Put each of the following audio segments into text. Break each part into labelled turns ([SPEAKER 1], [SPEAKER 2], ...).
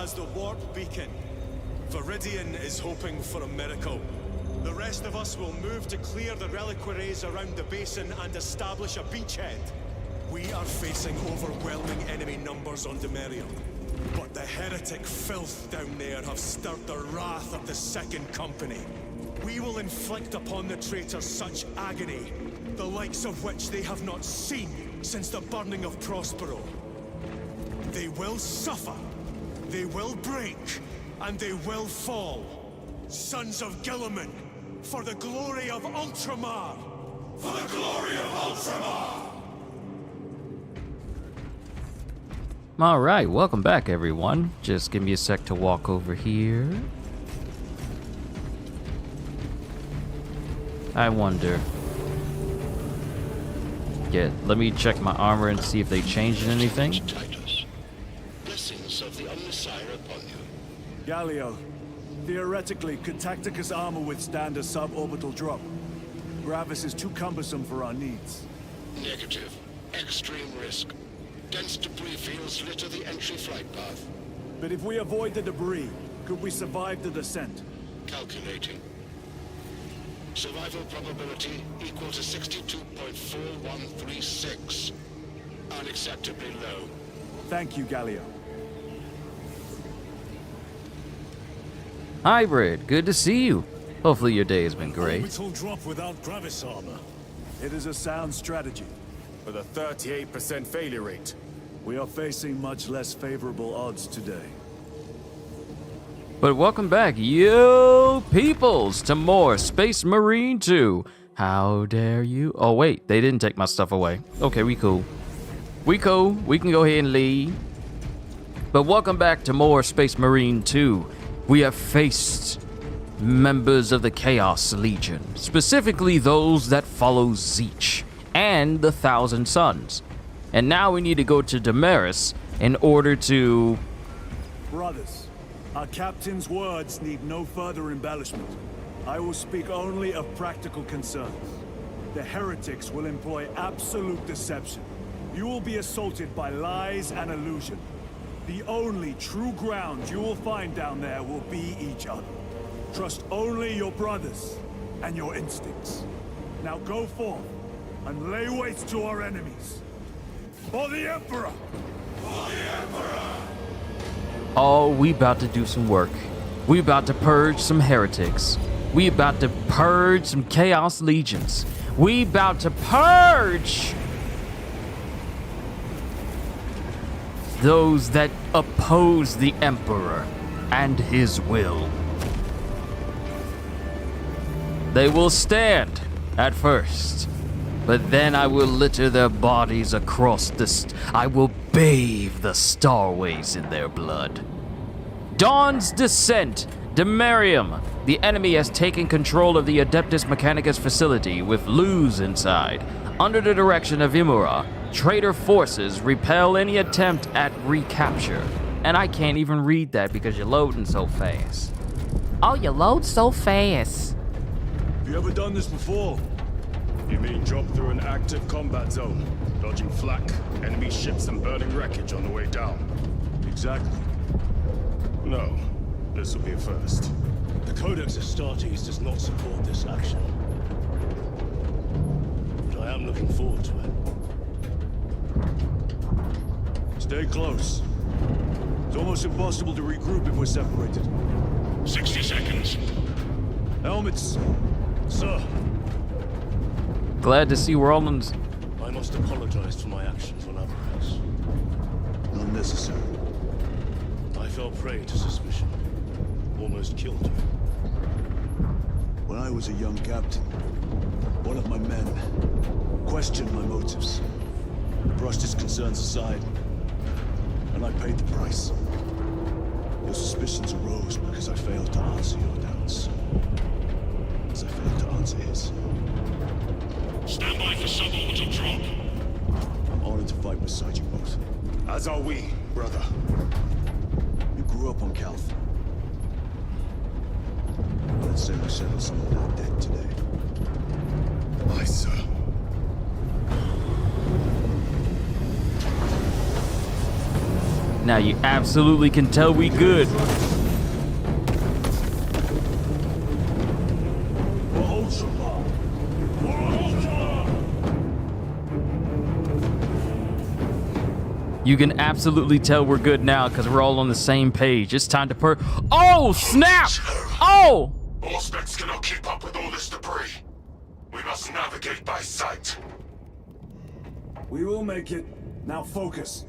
[SPEAKER 1] as the warp beacon. Viridian is hoping for a miracle. The rest of us will move to clear the reliquaries around the basin and establish a beachhead. We are facing overwhelming enemy numbers on Demerium. But the heretic filth down there have stirred the wrath of the Second Company. We will inflict upon the traitors such agony, the likes of which they have not seen since the burning of Prospero. They will suffer, they will break, and they will fall. Sons of Gilliman, for the glory of Ultramar! For the glory of Ultramar!
[SPEAKER 2] Alright, welcome back everyone. Just give me a sec to walk over here. I wonder. Yeah, let me check my armor and see if they changed anything.
[SPEAKER 3] Titus, blessings of the Omnissiah upon you.
[SPEAKER 4] Galio, theoretically, could Tacticus armor withstand a suborbital drop? Gravis is too cumbersome for our needs.
[SPEAKER 3] Negative. Extreme risk. Dense debris fields litter the entry flight path.
[SPEAKER 4] But if we avoid the debris, could we survive the descent?
[SPEAKER 3] Calculating. Survival probability equal to 62.4136. Unacceptably low.
[SPEAKER 4] Thank you, Galio.
[SPEAKER 2] Hybrid, good to see you. Hopefully your day has been great.
[SPEAKER 1] Orbital drop without Gravis armor.
[SPEAKER 4] It is a sound strategy.
[SPEAKER 1] With a 38% failure rate.
[SPEAKER 4] We are facing much less favorable odds today.
[SPEAKER 2] But welcome back, yo peoples, to more Space Marine 2. How dare you? Oh wait, they didn't take my stuff away. Okay, we cool. We cool, we can go ahead and leave. But welcome back to more Space Marine 2. We have faced members of the Chaos Legion, specifically those that follow Zeech and the Thousand Sons. And now we need to go to Damaris in order to...
[SPEAKER 4] Brothers, our captain's words need no further embellishment. I will speak only of practical concerns. The heretics will employ absolute deception. You will be assaulted by lies and illusion. The only true ground you will find down there will be each other. Trust only your brothers and your instincts. Now go forth and lay waste to our enemies. For the Emperor! For the Emperor!
[SPEAKER 2] Oh, we about to do some work. We about to purge some heretics. We about to purge some Chaos Legions. We about to purge those that oppose the Emperor and his will. They will stand at first, but then I will litter their bodies across I will bathe the starways in their blood. Dawn's Descent, Demerium. The enemy has taken control of the Adeptus Mechanicus facility with Luz inside. Under the direction of Imura, traitor forces repel any attempt at recapture. And I can't even read that because you're loading so fast. Oh, you load so fast.
[SPEAKER 1] Have you ever done this before? You mean drop through an active combat zone, dodging flak, enemy ships and burning wreckage on the way down? Exactly. No, this will be a first. The Codex Astartes does not support this action. But I am looking forward to it. Stay close. It's almost impossible to regroup if we're separated.
[SPEAKER 3] 60 seconds.
[SPEAKER 1] Helmets, sir.
[SPEAKER 2] Glad to see we're all in...
[SPEAKER 1] I must apologize for my actions on Amaris.
[SPEAKER 4] Not necessary.
[SPEAKER 1] I fell prey to suspicion. Almost killed you.
[SPEAKER 4] When I was a young captain, one of my men questioned my motives. I brushed his concerns aside, and I paid the price. Your suspicions arose because I failed to answer your doubts. As I failed to answer his.
[SPEAKER 3] Stand by for suborbital drop.
[SPEAKER 4] I'm honored to fight beside you both.
[SPEAKER 1] As are we, brother.
[SPEAKER 4] You grew up on Calth. Let's say we settle some of that debt today.
[SPEAKER 1] Aye, sir.
[SPEAKER 2] Now you absolutely can tell we good. You can absolutely tell we're good now because we're all on the same page. It's time to Oh, snap! Oh!
[SPEAKER 5] All specs cannot keep up with all this debris. We must navigate by sight.
[SPEAKER 4] We will make it. Now focus.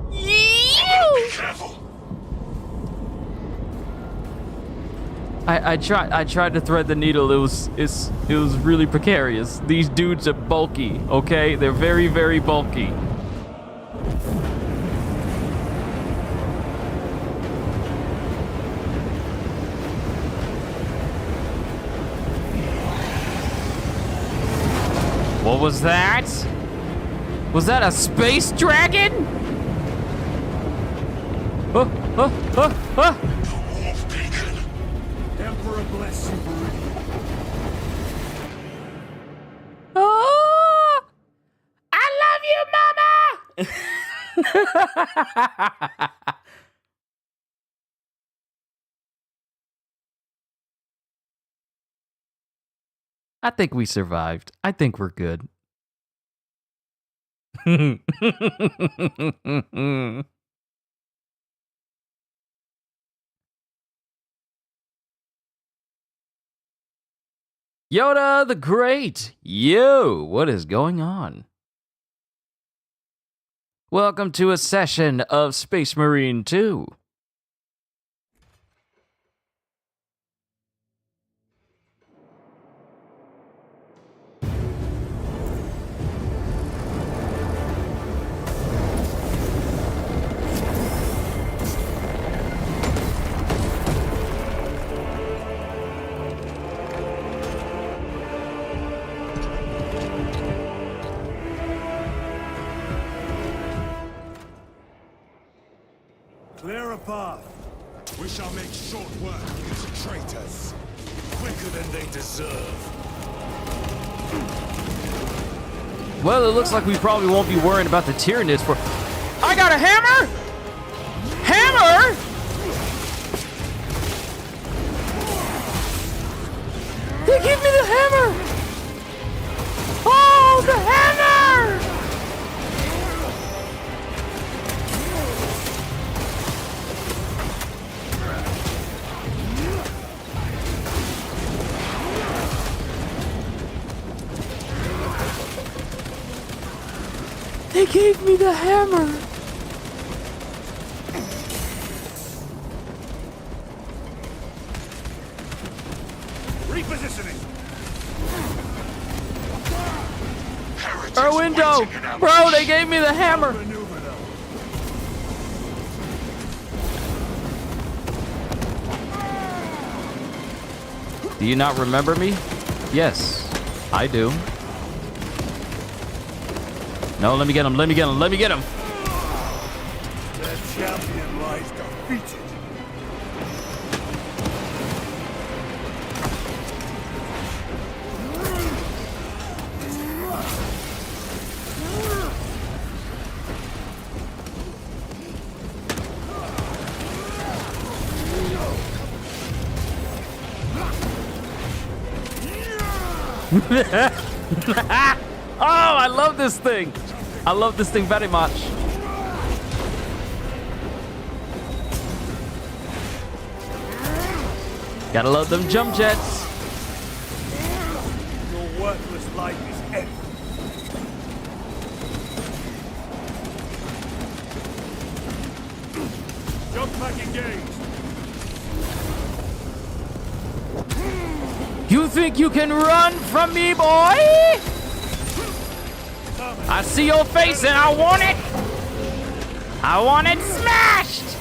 [SPEAKER 5] Be careful.
[SPEAKER 2] I tried to thread the needle. It was really precarious. These dudes are bulky, okay? They're very, very bulky. What was that? Was that a space dragon?
[SPEAKER 5] Wolf beacon.
[SPEAKER 4] Emperor bless you, Meridian.
[SPEAKER 2] Oh, I love you, Mama! I think we survived. I think we're good. Yoda the Great! Yo, what is going on? Welcome to a session of Space Marine 2.
[SPEAKER 4] Clear a path.
[SPEAKER 1] We shall make short work of these traitors. Quicker than they deserve.
[SPEAKER 2] Well, it looks like we probably won't be worrying about the Tyranids for... I got a hammer? Hammer? They give me the hammer! Oh, the hammer! They gave me the hammer!
[SPEAKER 4] Repositioning.
[SPEAKER 5] Heretics
[SPEAKER 2] Window!
[SPEAKER 5] waiting in ambush.
[SPEAKER 2] Bro, they gave me the hammer!
[SPEAKER 4] Maneuver though.
[SPEAKER 2] Do you not remember me? Yes, I do. No, let me get him, let me get him, let me get him!
[SPEAKER 4] Their champion lies defeated.
[SPEAKER 2] Oh, I love this thing! I love this thing very much. Gotta love them jump jets.
[SPEAKER 4] Your worthless life is ended. Jump back engaged.
[SPEAKER 2] You think you can run from me, boy? I see your face and I want it. I want it smashed.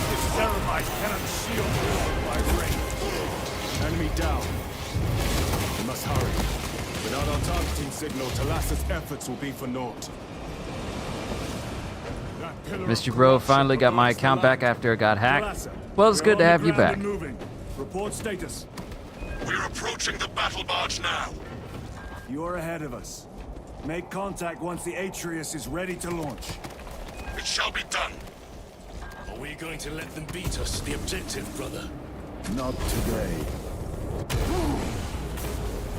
[SPEAKER 4] This Ceramite cannot shield you by range. our targeting signal, Talassa's efforts will be for naught.
[SPEAKER 2] Mr. Bro finally got my account back after it got hacked. Well, it's good to have you back.
[SPEAKER 4] Report status.
[SPEAKER 5] We're approaching the battle barge now.
[SPEAKER 4] You're ahead of us. Make contact once the Atreus is ready to launch.
[SPEAKER 5] It shall be done.
[SPEAKER 1] Are we going to let them beat us to the objective, brother?
[SPEAKER 4] Not today.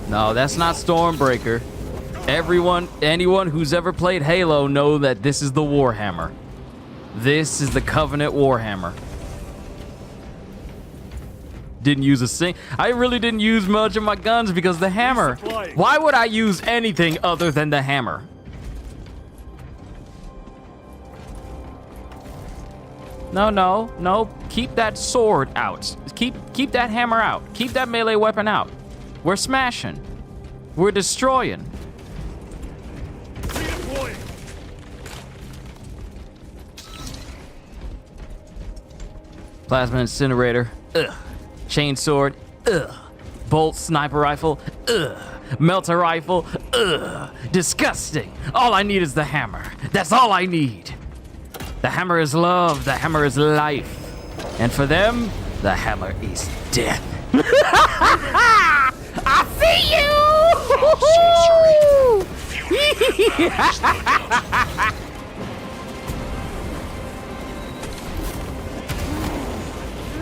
[SPEAKER 2] No, that's not Stormbreaker. Anyone who's ever played Halo know that this is the Warhammer. This is the Covenant Warhammer. Didn't use a sing. I really didn't use much of my guns because the hammer. Why would I use anything other than the hammer? No. Keep that sword out. Keep that hammer out. Keep that melee weapon out. We're smashing. We're destroying. Plasma incinerator. Ugh. Chainsword. Ugh. Bolt sniper rifle. Ugh. Melter rifle. Ugh. Disgusting. All I need is the hammer. That's all I need. The hammer is love. The hammer is life. And for them, the hammer is death. I see you!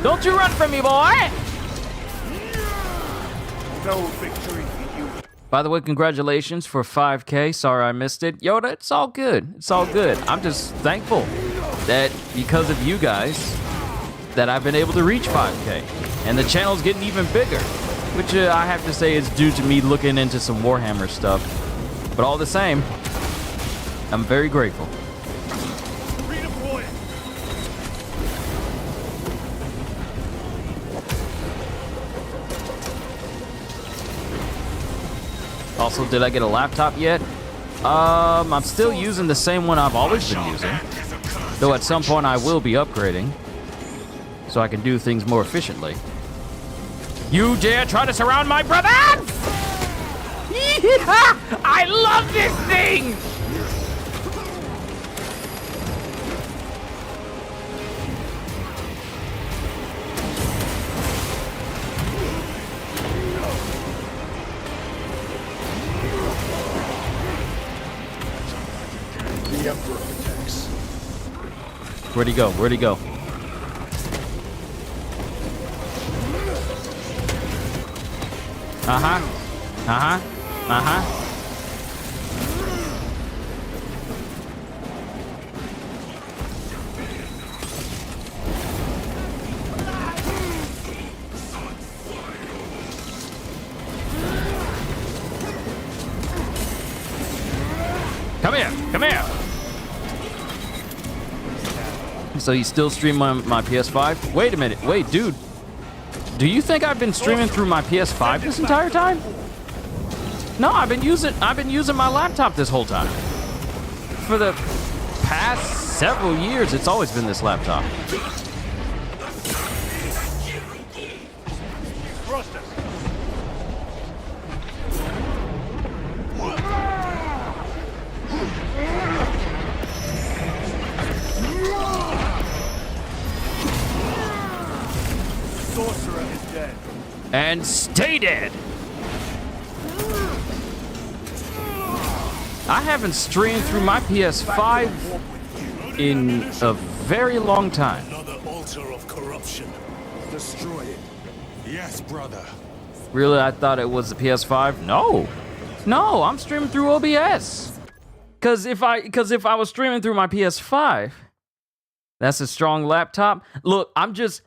[SPEAKER 2] Don't you run from me, boy!
[SPEAKER 4] No victory for you.
[SPEAKER 2] By the way, congratulations for 5K. Sorry I missed it. Yoda, it's all good. It's all good. I'm just thankful that because of you guys, that I've been able to reach 5K. And the channel's getting even bigger, which I have to say is due to me looking into some Warhammer stuff. But all the same, I'm very grateful. Also, did I get a laptop yet? I'm still using the same one I've always been using. Though at some point I will be upgrading, so I can do things more efficiently. You dare try to surround my brother? I love this thing!
[SPEAKER 4] The Emperor protects.
[SPEAKER 2] Where'd he go? Where'd he go? Come here, come here. So you still stream on my PS5? Wait a minute, wait, dude. Do you think I've been streaming through my PS5 this entire time? No, I've been using my laptop this whole time. For the past several years, it's always been this laptop.
[SPEAKER 4] Sorcerer is dead.
[SPEAKER 2] And stay dead. I haven't streamed through my PS5 in a very long time.
[SPEAKER 1] Another altar of corruption.
[SPEAKER 4] Destroy it.
[SPEAKER 5] Yes, brother.
[SPEAKER 2] Really, I thought it was the PS5? No. No, I'm streaming through OBS. Cause if I was streaming through my PS5, that's a strong laptop. Look,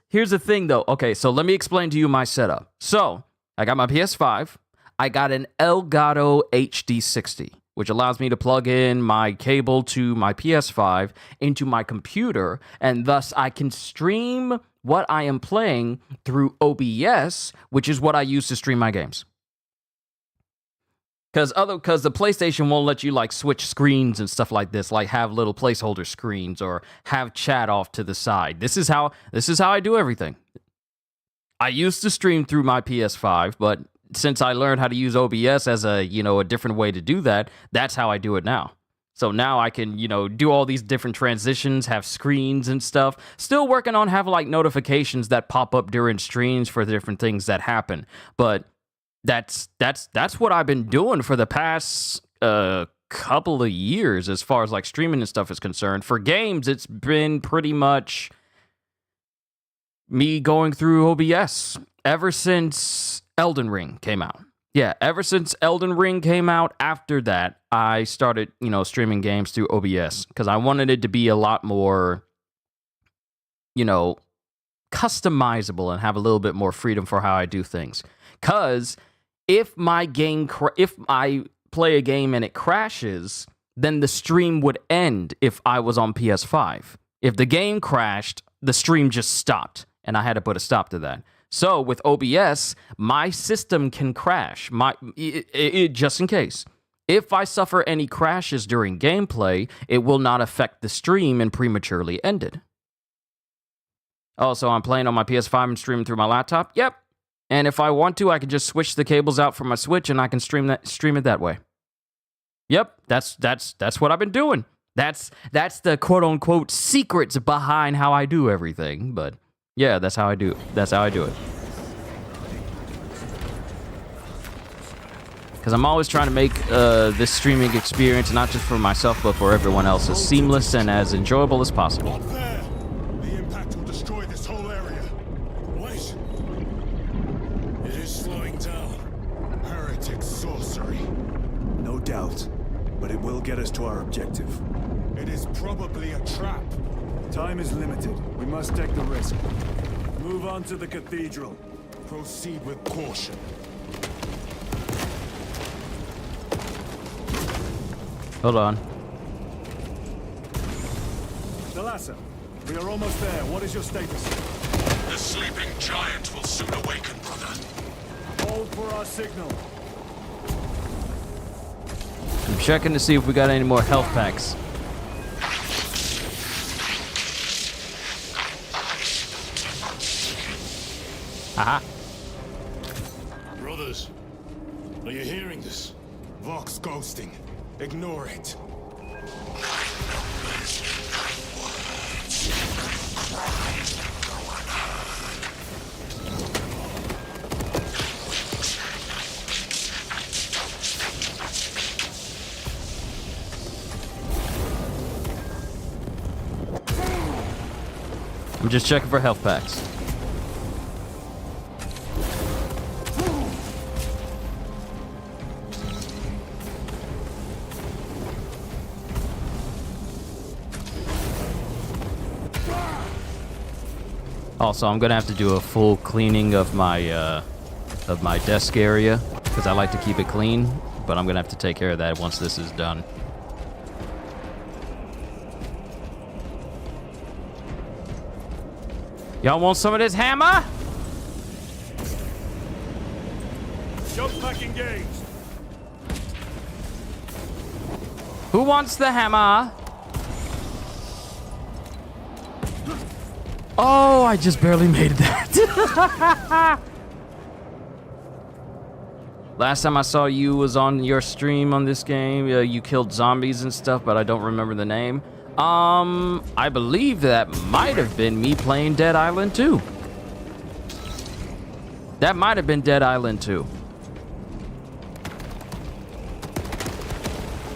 [SPEAKER 2] here's the thing though. Okay, so let me explain to you my setup. So, I got my PS5. I got an Elgato HD60, which allows me to plug in my cable to my PS5 into my computer, and thus I can stream what I am playing through OBS, which is what I use to stream my games. Because the PlayStation won't let you like switch screens and stuff like this, like have little placeholder screens or have chat off to the side. This is how I do everything. I used to stream through my PS5, but since I learned how to use OBS as a, a different way to do that, that's how I do it now. So now I can, do all these different transitions, have screens and stuff. Still working on having like notifications that pop up during streams for different things that happen. But that's what I've been doing for the past couple of years as far as like streaming and stuff is concerned. For games, it's been pretty much me going through OBS ever since Elden Ring came out. Yeah, ever since Elden Ring came out, after that, I started, streaming games through OBS because I wanted it to be a lot more, customizable and have a little bit more freedom for how I do things. Because if if I play a game and it crashes, then the stream would end if I was on PS5. If the game crashed, the stream just stopped, and I had to put a stop to that. So with OBS, my system can crash, just in case. If I suffer any crashes during gameplay, it will not affect the stream and prematurely end it. Also, I'm playing on my PS5 and streaming through my laptop. Yep. And if I want to, I can just switch the cables out from my Switch and I can stream it that way. Yep, that's what I've been doing. That's the quote unquote secrets behind how I do everything, but yeah, that's how I do it. Because I'm always trying to make this streaming experience, not just for myself, but for everyone else, as seamless and as enjoyable as possible.
[SPEAKER 1] Up there! The impact will destroy this whole area.
[SPEAKER 4] Wait! It is slowing down.
[SPEAKER 1] Heretic sorcery.
[SPEAKER 4] No doubt, but it will get us to our objective.
[SPEAKER 1] It is probably a trap.
[SPEAKER 4] Time is limited. We must take the risk. Move on to the cathedral.
[SPEAKER 1] Proceed with caution.
[SPEAKER 2] Hold on.
[SPEAKER 4] Thalassa, we are almost there. What is your status?
[SPEAKER 5] The sleeping giant will soon awaken, brother.
[SPEAKER 4] Hold for our signal.
[SPEAKER 2] I'm checking to see if we got any more health packs. Aha.
[SPEAKER 4] Brothers, are you hearing this?
[SPEAKER 1] Vox ghosting. Ignore it.
[SPEAKER 2] I'm just checking for health packs. Also, I'm gonna have to do a full cleaning of my desk area because I like to keep it clean, but I'm gonna have to take care of that once this is done. Y'all want some of this hammer?
[SPEAKER 4] Jump pack engaged.
[SPEAKER 2] Who wants the hammer? Oh, I just barely made that. Last time I saw you was on your stream on this game. You killed zombies and stuff, but I don't remember the name. I believe that might have been me playing Dead Island 2. That might have been Dead Island 2.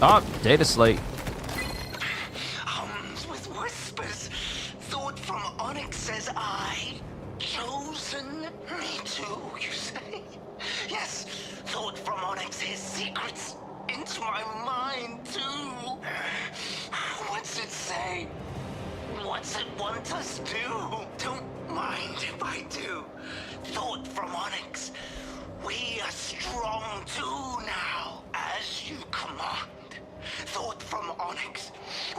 [SPEAKER 2] Oh, data slate.
[SPEAKER 6] With whispers, thought from Onyx says I, chosen me too, you say? Yes, thought from Onyx his secrets into my mind too. What's it say? What's it want us do? Don't mind if I do. Thought from Onyx, we are strong too now, as you command. Thought from Onyx,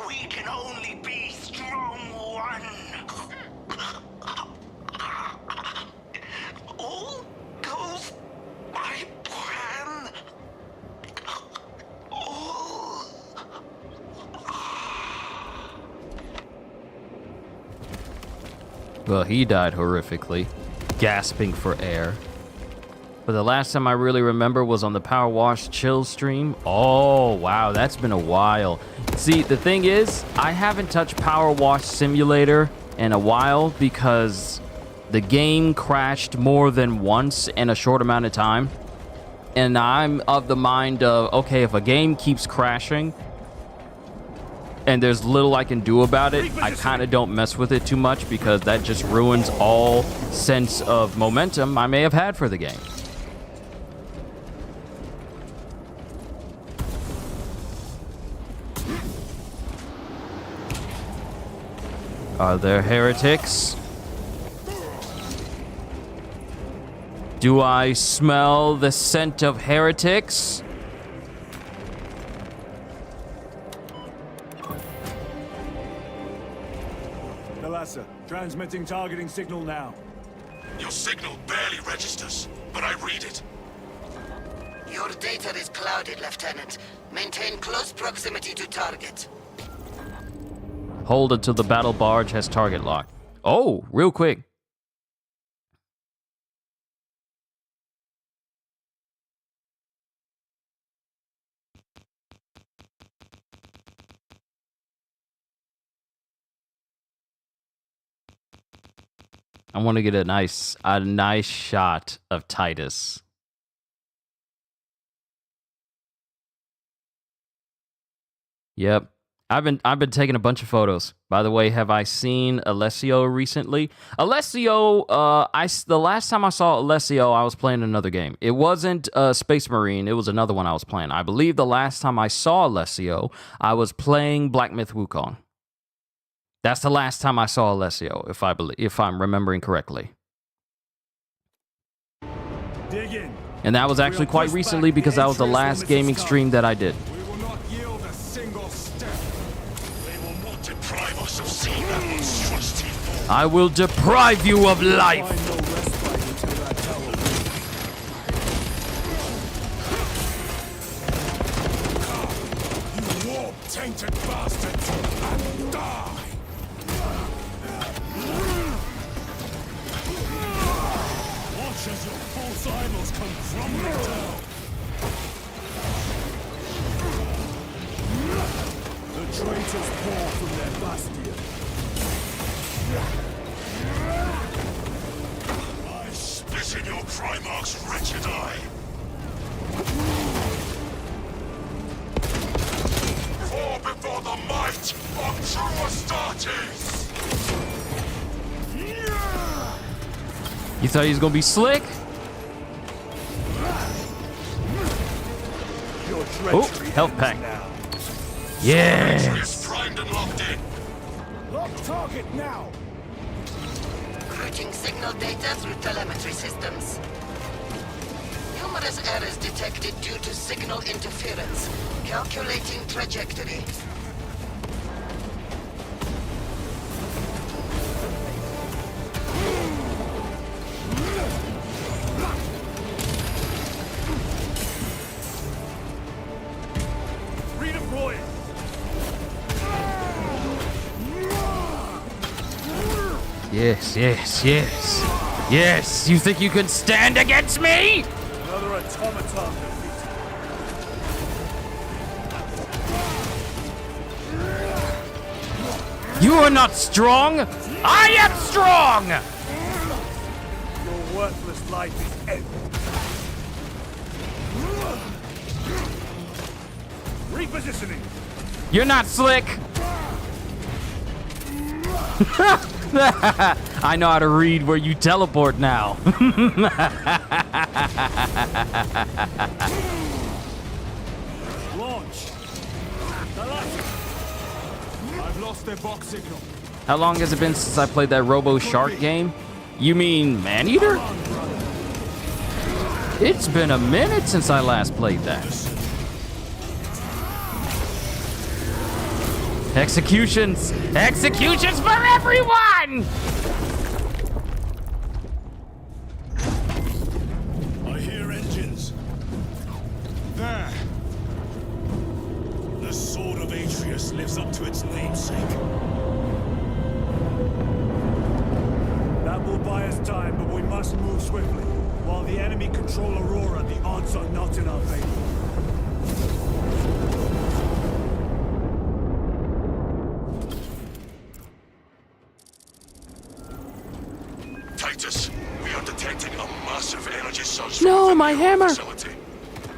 [SPEAKER 6] we can only be strong one. All goes by plan. All.
[SPEAKER 2] Well, he died horrifically, gasping for air. But the last time I really remember was on the Power Wash Chill stream. Oh, wow, that's been a while. See, the thing is, I haven't touched Power Wash Simulator in a while because the game crashed more than once in a short amount of time. And I'm of the mind of, okay, if a game keeps crashing and there's little I can do about it, I kind of don't mess with it too much because that just ruins all sense of momentum I may have had for the game. Are there heretics? Do I smell the scent of heretics?
[SPEAKER 4] Thalassa, transmitting targeting signal now.
[SPEAKER 5] Your signal barely registers, but I read it.
[SPEAKER 6] Your data is clouded, Lieutenant. Maintain close proximity to target.
[SPEAKER 2] Hold until the battle barge has target lock. Oh, real quick. I want to get a nice shot of Titus. Yep. I've been taking a bunch of photos. By the way, have I seen Alessio recently? Alessio, the last time I saw Alessio, I was playing another game. It wasn't Space Marine. It was another one I was playing. I believe the last time I saw Alessio, I was playing Black Myth Wukong. That's the last time I saw Alessio, if I'm remembering correctly.
[SPEAKER 4] Dig in.
[SPEAKER 2] And that was actually quite recently because that was the last gaming stream that I did.
[SPEAKER 1] We will not yield a single step.
[SPEAKER 5] They will not deprive us of seeing that monstrosity fall.
[SPEAKER 2] I will deprive you of life.
[SPEAKER 4] Find no respite until that tower
[SPEAKER 1] You warp-tainted bastards! And die! Watch as your false idols come crumbling down!
[SPEAKER 4] The traitors pour from their bastion.
[SPEAKER 5] I spit in your Primarch's wretched eye. Fall before the might of true Astartes!
[SPEAKER 2] You thought he was gonna be slick?
[SPEAKER 4] Your
[SPEAKER 2] Oh,
[SPEAKER 4] treachery
[SPEAKER 2] health
[SPEAKER 4] ends
[SPEAKER 2] pack.
[SPEAKER 4] now.
[SPEAKER 2] Yes.
[SPEAKER 5] Is primed and locked in.
[SPEAKER 4] Lock target now.
[SPEAKER 6] Routing signal data through telemetry systems. Numerous errors detected due to signal interference. Calculating trajectory.
[SPEAKER 4] Redeploy.
[SPEAKER 2] Yes, yes, yes. Yes, you think you can stand against me?
[SPEAKER 4] Another automaton defeated.
[SPEAKER 2] You are not strong. I am strong.
[SPEAKER 4] Your worthless life is ended. Repositioning.
[SPEAKER 2] You're not slick. I know how to read where you teleport now.
[SPEAKER 4] Launch.
[SPEAKER 1] I've lost their box signal.
[SPEAKER 2] How long has it been since I played that Robo Shark game? You mean Maneater? It's been a minute since I last played that. Executions! Executions for everyone!
[SPEAKER 1] I hear engines. There. The sword of Atreus lives up to its namesake.
[SPEAKER 4] That will buy us time, but we must move swiftly. While the enemy control Aurora, the odds are not in our favor.
[SPEAKER 5] Titus, we are detecting a massive energy surge
[SPEAKER 2] No,
[SPEAKER 5] from the
[SPEAKER 2] my
[SPEAKER 5] Demerium
[SPEAKER 2] hammer!
[SPEAKER 5] facility.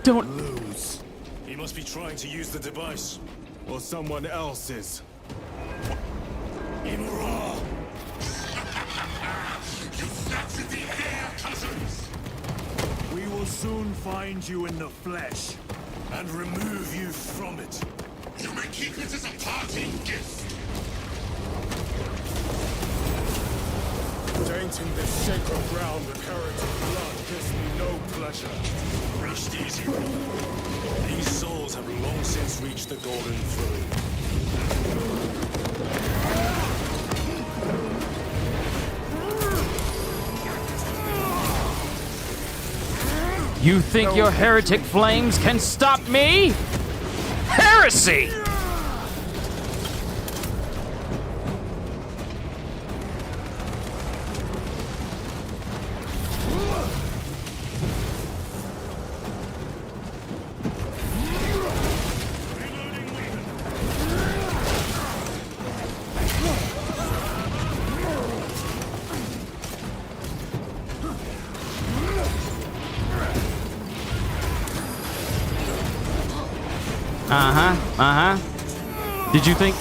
[SPEAKER 2] Don't.
[SPEAKER 1] Lose. He must be trying to use the device. Or someone else is.
[SPEAKER 5] Imura! You snatched the air, cousins!
[SPEAKER 4] We will soon find you in the flesh.
[SPEAKER 1] And remove you from it.
[SPEAKER 5] You may keep it as a parting gift.
[SPEAKER 1] Tainting the sacred ground with heretic blood gives me no pleasure.
[SPEAKER 5] Rest easy, brother.
[SPEAKER 1] These souls have long since reached the golden throne.
[SPEAKER 2] You think your heretic flames can stop me? Heresy!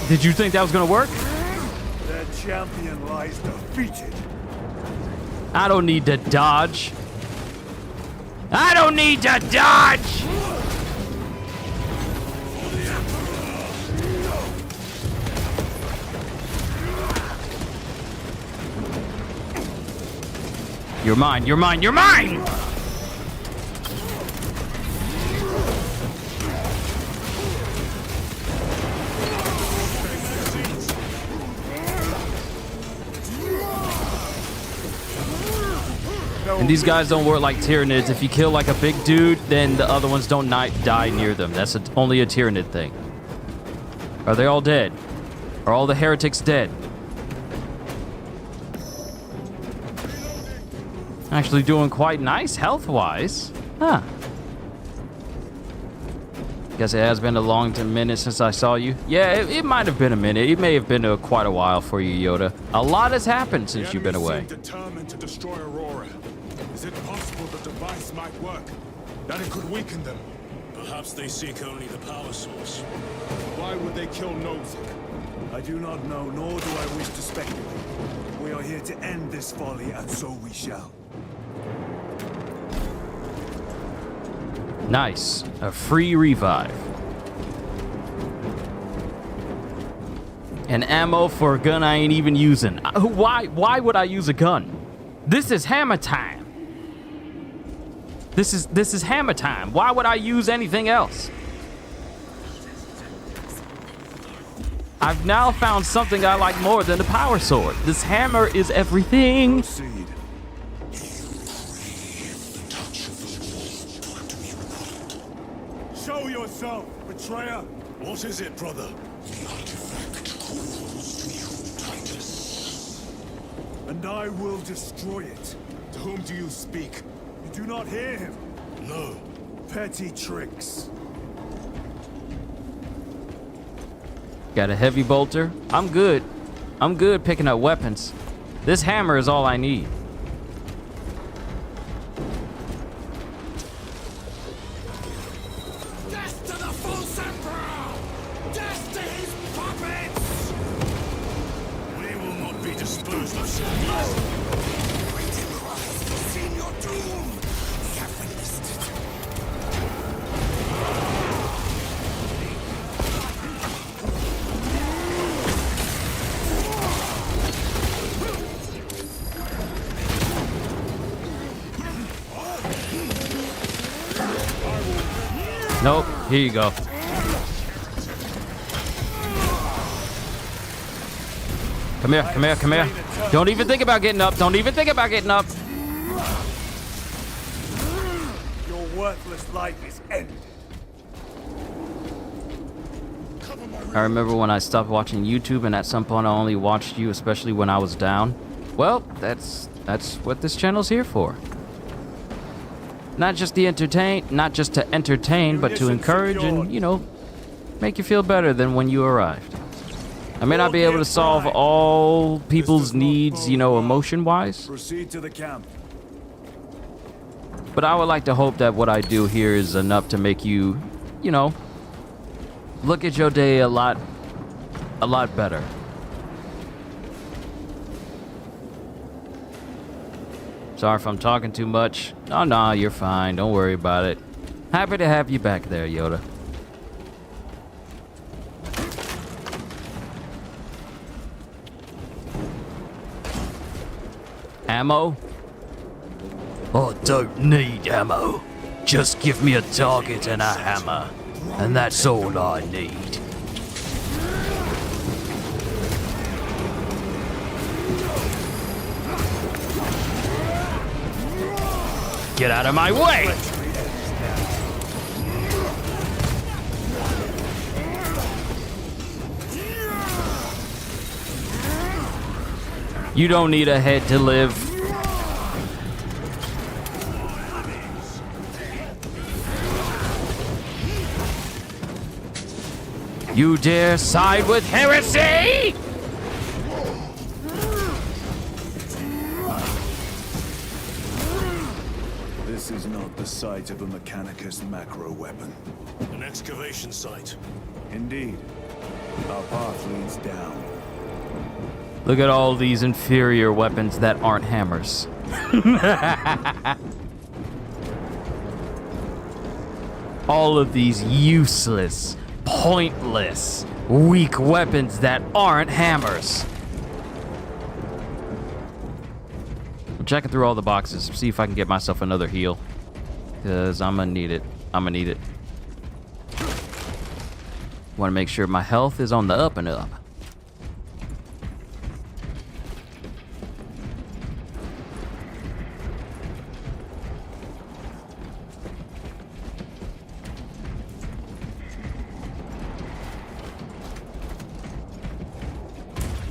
[SPEAKER 2] Did you think that was gonna work?
[SPEAKER 4] Their champion lies defeated.
[SPEAKER 2] I don't need to dodge. I don't need to dodge! You're mine, you're mine, you're mine! And these guys don't work like Tyranids. If you kill like a big dude, then the other ones don't die near them. That's only a Tyranid thing. Are they all dead? Are all the heretics dead? Actually doing quite nice health-wise. Huh. Guess it has been a long minute since I saw you. Yeah, it might have been a minute. It may have been quite a while for you, Yoda. A lot has happened since you've been away.
[SPEAKER 1] Determined to destroy Aurora. Is it possible the device might work? That it could weaken them? Perhaps they seek only the power source. Why would they kill Nozick?
[SPEAKER 4] I do not know, nor do I wish to speculate. We are here to end this folly, and so we shall.
[SPEAKER 2] Nice. A free revive. And ammo for a gun I ain't even using. Why would I use a gun? This is hammer time. This is hammer time. Why would I use anything else? I've now found something I like more than the power sword. This hammer is everything.
[SPEAKER 4] Proceed. Show yourself, betrayer.
[SPEAKER 1] What is it, brother?
[SPEAKER 5] The artifact calls to you, Titus.
[SPEAKER 4] And I will destroy it.
[SPEAKER 1] To whom do you speak?
[SPEAKER 4] You do not hear him.
[SPEAKER 1] No.
[SPEAKER 4] Petty tricks.
[SPEAKER 2] Got a heavy bolter. I'm good. I'm good picking up weapons. This hammer is all I need.
[SPEAKER 5] Death to the false emperor! Death to his puppets!
[SPEAKER 1] We will not be disposed of so easily.
[SPEAKER 5] Waiting cries to see your doom! We have witnessed it.
[SPEAKER 2] Nope. Here you go. Come here, come here, come here. Don't even think about getting up. Don't even think about getting up.
[SPEAKER 4] Your worthless life is ended.
[SPEAKER 2] I remember when I stopped watching YouTube, and at some point I only watched you, especially when I was down. Well, that's what this channel's here for. Not just to entertain, but to encourage and, you know, make you feel better than when you arrived. I may not be able to solve all people's needs, you know, emotion-wise.
[SPEAKER 4] Proceed to the camp.
[SPEAKER 2] But I would like to hope that what I do here is enough to make you, you know, look at your day a lot better. Sorry if I'm talking too much. Oh, no, you're fine. Don't worry about it. Happy to have you back there, Yoda. Ammo? Oh, don't need ammo. Just give me a target and a hammer. And that's all I need. Get out of my way! You don't need a head to live. You dare side with heresy?
[SPEAKER 4] This is not the site of a Mechanicus macro weapon.
[SPEAKER 1] An excavation site.
[SPEAKER 4] Indeed. Our path leads down.
[SPEAKER 2] Look at all these inferior weapons that aren't hammers. All of these useless, pointless, weak weapons that aren't hammers. I'm checking through all the boxes, see if I can get myself another heal. Because I'm gonna need it. Want to make sure my health is on the up and up.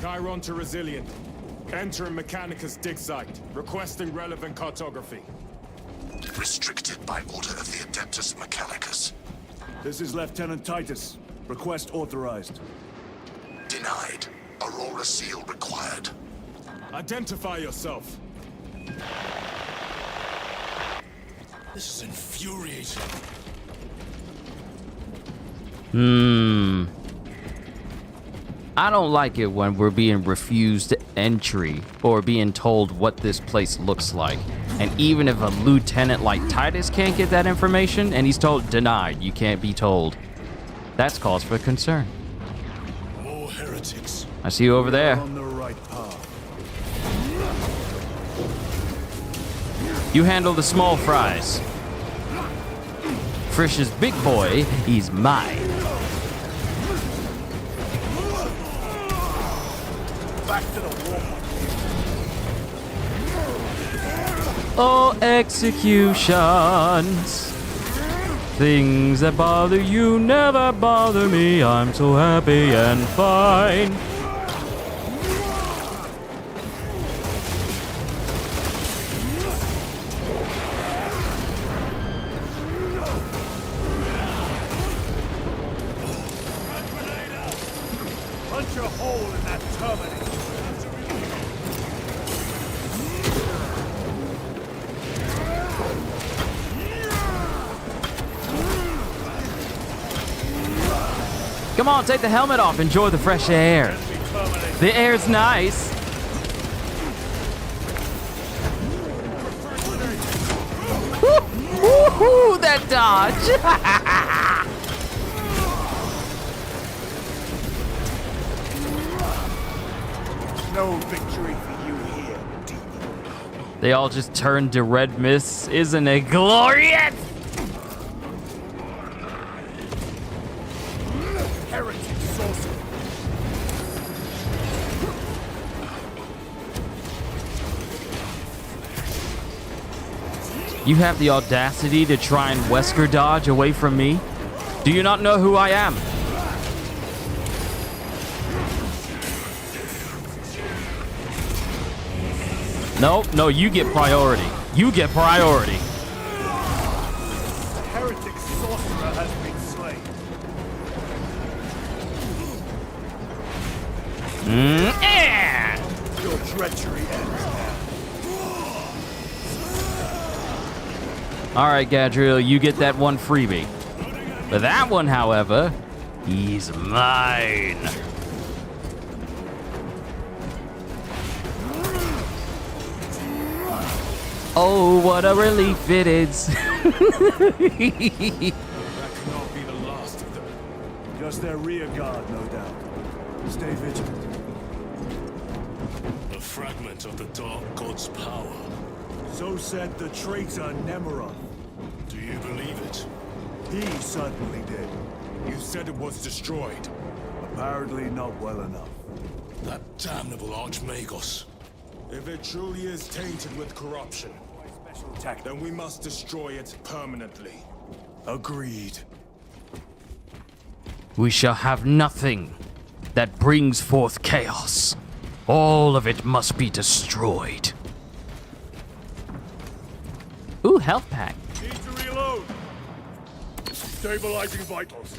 [SPEAKER 1] Chiron to Resilient. Entering Mechanicus dig site. Requesting relevant cartography.
[SPEAKER 5] Restricted by order of the Adeptus Mechanicus.
[SPEAKER 4] This is Lieutenant Titus. Request authorized.
[SPEAKER 5] Denied. Aurora seal required.
[SPEAKER 1] Identify yourself. This is infuriating.
[SPEAKER 2] I don't like it when we're being refused entry or being told what this place looks like. And even if a lieutenant like Titus can't get that information and he's told denied, you can't be told. That's cause for concern.
[SPEAKER 1] More heretics.
[SPEAKER 2] I see you over there.
[SPEAKER 4] On the right path.
[SPEAKER 2] You handle the small fries. Frisch's big boy, he's mine.
[SPEAKER 4] Back to the war.
[SPEAKER 2] Oh, executions. Things that bother you never bother me. I'm so happy and fine.
[SPEAKER 4] Punch a hole in that terminal.
[SPEAKER 2] Come on, take the helmet off. Enjoy the fresh air. The air's nice. Woo-hoo, that dodge.
[SPEAKER 4] No victory for you here, demon.
[SPEAKER 2] They all just turned to red mists. Isn't it glorious?
[SPEAKER 4] Heretic sorcerer.
[SPEAKER 2] You have the audacity to try and Wesker dodge away from me? Do you not know who I am? No, you get priority. You get priority.
[SPEAKER 4] sorcerer has been slain. Your treachery ends now.
[SPEAKER 2] Alright, Gadriel, you get that one freebie. But that one, however, he's mine. Oh, what a relief it is.
[SPEAKER 1] That cannot be the last of them.
[SPEAKER 4] Just their rear guard, no doubt. Stay vigilant.
[SPEAKER 1] A fragment of the Dark God's power.
[SPEAKER 4] So said the traitor Demerium.
[SPEAKER 1] Do you believe it?
[SPEAKER 4] He certainly did.
[SPEAKER 1] You said it was destroyed.
[SPEAKER 4] Apparently not well enough.
[SPEAKER 1] That damnable Archmagos. If it truly is tainted with corruption,
[SPEAKER 4] Special tactic.
[SPEAKER 1] then we must destroy it permanently.
[SPEAKER 4] Agreed.
[SPEAKER 2] We shall have nothing that brings forth chaos. All of it must be destroyed. Ooh, health pack.
[SPEAKER 4] Need to reload. Stabilizing vitals.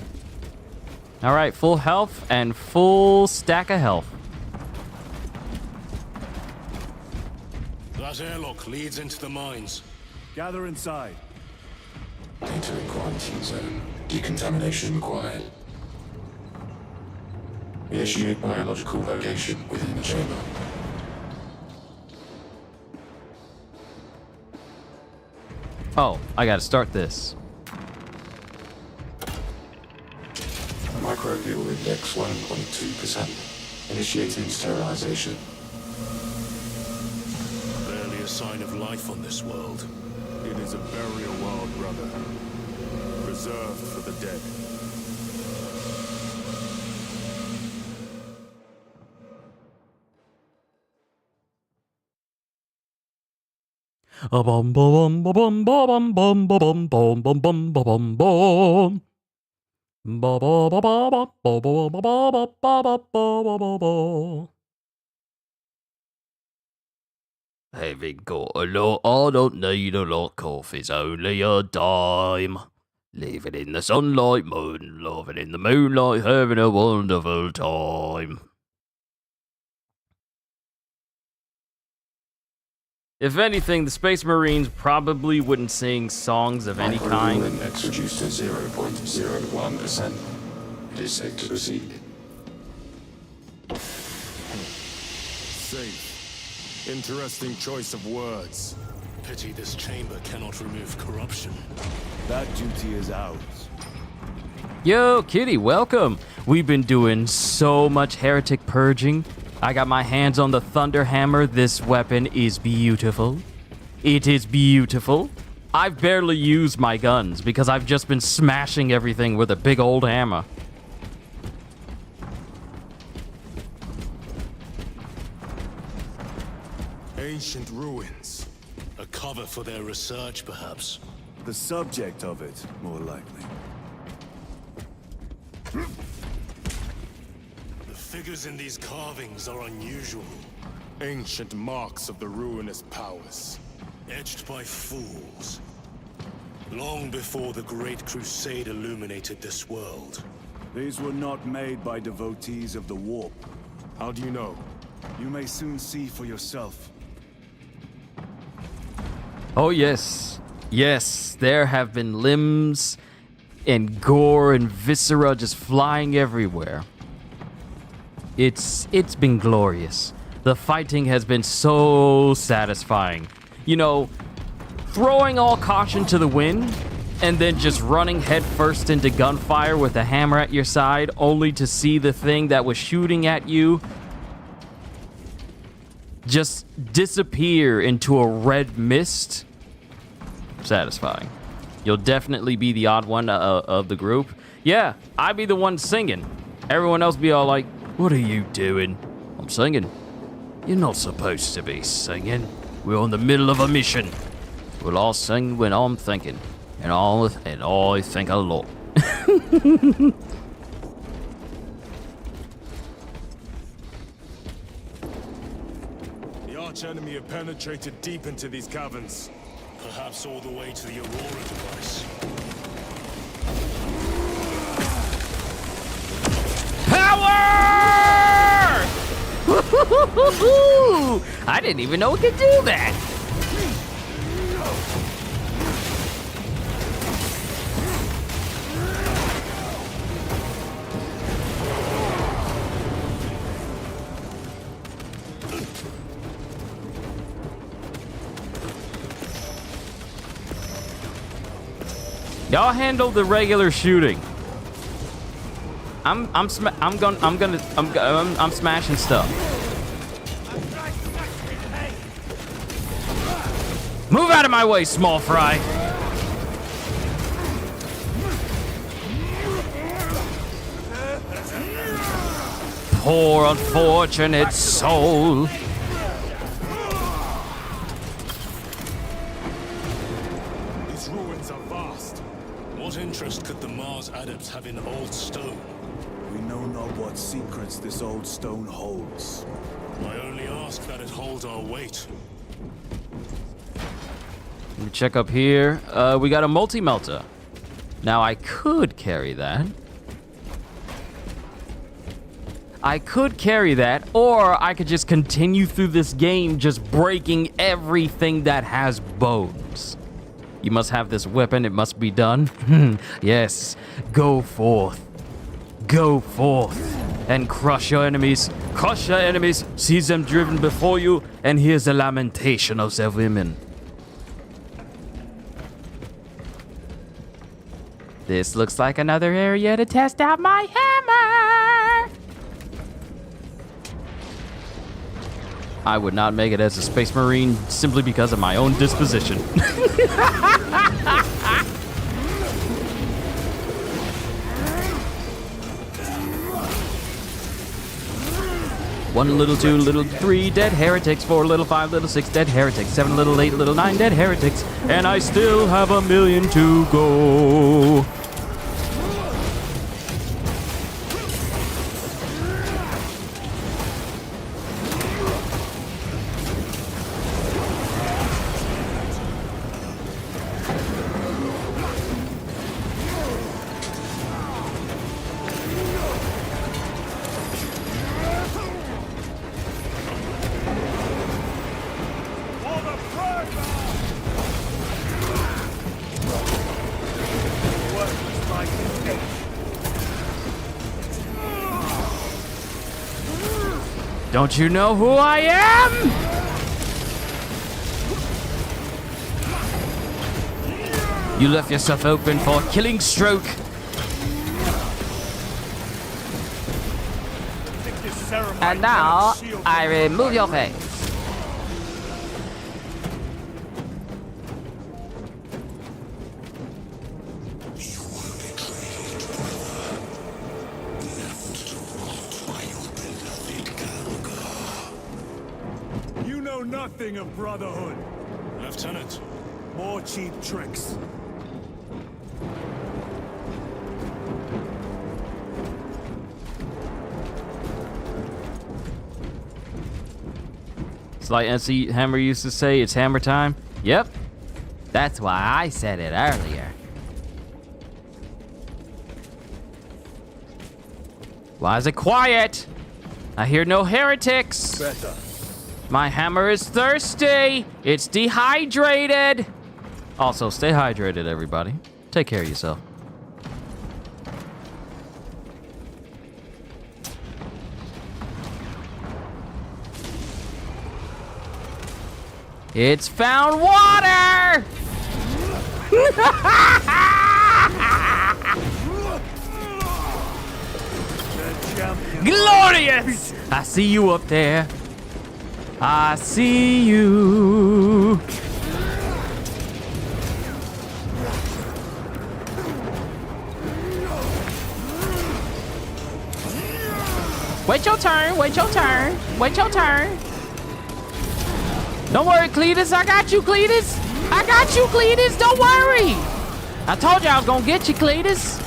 [SPEAKER 2] All right, full health and full stack of health.
[SPEAKER 1] That airlock leads into the mines.
[SPEAKER 4] Gather inside.
[SPEAKER 5] Entering quarantine zone. Decontamination required. Initiate biological location within the chamber.
[SPEAKER 2] Oh, I gotta start this.
[SPEAKER 5] Microbial index 1.2%. Initiating sterilization.
[SPEAKER 1] Barely a sign of life on this world. It is a burial world, brother. Reserved for the dead.
[SPEAKER 2] Bum bum bum bum bum bum bum bum bum bum bum bum. Having got a lot, I don't need a lot. Coffee's only a dime. Living in the sunlight, moon, loving in the moonlight, having a wonderful time. If anything, the Space Marines probably wouldn't sing songs of any
[SPEAKER 5] Microbial
[SPEAKER 2] kind.
[SPEAKER 5] index reduced to 0.01%. It is safe to proceed.
[SPEAKER 1] Safe. Interesting choice of words. Pity this chamber cannot remove corruption.
[SPEAKER 4] That duty is ours.
[SPEAKER 2] Yo, Kitty, welcome. We've been doing so much heretic purging. I got my hands on the Thunder Hammer. This weapon is beautiful. It is beautiful. I've barely used my guns because I've just been smashing everything with a big old hammer.
[SPEAKER 1] Ancient ruins. A cover for their research, perhaps.
[SPEAKER 4] The subject of it, more likely.
[SPEAKER 1] The figures in these carvings are unusual. Ancient marks of the ruinous powers. Etched by fools. Long before the Great Crusade illuminated this world.
[SPEAKER 4] These were not made by devotees of the warp.
[SPEAKER 1] How do you know?
[SPEAKER 4] You may soon see for yourself.
[SPEAKER 2] Oh, yes. Yes, there have been limbs and gore and viscera just flying everywhere. It's been glorious. The fighting has been so satisfying. You know, throwing all caution to the wind and then just running headfirst into gunfire with a hammer at your side only to see the thing that was shooting at you just disappear into a red mist. Satisfying. You'll definitely be the odd one of the group. Yeah, I'd be the one singing. Everyone else be all like, "What are you doing?" "I'm singing." "You're not supposed to be singing. We're in the middle of a mission." "Well, I'll sing when I'm thinking. And I think a lot."
[SPEAKER 1] The archenemy have penetrated deep into these caverns. Perhaps all the way to the Aurora device.
[SPEAKER 2] I didn't even know it could do that. Y'all handle the regular shooting. I'm smashing stuff. Move out of my way, small fry. Poor unfortunate soul.
[SPEAKER 1] These ruins are vast. What interest could the Mars adepts have in old stone?
[SPEAKER 4] We know not what secrets this old stone holds.
[SPEAKER 1] I only ask that it hold our weight.
[SPEAKER 2] Let me check up here. We got a multi-melter. Now I could carry that. Or I could just continue through this game just breaking everything that has bones. You must have this weapon, it must be done. Yes, go forth. Go forth and crush your enemies. Crush your enemies, see them driven before you, and here's the lamentation of their women. This looks like another area to test out my hammer. I would not make it as a Space Marine simply because of my own disposition. One little, two little, three dead heretics, 4 little, 5 little, 6 dead heretics, 7 little, 8 little, 9 dead heretics, and I still have 1 million to go. Don't you know who I am? You left yourself open for a killing stroke. And now, I remove your face.
[SPEAKER 4] Nothing of brotherhood.
[SPEAKER 1] Lieutenant.
[SPEAKER 4] More cheap tricks.
[SPEAKER 2] It's like NC Hammer used to say, it's hammer time. Yep. That's why I said it earlier. Why is it quiet? I hear no heretics.
[SPEAKER 4] Better.
[SPEAKER 2] My hammer is thirsty. It's dehydrated. Also, stay hydrated, everybody. Take care of yourself. It's found water. Glorious! I see you up there. I see you. Wait your turn, wait your turn, wait your turn. Don't worry, Cletus, I got you, Cletus. I got you, Cletus, don't worry. I told you I was gonna get you, Cletus.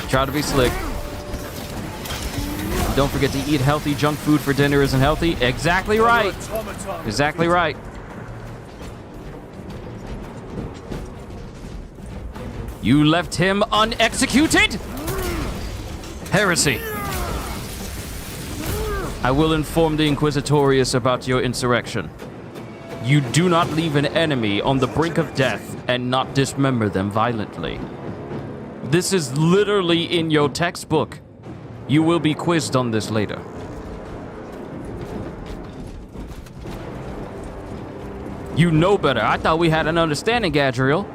[SPEAKER 2] Try to be slick. Don't forget to eat healthy. Junk food for dinner isn't healthy. Exactly right. Exactly right. You left him unexecuted? Heresy. I will inform the Inquisitorius about your insurrection. You do not leave an enemy on the brink of death and not dismember them violently. This is literally in your textbook. You will be quizzed on this later. You know better. I thought we had an understanding, Gadriel.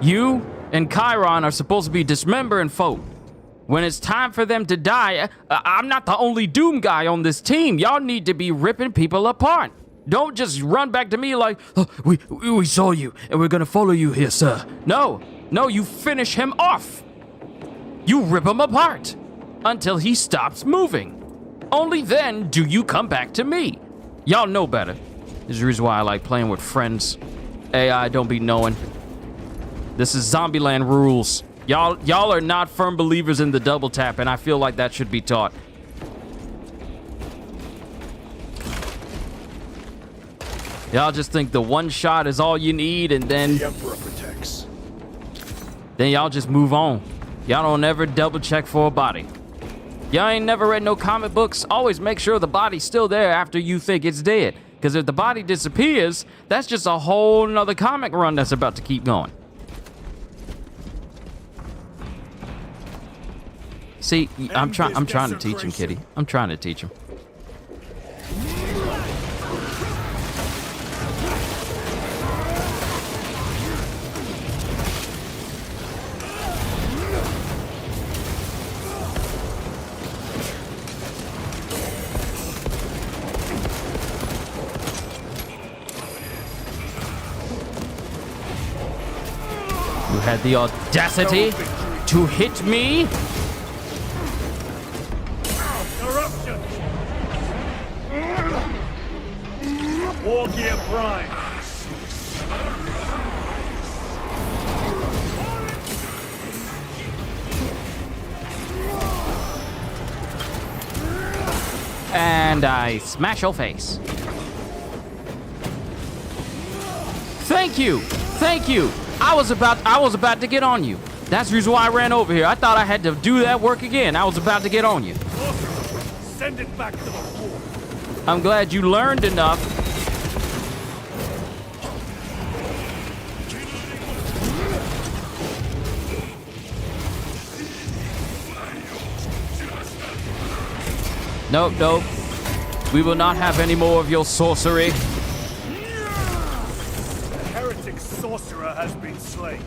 [SPEAKER 2] You and Chiron are supposed to be dismembering folk. When it's time for them to die, I'm not the only Doom guy on this team. Y'all need to be ripping people apart. Don't just run back to me like, oh, we saw you and we're gonna follow you here, sir. No, you finish him off. You rip him apart until he stops moving. Only then do you come back to me. Y'all know better. This is the reason why I like playing with friends. AI don't be knowing. This is Zombieland rules. Y'all are not firm believers in the double tap, and I feel like that should be taught. Y'all just think the one shot is all you need, and then
[SPEAKER 4] The Emperor protects.
[SPEAKER 2] Then y'all just move on. Y'all don't ever double check for a body. Y'all ain't never read no comic books. Always make sure the body's still there after you think it's dead. Because if the body disappears, that's just a whole nother comic run that's about to keep going. See, I'm trying to teach him, Kitty. I'm trying to teach him. You had the audacity to hit me?
[SPEAKER 4] Corruption! War Gear Prime!
[SPEAKER 2] And I smash your face. Thank you! Thank you! I was about to get on you. That's the reason why I ran over here. I thought I had to do that work again. I was about to get on you.
[SPEAKER 4] Send it back to the fort.
[SPEAKER 2] I'm glad you learned enough. Nope. We will not have any more of your sorcery.
[SPEAKER 4] The heretic sorcerer has been slain.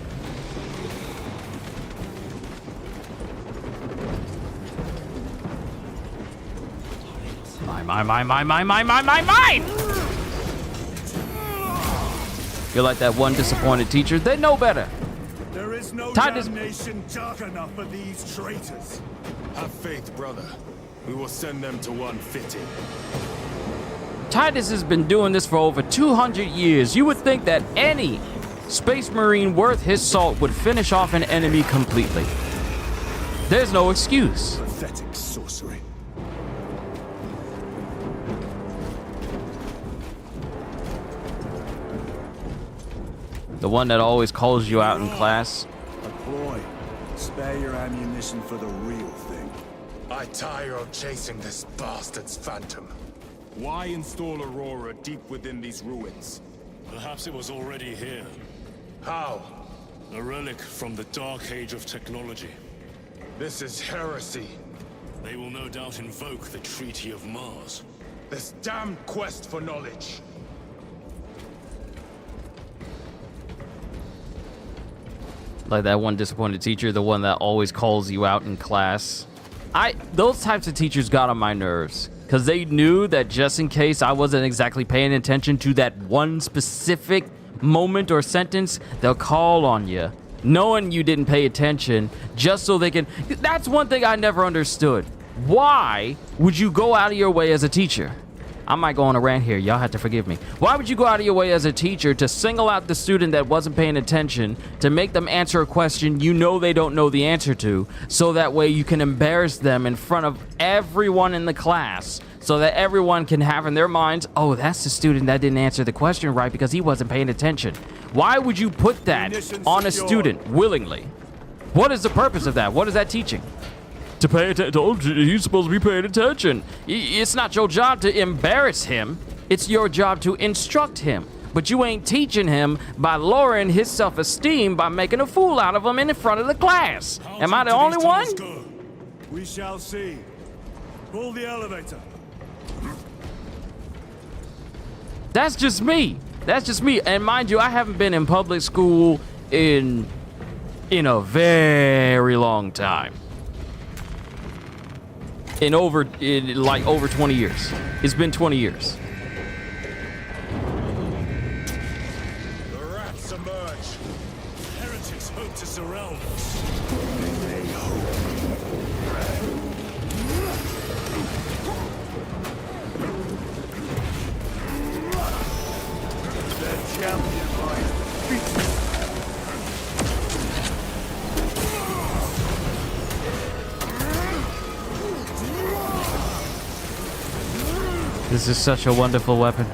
[SPEAKER 2] Mine! You're like that one disappointed teacher. They know better.
[SPEAKER 4] There is no
[SPEAKER 2] Titus-
[SPEAKER 4] damnation dark enough for these traitors.
[SPEAKER 1] Have faith, brother. We will send them to one fitting.
[SPEAKER 2] Titus has been doing this for over 200 years. You would think that any Space Marine worth his salt would finish off an enemy completely. There's no excuse.
[SPEAKER 4] Pathetic sorcery.
[SPEAKER 2] The one that always calls you out in class.
[SPEAKER 4] A ploy. Spare your ammunition for the real thing.
[SPEAKER 5] I tire of chasing this bastard's phantom.
[SPEAKER 1] Why install Aurora deep within these ruins?
[SPEAKER 7] Perhaps it was already here.
[SPEAKER 5] How?
[SPEAKER 7] A relic from the dark age of technology.
[SPEAKER 5] This is heresy.
[SPEAKER 7] They will no doubt invoke the Treaty of Mars.
[SPEAKER 5] This damn quest for knowledge.
[SPEAKER 2] Like that one disappointed teacher, the one that always calls you out in class. Those types of teachers got on my nerves. Because they knew that just in case I wasn't exactly paying attention to that one specific moment or sentence, they'll call on you, knowing you didn't pay attention, just so they can... That's one thing I never understood. Why would you go out of your way as a teacher I might go on a rant here. Y'all have to forgive me. Why would you go out of your way as a teacher to single out the student that wasn't paying attention, to make them answer a question you know they don't know the answer to, so that way you can embarrass them in front of everyone in the class, so that everyone can have in their minds, oh, that's the student that didn't answer the question right because he wasn't paying attention. Why would you put that on a student willingly? What is the purpose of that? What is that teaching? To pay attention. He's supposed to be paying attention. It's not your job to embarrass him. It's your job to instruct him. But you ain't teaching him by lowering his self-esteem by making a fool out of him in front of the class. Am I the only one?
[SPEAKER 4] We shall see. Pull the elevator.
[SPEAKER 2] That's just me. That's just me. And mind you, I haven't been in public school in a very long time. In like over 20 years. It's been 20 years.
[SPEAKER 1] The rats emerge. Heretics hope to surround us.
[SPEAKER 4] The champion line features.
[SPEAKER 2] This is such a wonderful weapon.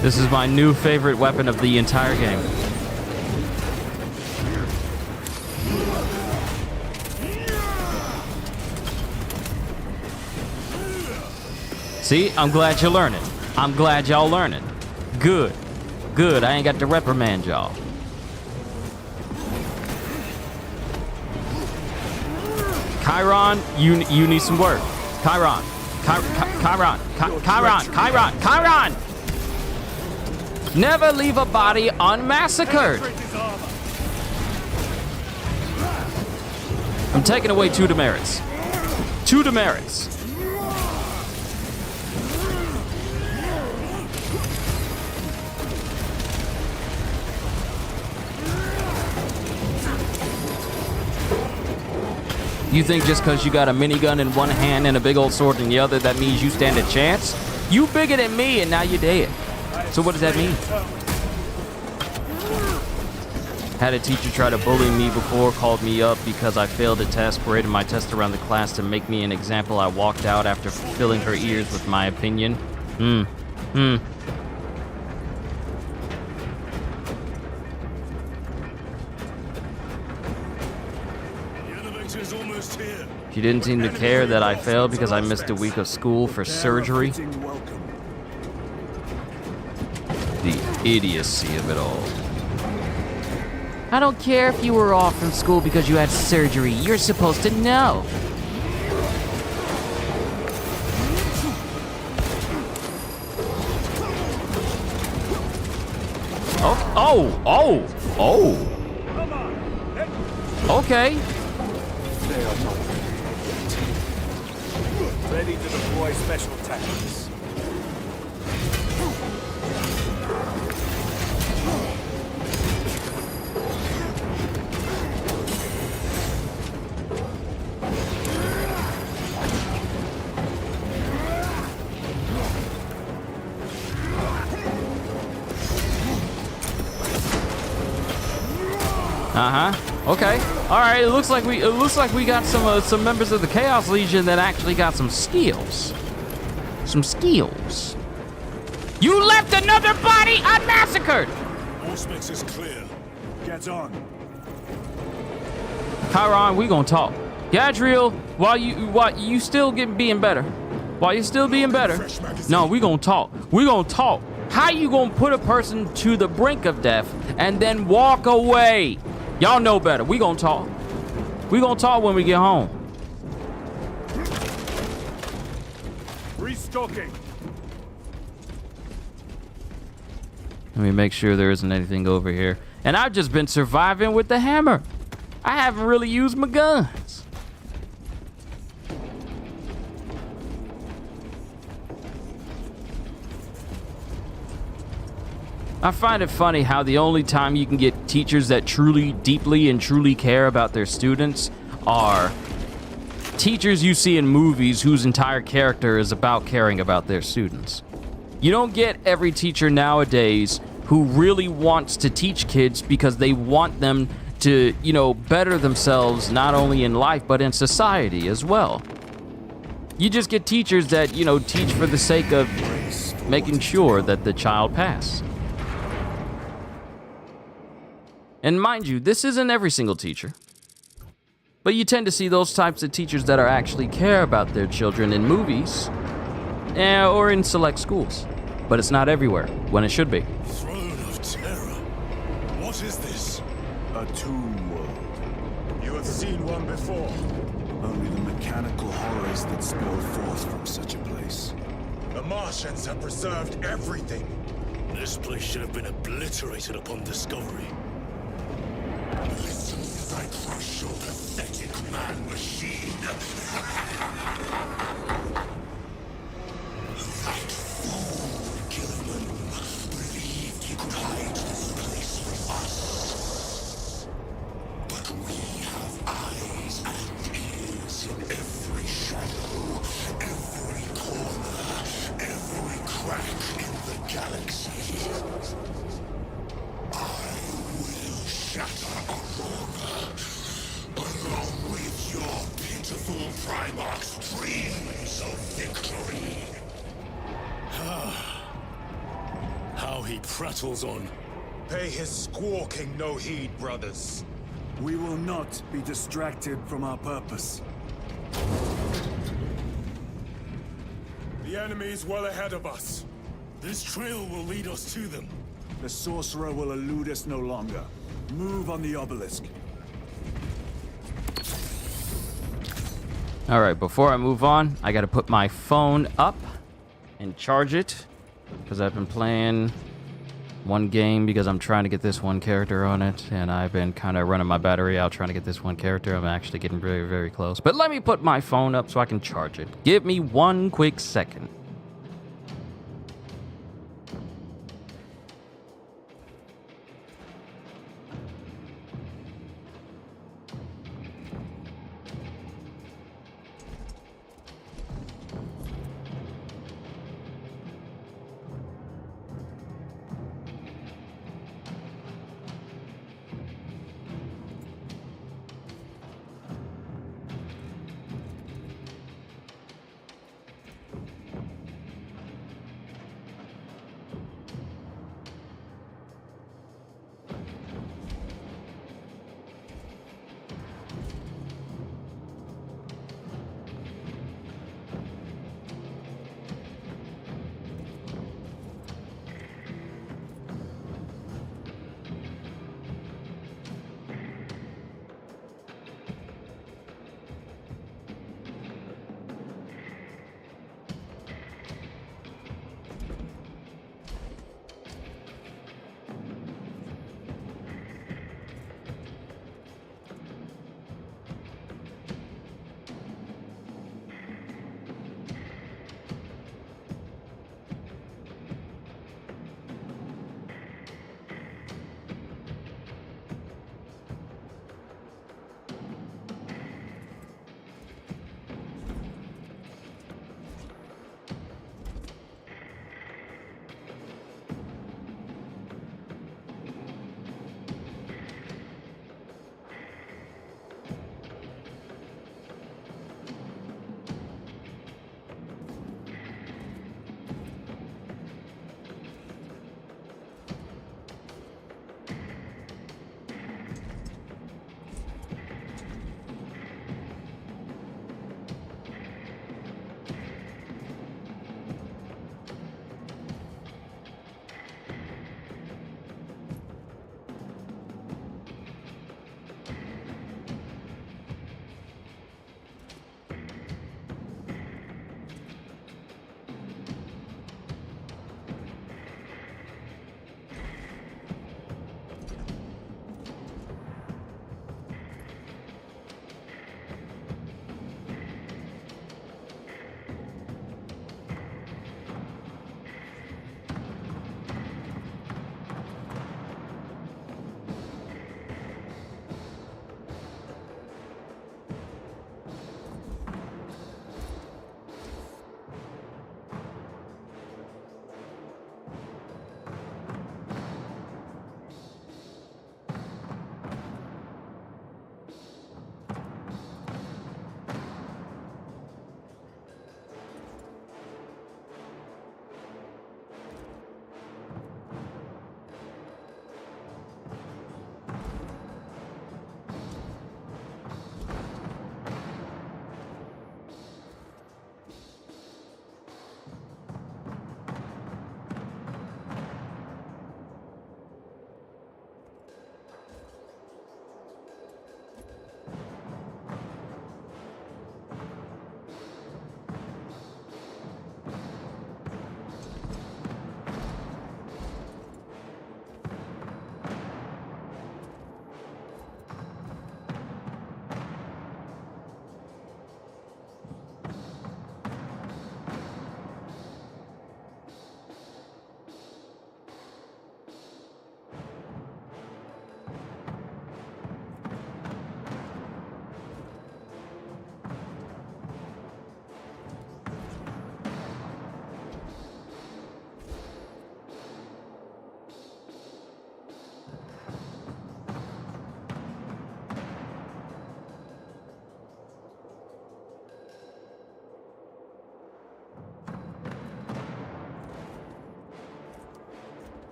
[SPEAKER 2] This is my new favorite weapon of the entire game. See, I'm glad you're learning. I'm glad y'all learning. Good. Good, I ain't got to reprimand y'all. Chiron, you need some work. Chiron. Chiron! Never leave a body unmassacred. I'm taking away 2 demerits. 2 demerits. You think just because you got a minigun in one hand and a big old sword in the other, that means you stand a chance? You bigger than me and now you're dead. So what does that mean? Had a teacher try to bully me before, called me up because I failed a test, paraded my test around the class to make me an example. I walked out after filling her ears with my opinion. She didn't seem to care that I failed because I missed a week of school for surgery. The idiocy of it all. I don't care if you were off from school because you had surgery. You're supposed to know. Oh. Okay.
[SPEAKER 4] Ready to deploy special tactics.
[SPEAKER 2] Okay. All right. It looks like we got some members of the Chaos Legion that actually got some skills. Some skills. You left another body unmassacred.
[SPEAKER 1] Auspex is clear.
[SPEAKER 4] Get on.
[SPEAKER 2] Chiron, we gonna talk. Gadriel, while you still being better. While you're still being better. No, we gonna talk. We gonna talk. How you gonna put a person to the brink of death and then walk away? Y'all know better. We gonna talk. We gonna talk when we get home.
[SPEAKER 4] Restocking.
[SPEAKER 2] Let me make sure there isn't anything over here. And I've just been surviving with the hammer. I haven't really used my guns. I find it funny how the only time you can get teachers that truly, deeply, and truly care about their students are teachers you see in movies whose entire character is about caring about their students. You don't get every teacher nowadays who really wants to teach kids because they want them to, better themselves not only in life but in society as well. You just get teachers that, teach for the sake of making sure that the child passes. And mind you, this isn't every single teacher. But you tend to see those types of teachers that are actually care about their children in movies or in select schools. But it's not everywhere, when it should be.
[SPEAKER 7] Throne of Terror. What is this?
[SPEAKER 4] A tomb world.
[SPEAKER 1] You have seen one before.
[SPEAKER 4] Only the mechanical horrors that spill forth from such a place.
[SPEAKER 1] The Martians have preserved everything.
[SPEAKER 7] This place should have been obliterated upon discovery.
[SPEAKER 5] Listen as I crush your pathetic man-machine. That fool, Gilliman, believed he could hide this place from us. But we have eyes and ears in every shadow, every corner, every crack in the galaxy. I will shatter Aurora, along with your pitiful Primarch's dreams of victory.
[SPEAKER 7] How he prattles on.
[SPEAKER 1] Pay his squawking no heed, brothers.
[SPEAKER 4] We will not be distracted from our purpose.
[SPEAKER 1] The enemy is well ahead of us.
[SPEAKER 7] This trail will lead us to them.
[SPEAKER 4] The sorcerer will elude us no longer. Move on the obelisk.
[SPEAKER 2] Alright, before I move on, I gotta put my phone up and charge it. Because I've been playing one game because I'm trying to get this one character on it. And I've been kind of running my battery out trying to get this one character. I'm actually getting very, very close. But let me put my phone up so I can charge it. Give me one quick second.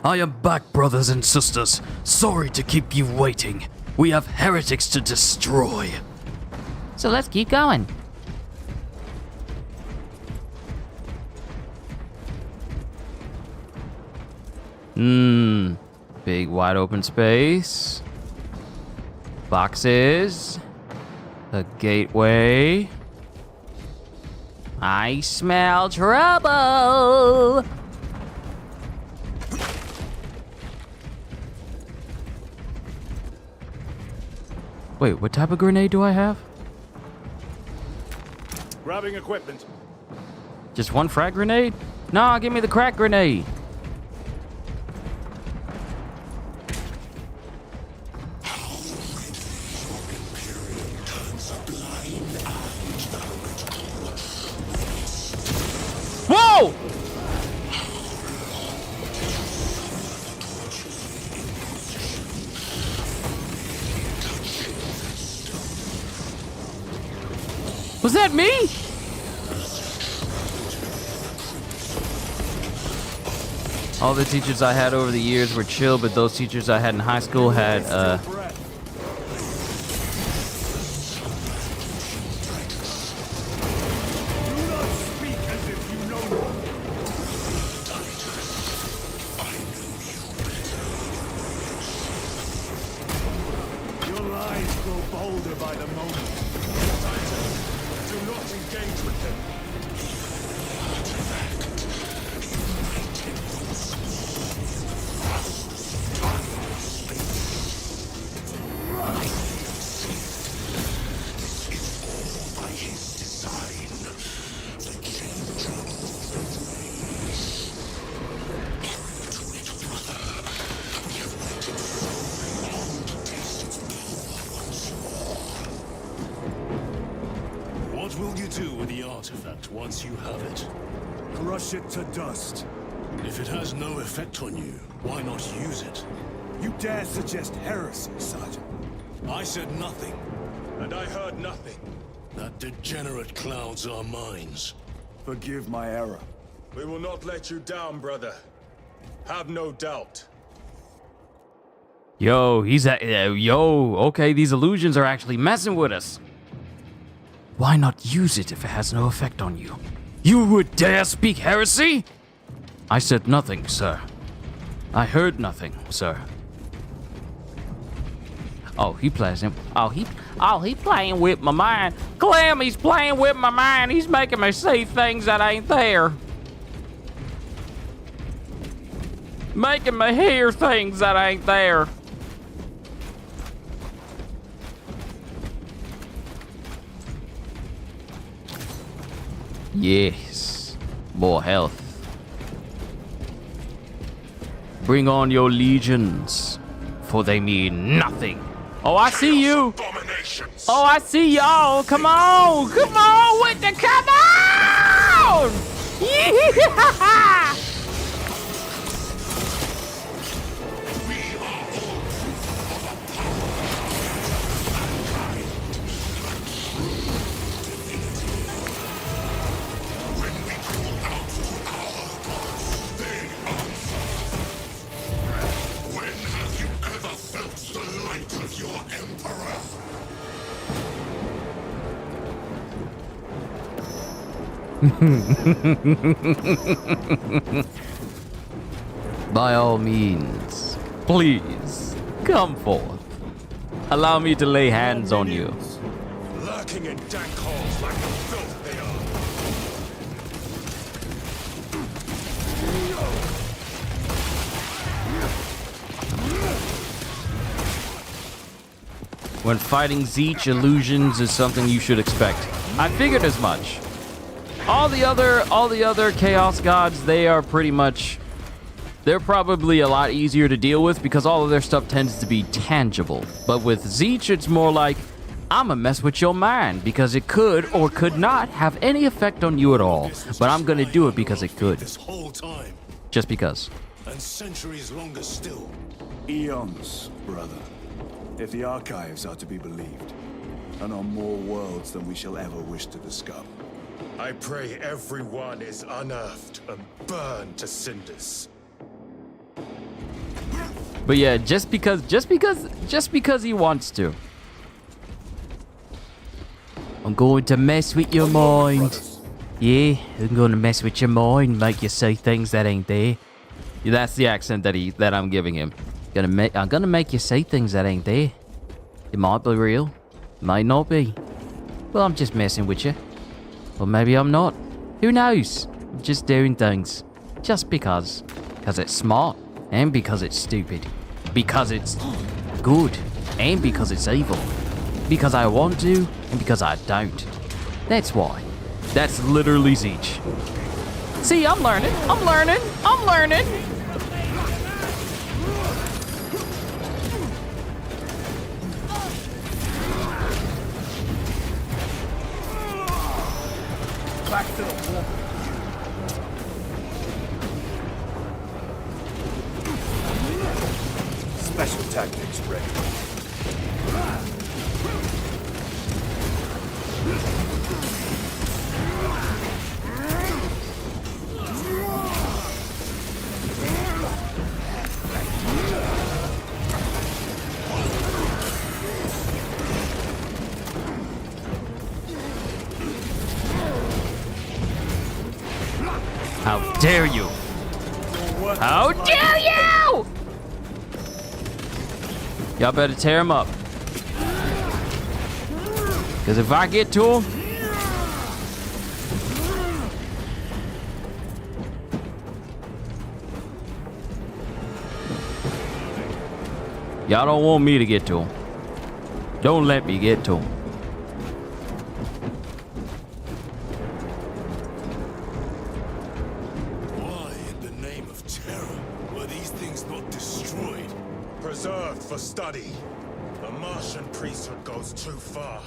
[SPEAKER 2] I am back, brothers and sisters. Sorry to keep you waiting. We have heretics to destroy.
[SPEAKER 8] So let's keep going.
[SPEAKER 2] Big wide open space. Boxes. A gateway. I smell trouble. Wait, what type of grenade do I have?
[SPEAKER 4] Grabbing equipment.
[SPEAKER 2] Just one frag grenade? Nah, give me the crack grenade. Whoa! Was that me? All the teachers I had over the years were chill, but those teachers I had in high school had,
[SPEAKER 4] Your lies grow bolder by the moment.
[SPEAKER 1] Do not engage with them.
[SPEAKER 7] What will you do with the artifact once you have it?
[SPEAKER 4] Crush it to dust.
[SPEAKER 7] If it has no effect on you, why not use it?
[SPEAKER 4] You dare suggest heresy, Sergeant?
[SPEAKER 7] I said nothing.
[SPEAKER 1] And I heard nothing.
[SPEAKER 7] That degenerate clouds our minds.
[SPEAKER 4] Forgive my error.
[SPEAKER 1] We will not let you down, brother. Have no doubt.
[SPEAKER 2] yo, okay, these illusions are actually messing with us. Why not use it if it has no effect on you? You would dare speak heresy? I said nothing, sir. I heard nothing, sir. Oh, he plays him. He playing with my mind. Clem, he's playing with my mind. He's making me see things that ain't there. Making me hear things that ain't there. Yes. More health. Bring on your legions, for they mean nothing. Oh, I see you.
[SPEAKER 5] Abominations.
[SPEAKER 2] Oh, I see y'all. Come on. Come on with the come on. Yeah.
[SPEAKER 5] When have you ever felt the light of your emperor?
[SPEAKER 2] By all means, please, come forth. Allow me to lay hands on you.
[SPEAKER 1] Lurking in dank holes like the filth they are.
[SPEAKER 2] When fighting Zeech, illusions is something you should expect. I figured as much. All the other Chaos Gods, they are pretty much... They're probably a lot easier to deal with because all of their stuff tends to be tangible. But with Zeech, it's more like, I'ma mess with your mind because it could or could not have any effect on you at all. But I'm gonna do it because it could.
[SPEAKER 7] This whole time,
[SPEAKER 2] Just because.
[SPEAKER 7] and centuries longer still.
[SPEAKER 4] Eons, brother. If the archives are to be believed, and on more worlds than we shall ever wish to discover.
[SPEAKER 1] I pray everyone is unearthed and burned to cinders.
[SPEAKER 2] But yeah, just because he wants to. I'm going to mess with your mind. Yeah, I'm going to mess with your mind, make you see things that ain't there. Yeah, that's the accent that I'm giving him. I'm gonna make you see things that ain't there. It might be real, might not be. Well, I'm just messing with you. Or maybe I'm not. Who knows? I'm just doing things. Just because. Because it's smart. And because it's stupid. Because it's good. And because it's evil. Because I want to, and because I don't. That's why. That's literally Siege. See, I'm learning. I'm learning. I'm learning.
[SPEAKER 4] Back to the wall. Special tactics ready.
[SPEAKER 2] How dare you? How dare you! Y'all better tear him up. Because if I get to him, y'all don't want me to get to him. Don't let me get to him.
[SPEAKER 7] Why, in the name of terror, were these things not destroyed?
[SPEAKER 5] Preserved for study. The Martian priesthood goes too far.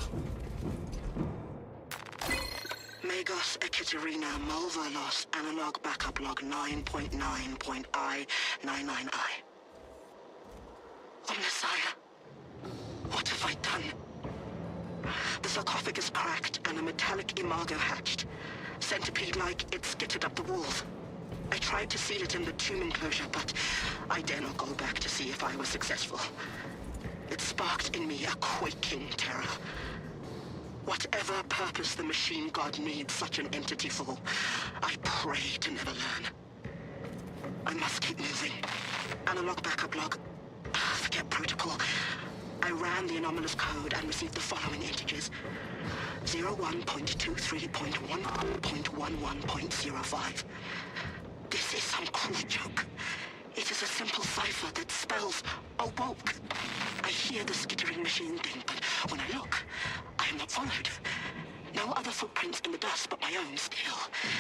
[SPEAKER 6] Megos Ekaterina Mulvalos analog backup log 9.9.I99I. Omnissiah, what have I done? The sarcophagus cracked and a metallic imago hatched. Centipede-like, it skittered up the walls. I tried to seal it in the tomb enclosure, but I dare not go back to see if I was successful. It sparked in me a quaking terror. Whatever purpose the machine god needs such an entity for, I pray to never learn. I must keep moving. Analog backup log. Forget protocol. I ran the anomalous code and received the following integers. 01.23.1.11.05. This is some cruel joke. It is a simple cipher that spells awoke. I hear the skittering machine thing, but when I look, I am not followed. No other footprints in the dust but my own still.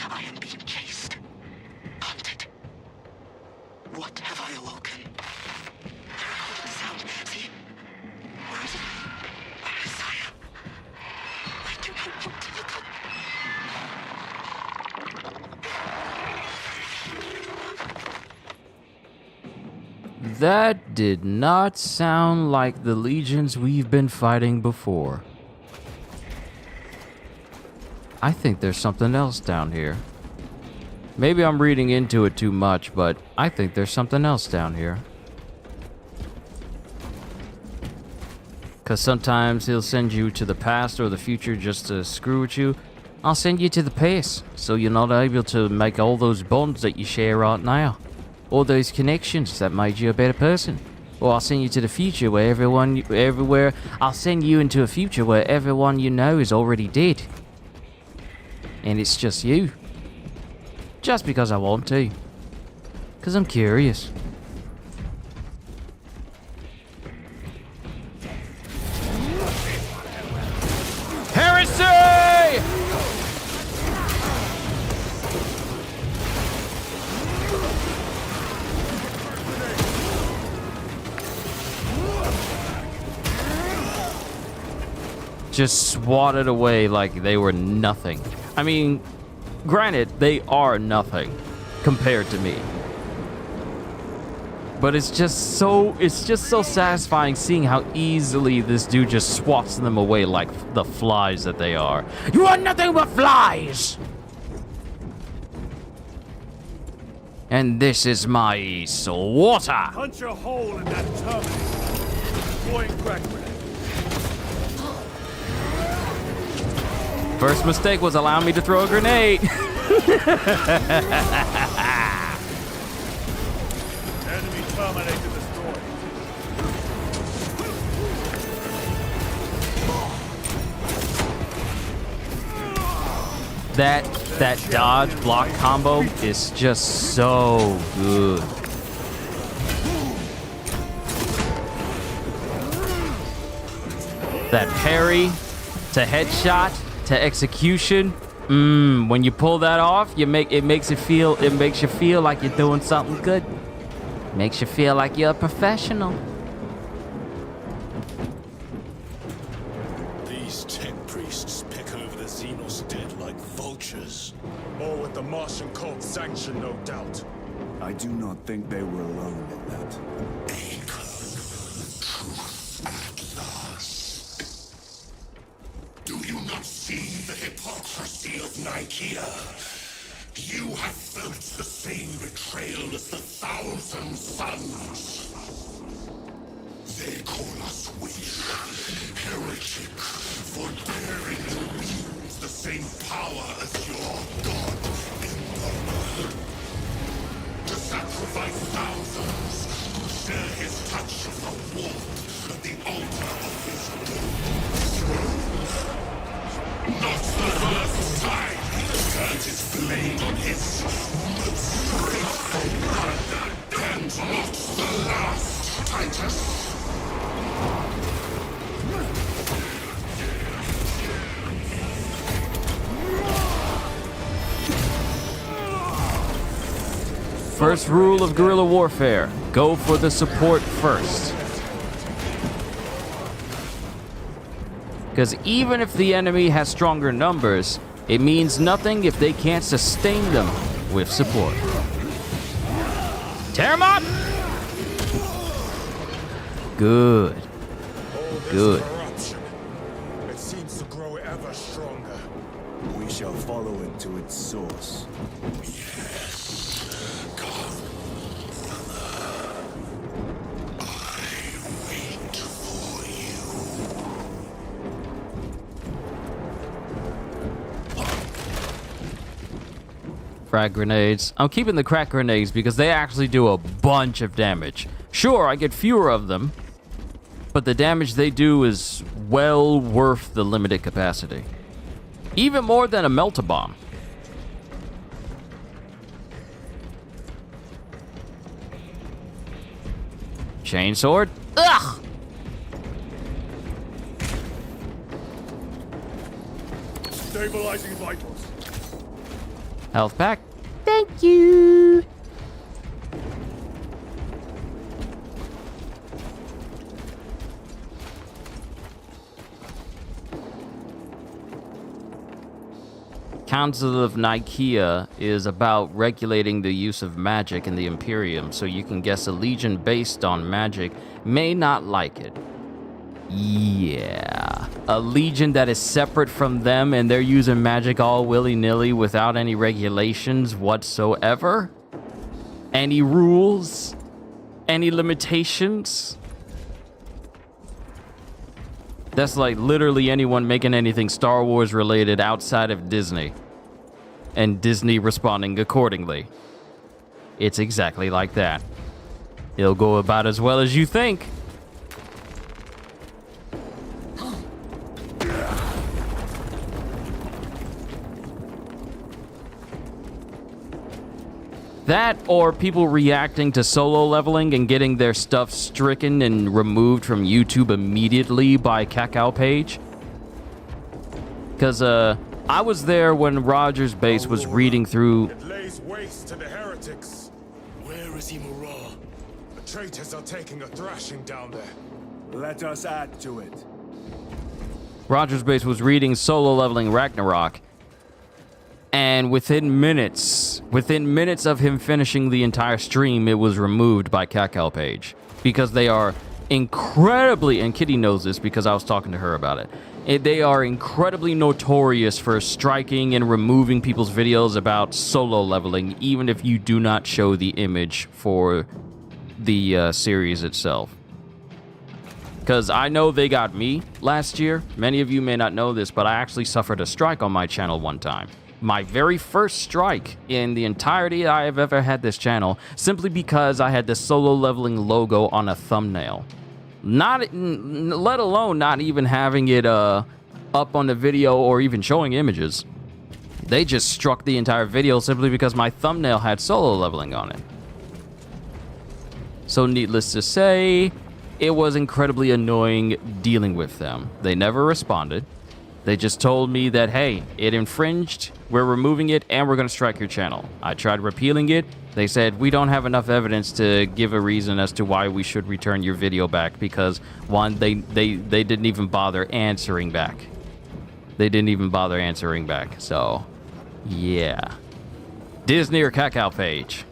[SPEAKER 6] I am being chased. Hunted. What have I awoken? I recorded the sound. See? Where is it? Messiah. I do not want to look up.
[SPEAKER 2] That did not sound like the legions we've been fighting before. I think there's something else down here. Maybe I'm reading into it too much, but I think there's something else down here. Because sometimes he'll send you to the past or the future just to screw with you. I'll send you to the past, so you're not able to make all those bonds that you share right now. Or those connections that made you a better person. Or I'll send you to the future where I'll send you into a future where everyone you know is already dead. And it's just you. Just because I want to. Because I'm curious. Heresy! Just swatted away like they were nothing. I mean, granted, they are nothing compared to me. But it's just so satisfying seeing how easily this dude just swats them away like the flies that they are. You are nothing but flies! And this is my slaughter.
[SPEAKER 4] Punch a hole in that terminal. Deploying crack grenade.
[SPEAKER 2] First mistake was allowing me to throw a grenade.
[SPEAKER 4] Enemy terminator destroyed.
[SPEAKER 2] That dodge block combo is just so good. That parry to headshot to execution. When you pull that off, it makes you feel like you're doing something good. Makes you feel like you're a professional.
[SPEAKER 7] These tech priests pick over the Xenos dead like vultures.
[SPEAKER 1] All with the Martian cult's sanction, no doubt.
[SPEAKER 4] I do not think they were alone in that.
[SPEAKER 5] Do you not see the hypocrisy of Nicaea? You have felt the same betrayal as the Thousand Sons. They call us weak, heretic, for daring to use the same power as your god, Emperor. To sacrifice thousands who share his touch of the warmth at the altar of his golden throne. Not the first time he turned his blade on his most faithful brother, and not the last, Titus.
[SPEAKER 2] First rule of guerrilla warfare, go for the support first. Because even if the enemy has stronger numbers, it means nothing if they can't sustain them with support. Tear 'em up! Good. Good.
[SPEAKER 1] Corruption. It seems to grow ever stronger.
[SPEAKER 4] We shall follow it to its source.
[SPEAKER 2] Frag grenades. I'm keeping the crack grenades because they actually do a bunch of damage. Sure, I get fewer of them, but the damage they do is well worth the limited capacity. Even more than a melt-a-bomb. Chainsword? Ugh!
[SPEAKER 4] Stabilizing vitals.
[SPEAKER 2] Health pack. Thank you. Council of Nicaea is about regulating the use of magic in the Imperium, so you can guess a legion based on magic may not like it. Yeah. A legion that is separate from them and they're using magic all willy-nilly without any regulations whatsoever? Any rules? Any limitations? That's like literally anyone making anything Star Wars related outside of Disney. And Disney responding accordingly. It's exactly like that. It'll go about as well as you think. That or people reacting to solo leveling and getting their stuff stricken and removed from YouTube immediately by Cacao Page. Because I was there when Roger's base was reading through...
[SPEAKER 1] It lays waste to the heretics.
[SPEAKER 7] Where is Imura?
[SPEAKER 1] The traitors are taking a thrashing down there.
[SPEAKER 4] Let us add to it.
[SPEAKER 2] Roger's base was reading solo leveling Ragnarok. And within minutes of him finishing the entire stream, it was removed by Cacao Page. Because they are incredibly, and Kitty knows this because I was talking to her about it, They are incredibly notorious for striking and removing people's videos about solo leveling, even if you do not show the image for the series itself. Because I know they got me last year. Many of you may not know this, but I actually suffered a strike on my channel one time. My very first strike in the entirety I have ever had this channel, simply because I had the solo leveling logo on a thumbnail. Let alone not even having it up on the video or even showing images. They just struck the entire video simply because my thumbnail had solo leveling on it. So needless to say, it was incredibly annoying dealing with them. They never responded. They just told me that, hey, it infringed, we're removing it, and we're going to strike your channel. I tried repealing it. They said, we don't have enough evidence to give a reason as to why we should return your video back, because, one, they didn't even bother answering back. They didn't even bother answering back, so, yeah. Disney or Cacao page.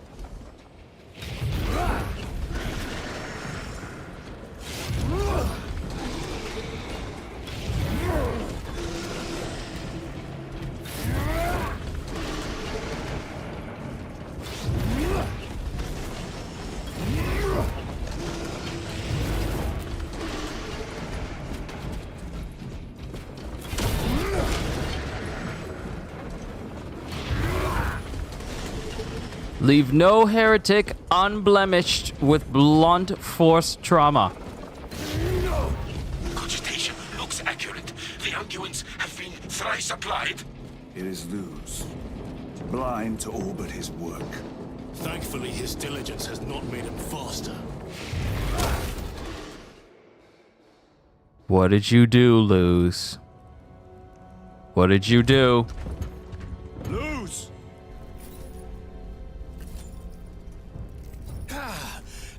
[SPEAKER 2] Leave no heretic unblemished with blunt force trauma.
[SPEAKER 5] Cogitation looks accurate. The unguents have been thrice applied.
[SPEAKER 4] It is Luz, blind to all but his work.
[SPEAKER 7] Thankfully, his diligence has not made him faster.
[SPEAKER 2] What did you do, Luz? What did you do?
[SPEAKER 4] Luz!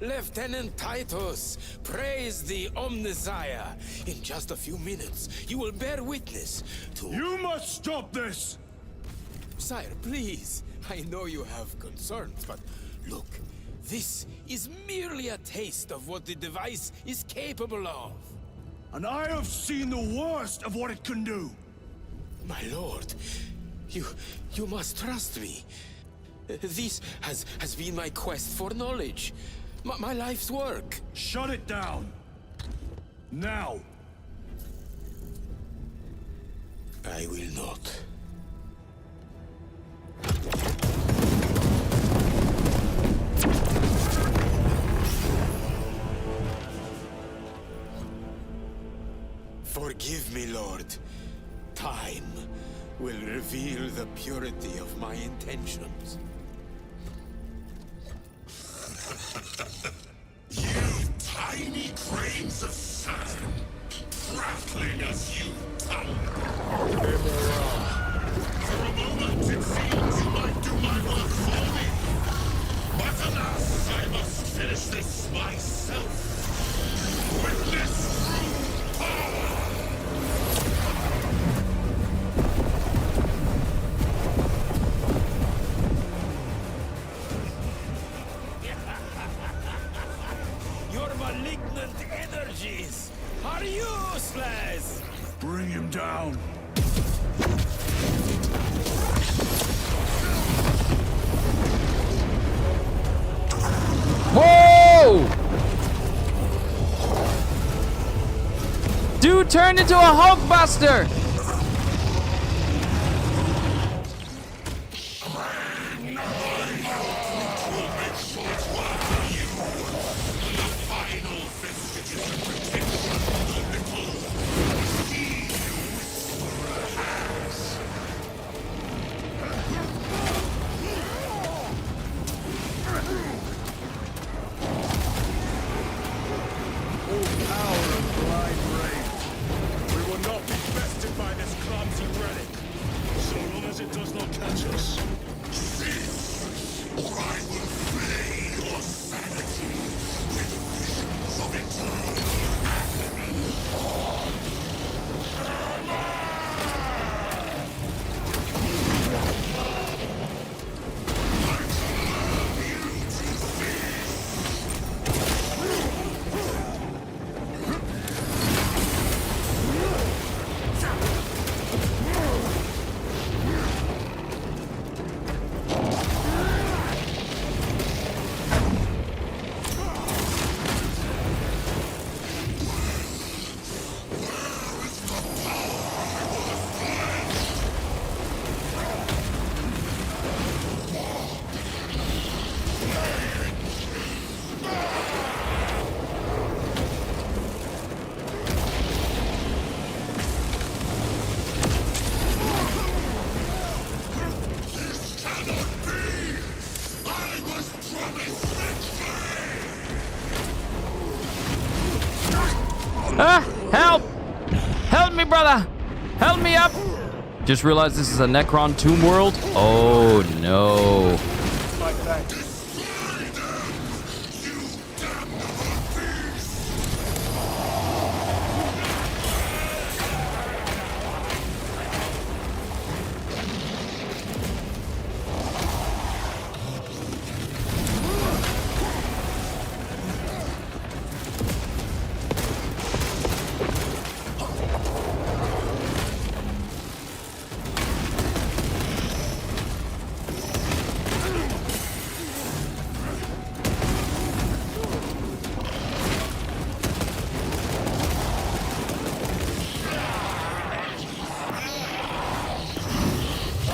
[SPEAKER 9] Lieutenant Titus, praise the Omnisire. In just a few minutes, you will bear witness to...
[SPEAKER 4] You must stop this!
[SPEAKER 9] Sire, please. I know you have concerns, but look, this is merely a taste of what the device is capable of.
[SPEAKER 4] And I have seen the worst of what it can do.
[SPEAKER 9] My lord, you must trust me. This has been my quest for knowledge. My life's work.
[SPEAKER 4] Shut it down. Now.
[SPEAKER 9] I will not. Forgive me, Lord. Time will reveal the purity of my intentions.
[SPEAKER 5] You tiny grains of sand, prattling as you tumble. For a moment it seems you might do my work for me. But alas, I must finish this myself. Witness true power!
[SPEAKER 9] Your malignant energies are useless!
[SPEAKER 4] Bring him down.
[SPEAKER 2] Whoa! Dude turned into a Hulkbuster!
[SPEAKER 4] Power of blind rage. We will not be bested by
[SPEAKER 2] me, brother! Help me up! Just realized this is a Necron tomb world. Oh, no.
[SPEAKER 4] Like that.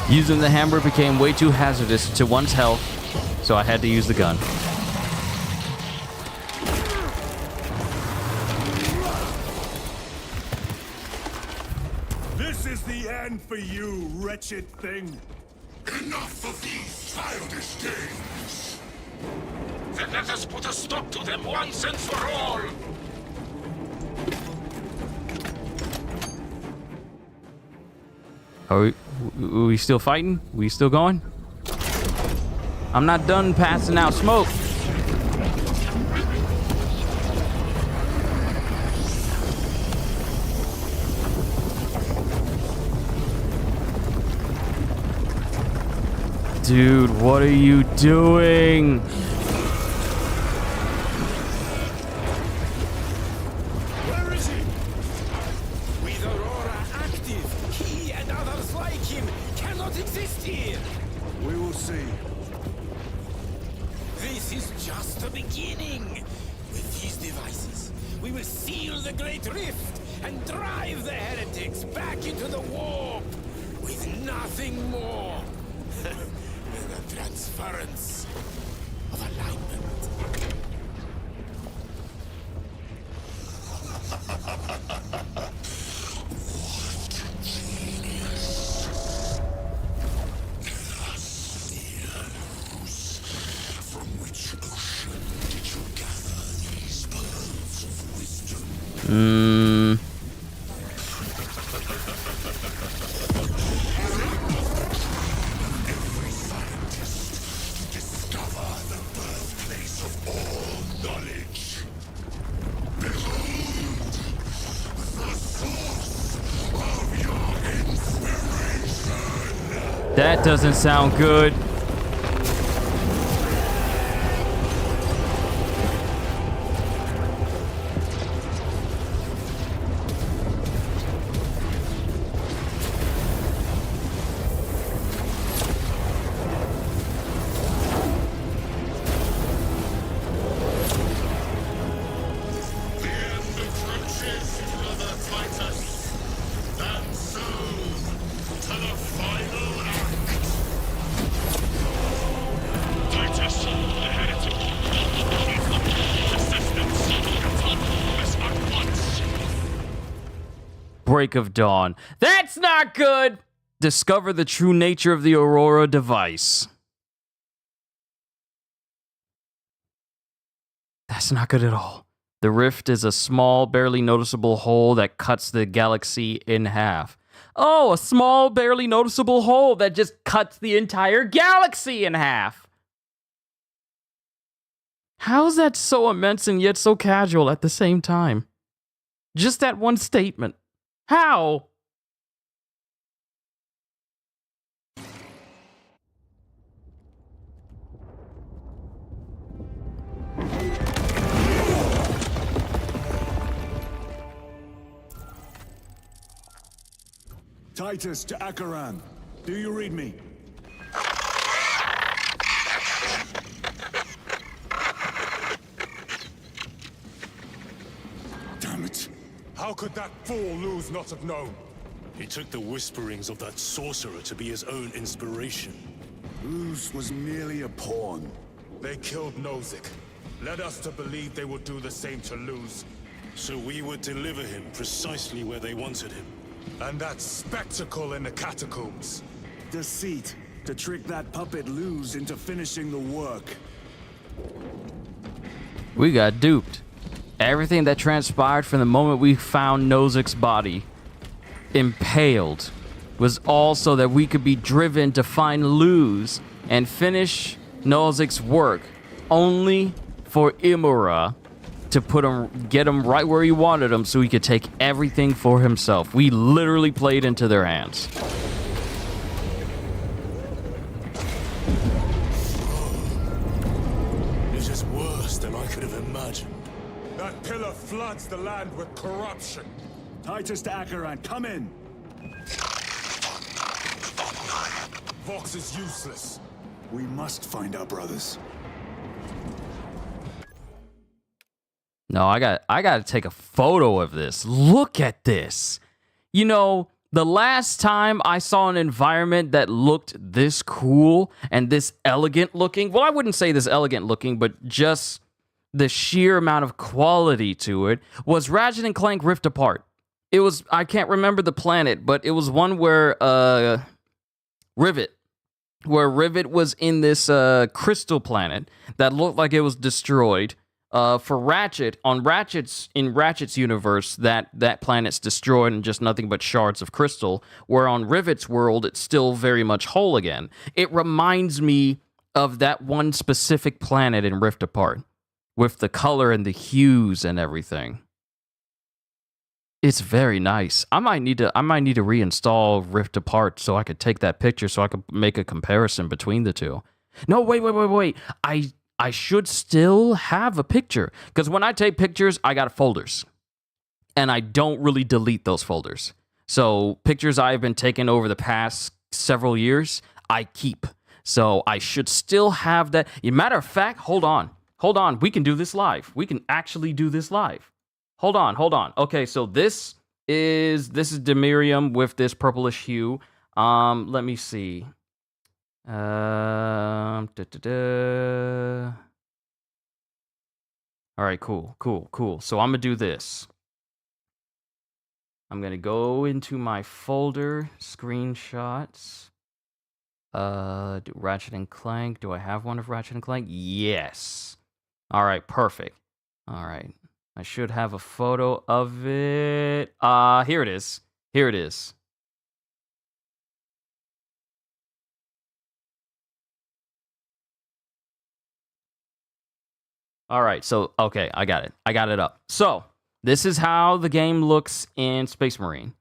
[SPEAKER 2] Using the hammer became way too hazardous to one's health, so I had to use the gun.
[SPEAKER 4] This is the end for you, wretched thing.
[SPEAKER 5] Enough of these childish games!
[SPEAKER 3] Then let us put a stop to them once and for all!
[SPEAKER 2] Are we still fighting? We still going? I'm not done passing out smoke. Dude, what are you doing?
[SPEAKER 9] Where is he? With Aurora active, he and others like him cannot exist here.
[SPEAKER 4] We will see.
[SPEAKER 9] This is just the beginning. With these devices, we will seal the Great Rift and drive the heretics back into the warp with nothing more than the transference of alignment.
[SPEAKER 5] From which ocean did you gather these pearls of wisdom? Every scientist to discover the birthplace of all knowledge. Behold, the source of your inspiration.
[SPEAKER 2] That doesn't sound good.
[SPEAKER 5] The end approaches, brother Titus. And so, to the final act. Titus, the heretic. Assistance. This at once.
[SPEAKER 2] Break of dawn. That's not good! Discover the true nature of the Aurora device. That's not good at all. The rift is a small, barely noticeable hole that cuts the galaxy in half. Oh, a small, barely noticeable hole that just cuts the entire galaxy in half. How is that so immense and yet so casual at the same time? Just that one statement. How?
[SPEAKER 4] Titus to Akaran. Do you read me?
[SPEAKER 5] Damn it.
[SPEAKER 1] How could that fool Luz not have known? He took the whisperings of that sorcerer to be his own inspiration.
[SPEAKER 4] Luz was merely a pawn.
[SPEAKER 1] They killed Nozick, led us to believe they would do the same to Luz. So we would deliver him precisely where they wanted him. And that spectacle in the catacombs.
[SPEAKER 4] Deceit. To trick that puppet Luz into finishing the work.
[SPEAKER 2] We got duped. Everything that transpired from the moment we found Nozick's body impaled was all so that we could be driven to find Luz and finish Nozik's work, only for Imura to get him right where he wanted him so he could take everything for himself. We literally played into their hands.
[SPEAKER 7] This is worse than I could have imagined.
[SPEAKER 1] That pillar floods the land with corruption.
[SPEAKER 4] Titus to Acheran, come in.
[SPEAKER 1] Vox is useless.
[SPEAKER 4] We must find our brothers.
[SPEAKER 2] No, I got to take a photo of this. Look at this. You know, the last time I saw an environment that looked this cool and this elegant looking, well, I wouldn't say this elegant looking, but just the sheer amount of quality to it, was Ratchet and Clank Rift Apart. It was, I can't remember the planet, but it was one where Rivet was in this crystal planet that looked like it was destroyed. For Ratchet, in Ratchet's universe, that planet's destroyed and just nothing but shards of crystal, where on Rivet's world, it's still very much whole again. It reminds me of that one specific planet in Rift Apart, with the color and the hues and everything. It's very nice. I might need to reinstall Rift Apart so I could take that picture so I could make a comparison between the two. No, wait. I should still have a picture, because when I take pictures, I got folders, and I don't really delete those folders. So pictures I've been taking over the past several years, I keep. So I should still have that. Matter of fact, hold on. We can do this live. We can actually do this live. Hold on. Okay, so this is Demerium with this purplish hue. Let me see. All right, cool. So I'm gonna do this. I'm gonna go into my folder, screenshots. Ratchet and Clank. Do I have one of Ratchet and Clank? Yes. All right, perfect. All right, I should have a photo of it. Here it is. All right, so, okay, I got it up. So, this is how the game looks in Space Marine.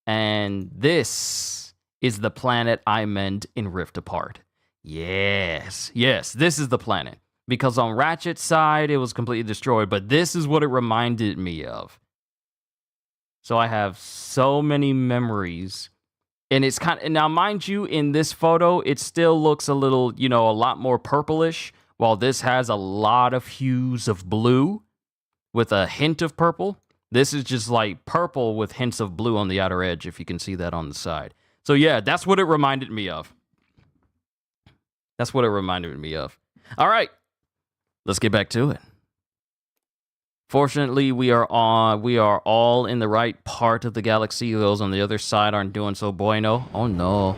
[SPEAKER 2] And this is the planet I meant in Rift Apart. Yes, this is the planet. Because on Ratchet's side, it was completely destroyed, but this is what it reminded me of. So I have so many memories. And it's now, mind you, in this photo, it still looks a little, a lot more purplish. While this has a lot of hues of blue with a hint of purple, this is just like purple with hints of blue on the outer edge, if you can see that on the side. So yeah, that's what it reminded me of. All right, let's get back to it. Fortunately, we are all in the right part of the galaxy. Those on the other side aren't doing so bueno. Oh no.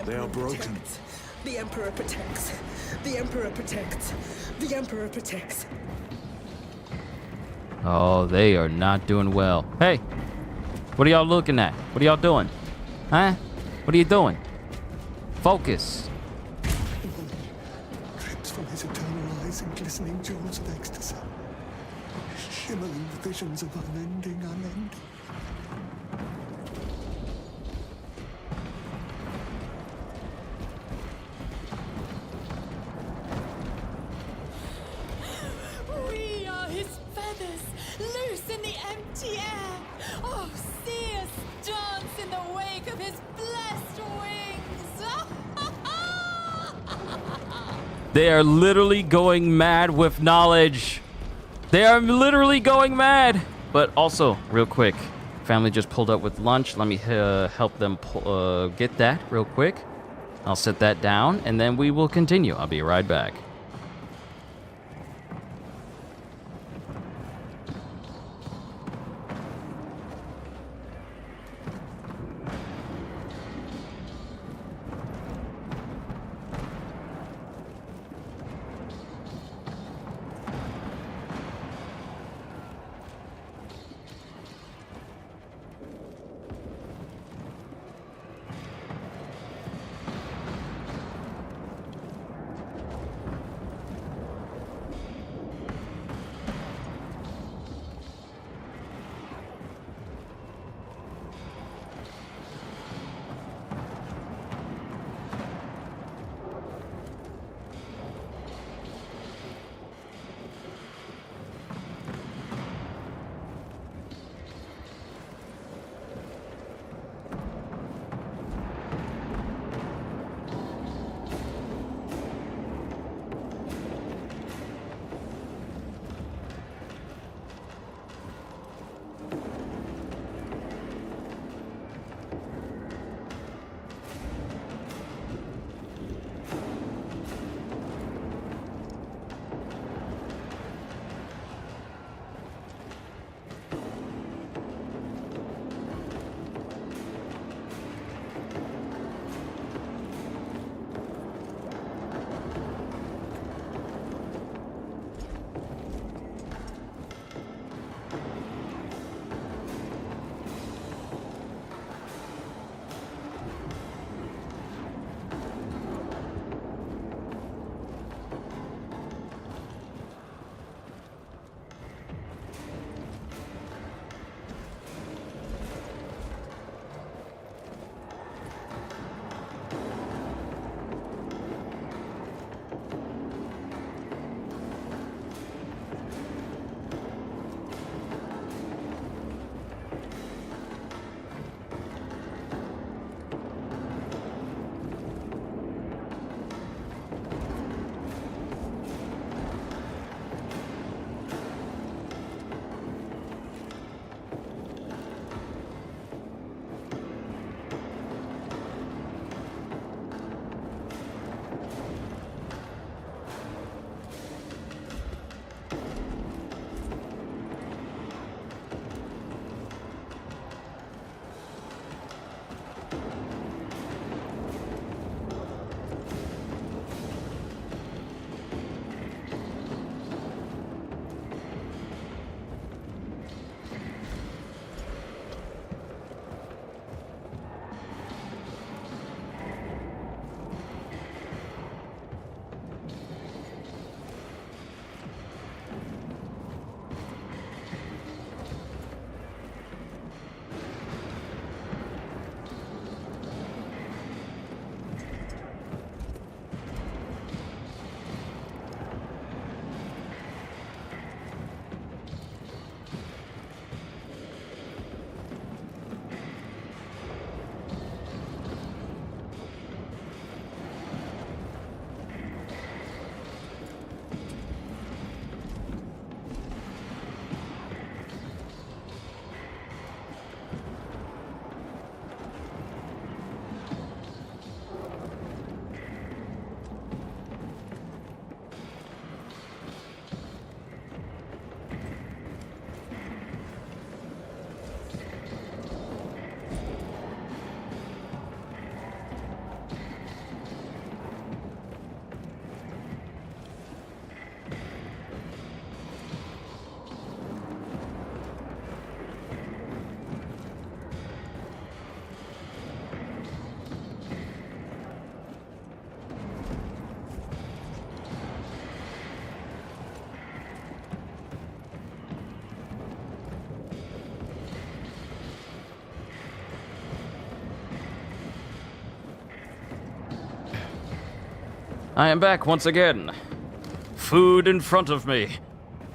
[SPEAKER 4] They are broken.
[SPEAKER 10] The Emperor protects. The Emperor protects. The Emperor protects.
[SPEAKER 2] Oh, they are not doing well. Hey, what are y'all looking at? What are y'all doing? Huh? What are you doing? Focus.
[SPEAKER 5] Drips from his eternal eyes and glistening jewels of ecstasy. Shimmering visions of unending.
[SPEAKER 10] We are his feathers, loose in the empty air. Oh, see us dance in the wake of his blessed wings.
[SPEAKER 2] They are literally going mad with knowledge. They are literally going mad. But also, real quick, family just pulled up with lunch. Let me help them get that real quick. I'll set that down, and then we will continue. I'll be right back. I am back once again. Food in front of me.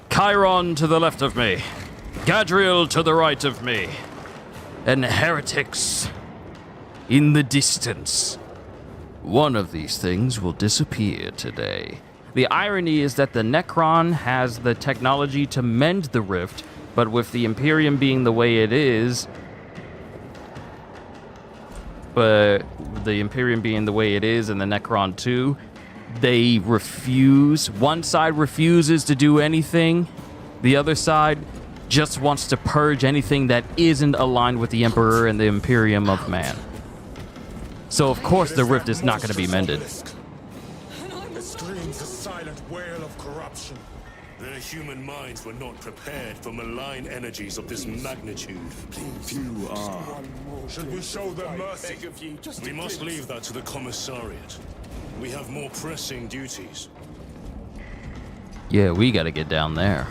[SPEAKER 2] Chiron to the left of me. Gadriel to the right of me. And heretics in the distance. One of these things will disappear today. The irony is that the Necron has the technology to mend the rift, but with the Imperium being the way it is, and the Necron too, they refuse. One side refuses to do anything. The other side just wants to purge anything that isn't aligned with the Emperor and the Imperium of Man. So of course the rift is not going to be mended.
[SPEAKER 7] It screams a silent wail of corruption. Their human minds were not prepared for malign energies of this magnitude.
[SPEAKER 4] Few are.
[SPEAKER 7] Should we show them mercy? We must leave that to the Commissariat. We have more pressing duties.
[SPEAKER 2] Yeah, we got to get down there.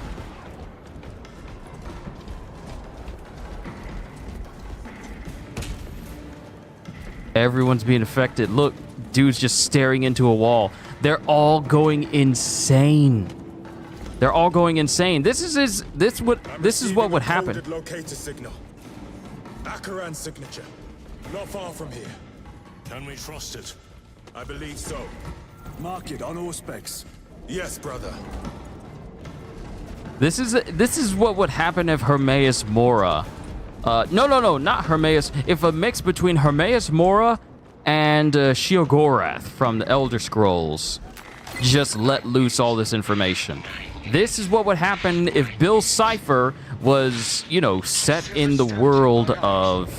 [SPEAKER 2] Everyone's being affected. Look, dude's just staring into a wall. They're all going insane. They're all going insane. This is what would happen.
[SPEAKER 7] Locator signal. Akaran's signature. Not far from here. Can we trust it? I believe so.
[SPEAKER 4] Mark it on all specs.
[SPEAKER 7] Yes, brother.
[SPEAKER 2] This is what would happen if Hermaeus Mora. No, not Hermaeus. If a mix between Hermaeus Mora and Sheogorath from the Elder Scrolls just let loose all this information. This is what would happen if Bill Cipher was, you know, set in the world of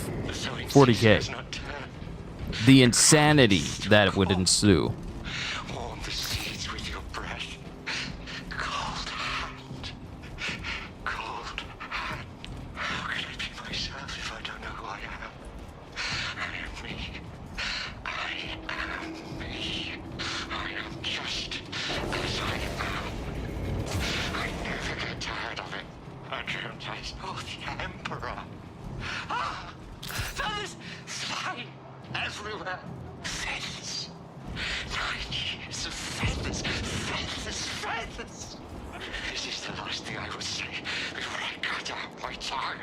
[SPEAKER 2] 40K. The insanity that would ensue.
[SPEAKER 3] Warm the seeds with your breath. Cold hand. Cold hand. How can I be myself if I don't know who I am? I am me. I am me. I am just as I am. I never get tired of it. I don't I saw the Emperor. Ah! Feathers flying everywhere. Feathers. 9 years of feathers. Feathers. Feathers. This is the last thing I would say before I cut out my tongue.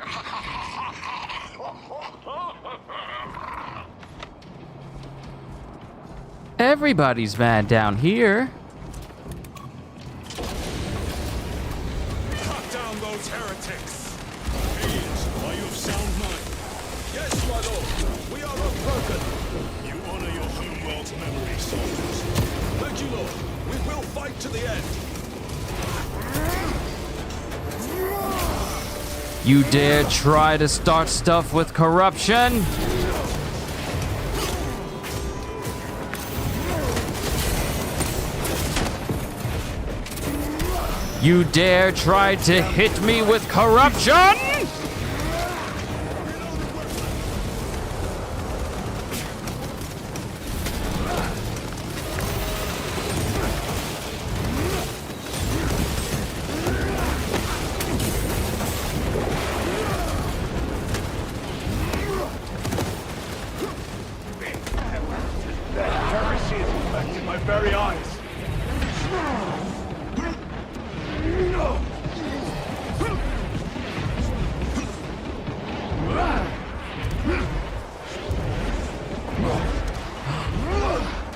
[SPEAKER 2] Everybody's mad down here.
[SPEAKER 7] Cut down those heretics. Aliens, are you of sound mind? Yes, my lord. We are unbroken. You honor your homeworld's memory, soldiers. Thank you, Lord. We will fight to the end.
[SPEAKER 2] You dare try to start stuff with corruption? You dare try to hit me with corruption?
[SPEAKER 4] Heresy is infecting my very eyes.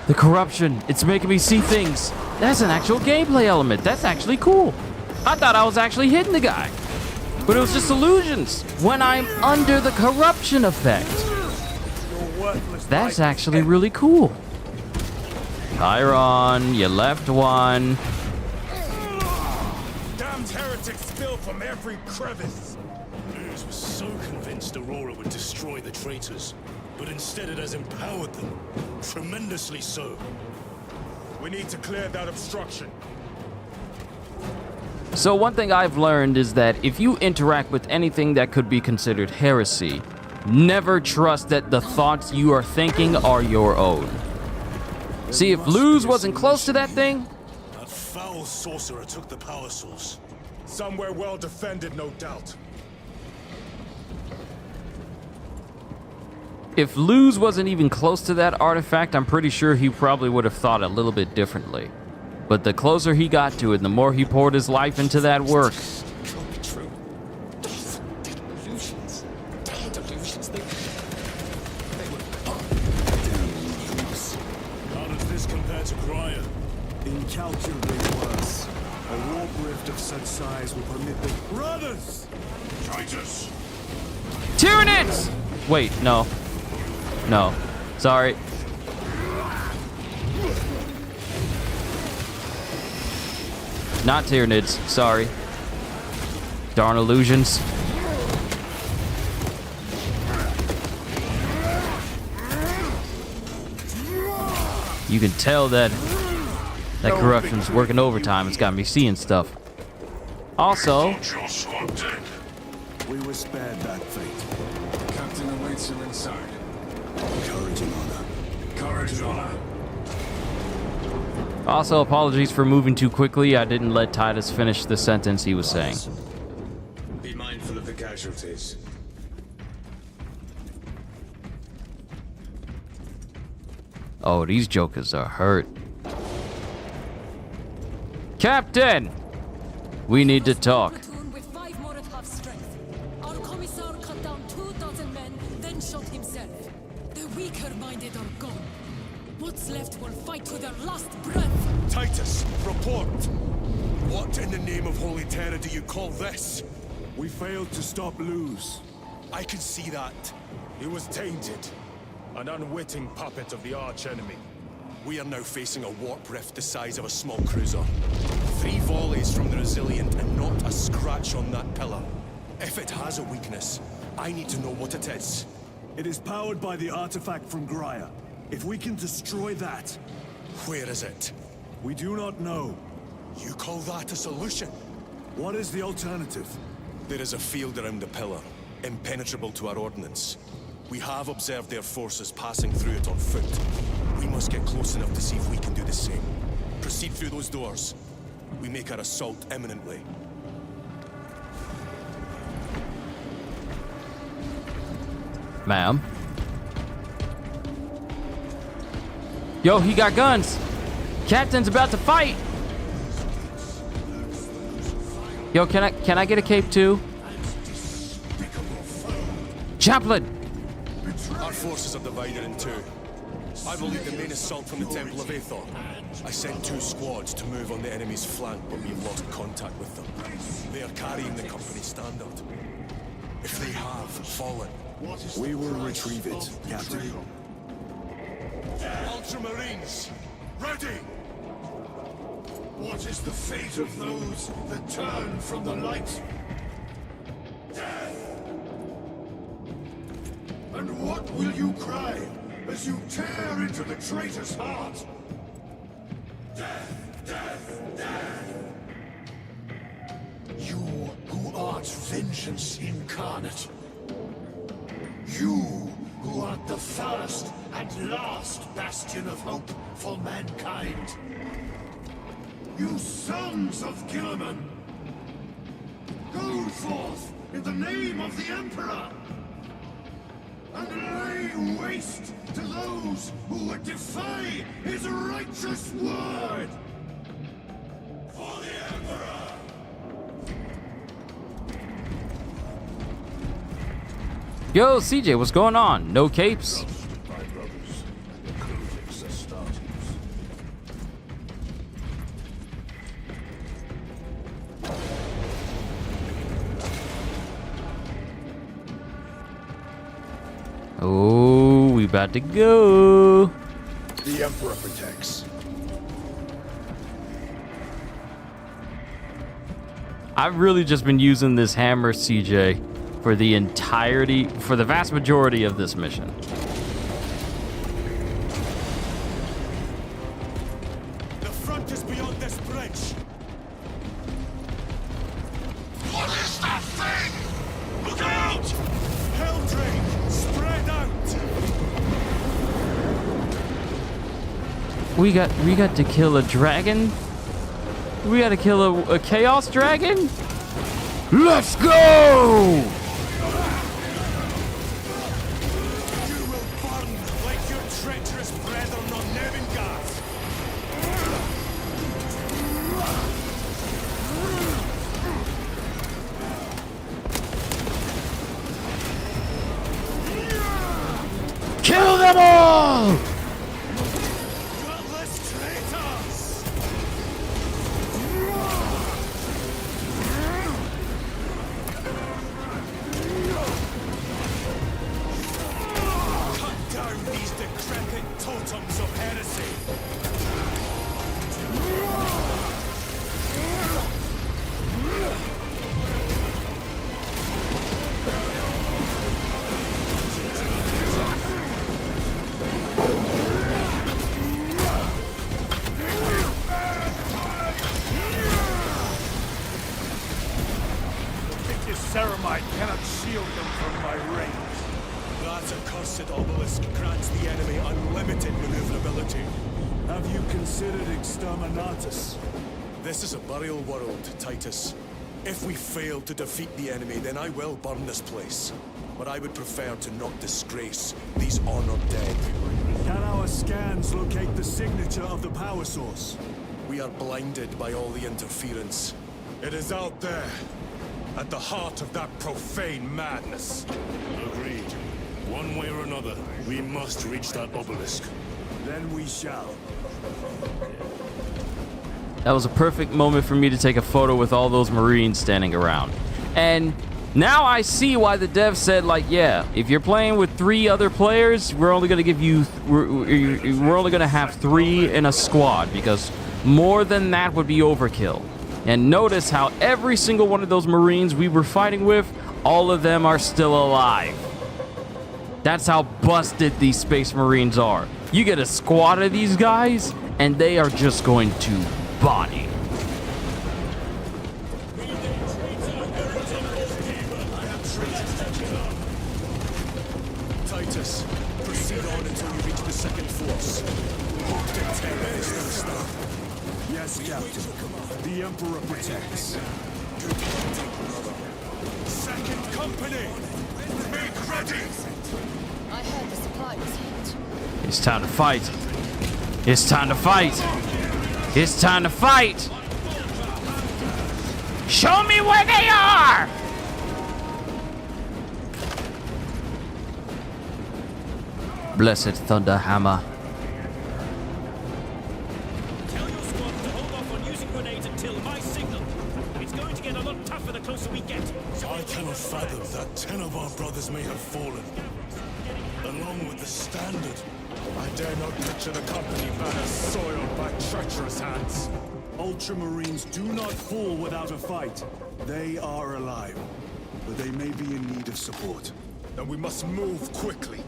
[SPEAKER 2] The corruption, it's making me see things. That's an actual gameplay element. That's actually cool. I thought I was actually hitting the guy, but it was just illusions when I'm under the corruption effect. That's actually really cool. Chiron, you left one.
[SPEAKER 7] Damned heretics spill from every crevice. Luz was so convinced Aurora would destroy the traitors, but instead it has empowered them. Tremendously so. We need to clear that obstruction.
[SPEAKER 2] So one thing I've learned is that if you interact with anything that could be considered heresy, never trust that the thoughts you are thinking are your own. See, if Luz wasn't close to that thing,
[SPEAKER 7] That foul sorcerer took the power source. Somewhere well defended, no doubt.
[SPEAKER 2] If Luz wasn't even close to that artifact, I'm pretty sure he probably would have thought a little bit differently. But the closer he got to it, the more he poured his life into that work.
[SPEAKER 9] Can't be true. Delusions. Damn delusions. They were...
[SPEAKER 7] How does this compare to Gryer?
[SPEAKER 4] Incalculably worse. A warp rift of such size will permit the brothers.
[SPEAKER 5] Traitors!
[SPEAKER 2] Tyranids! Wait, no. No. Sorry. Not Tyranids. Sorry. Darn illusions. You can tell that corruption's working overtime. It's got me seeing stuff. Also,
[SPEAKER 4] We were spared that fate.
[SPEAKER 5] Captain awaits you inside.
[SPEAKER 4] Courage and honor.
[SPEAKER 5] Courage and honor.
[SPEAKER 2] Also, apologies for moving too quickly. I didn't let Titus finish the sentence he was saying.
[SPEAKER 5] Be mindful of the casualties.
[SPEAKER 2] Oh, these jokers are hurt. Captain! We need to talk.
[SPEAKER 10] Platoon with 5 more at half strength. Our commissar cut down 24 men, then shot himself. The weaker-minded are gone. What's left will fight to their last breath.
[SPEAKER 1] Titus, report! What in the name of Holy Terror do you call this?
[SPEAKER 4] We failed to stop Luz.
[SPEAKER 1] I can see that.
[SPEAKER 7] He was tainted. An unwitting puppet of the arch-enemy.
[SPEAKER 1] We are now facing a warp rift the size of a small cruiser. 3 volleys from the Resilient and not a scratch on that pillar. If it has a weakness, I need to know what it is.
[SPEAKER 4] It is powered by the artifact from Gryer. If we can destroy that,
[SPEAKER 1] Where is it?
[SPEAKER 4] we do not know.
[SPEAKER 1] You call that a solution?
[SPEAKER 4] What is the alternative?
[SPEAKER 1] There is a field around the pillar, impenetrable to our ordnance. We have observed their forces passing through it on foot. We must get close enough to see if we can do the same. Proceed through those doors. We make our assault imminently.
[SPEAKER 2] Ma'am. Yo, he got guns. Captain's about to fight. Yo, can I get a cape too? Chaplain.
[SPEAKER 1] Our forces are divided in 2. I will lead the main assault from the Temple of Aethor. I sent 2 squads to move on the enemy's flank, but we've lost contact with them. They are carrying the company standard. If they have fallen,
[SPEAKER 4] We will retrieve it, Captain.
[SPEAKER 1] Ultramarines, ready!
[SPEAKER 5] What is the fate of those that turn from the light? Death! And what will you cry as you tear into the traitor's heart? Death! Death! Death! You who art vengeance incarnate. You who art the first and last bastion of hope for mankind. You sons of Gilliman! Go forth in the name of the Emperor! And lay waste to those who would defy his righteous word! For the Emperor!
[SPEAKER 2] Yo, CJ, what's going on? No capes? Oh, we about to go.
[SPEAKER 5] The Emperor protects.
[SPEAKER 2] I've really just been using this hammer, CJ, for the vast majority of this mission.
[SPEAKER 1] The front is beyond this bridge.
[SPEAKER 5] What is that thing? Look out!
[SPEAKER 1] Helldrake, spread out!
[SPEAKER 2] We got to kill a dragon? We got to kill a chaos dragon? Let's go!
[SPEAKER 1] You will cursed obelisk grants the enemy unlimited maneuverability.
[SPEAKER 4] Have you considered exterminatus?
[SPEAKER 1] This is a burial world, Titus. If we fail to defeat the enemy, then I will burn this place. But I would prefer to not disgrace these honored dead.
[SPEAKER 4] Can our scans locate the signature of the power source?
[SPEAKER 1] We are blinded by all the interference. It is out there, at the heart of that profane madness.
[SPEAKER 7] Agreed. One way or another, we must reach that obelisk.
[SPEAKER 4] Then we shall.
[SPEAKER 2] That was a perfect moment for me to take a photo with all those Marines standing around. And now I see why the dev said, like, yeah, if you're playing with 3 other players, we're only going to give you, we're only going to have 3 in a squad, because more than that would be overkill. And notice how every single one of those Marines we were fighting with, all of them are still alive. That's how busted these Space Marines are. You get a squad of these guys, and they are just going to body.
[SPEAKER 1] Titus, proceed on until you reach the second force. Hope to tear this thing start.
[SPEAKER 4] Yes, Captain. The Emperor protects.
[SPEAKER 1] Second company! Make ready!
[SPEAKER 10] I heard the supply was hit.
[SPEAKER 2] It's time to fight. It's time to fight. It's time to fight. Show me where they are! Blessed Thunder Hammer.
[SPEAKER 11] Tell your squad to hold off on using grenades until my signal. It's going to get a lot tougher the closer we get. So
[SPEAKER 7] I cannot fathom that 10 of our brothers may have fallen. Along with the standard.
[SPEAKER 1] I dare not picture the company banner soiled by treacherous hands.
[SPEAKER 4] Ultramarines do not fall without a fight. They are alive, but they may be in need of support.
[SPEAKER 1] Then we must move quickly.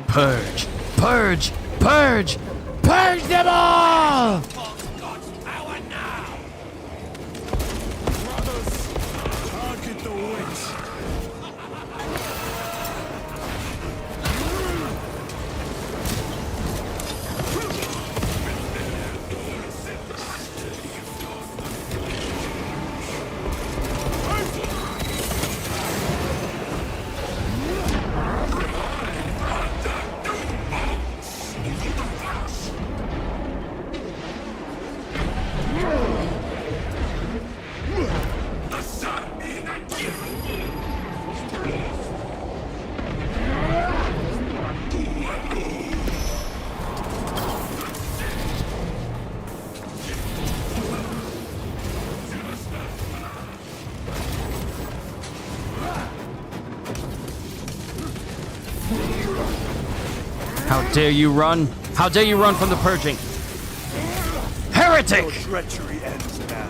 [SPEAKER 2] Purge! Purge! Purge! Purge them all!
[SPEAKER 4] Brothers, target the witch.
[SPEAKER 2] How dare you run? How dare you run from the purging? Heretic!
[SPEAKER 4] Your treachery ends now.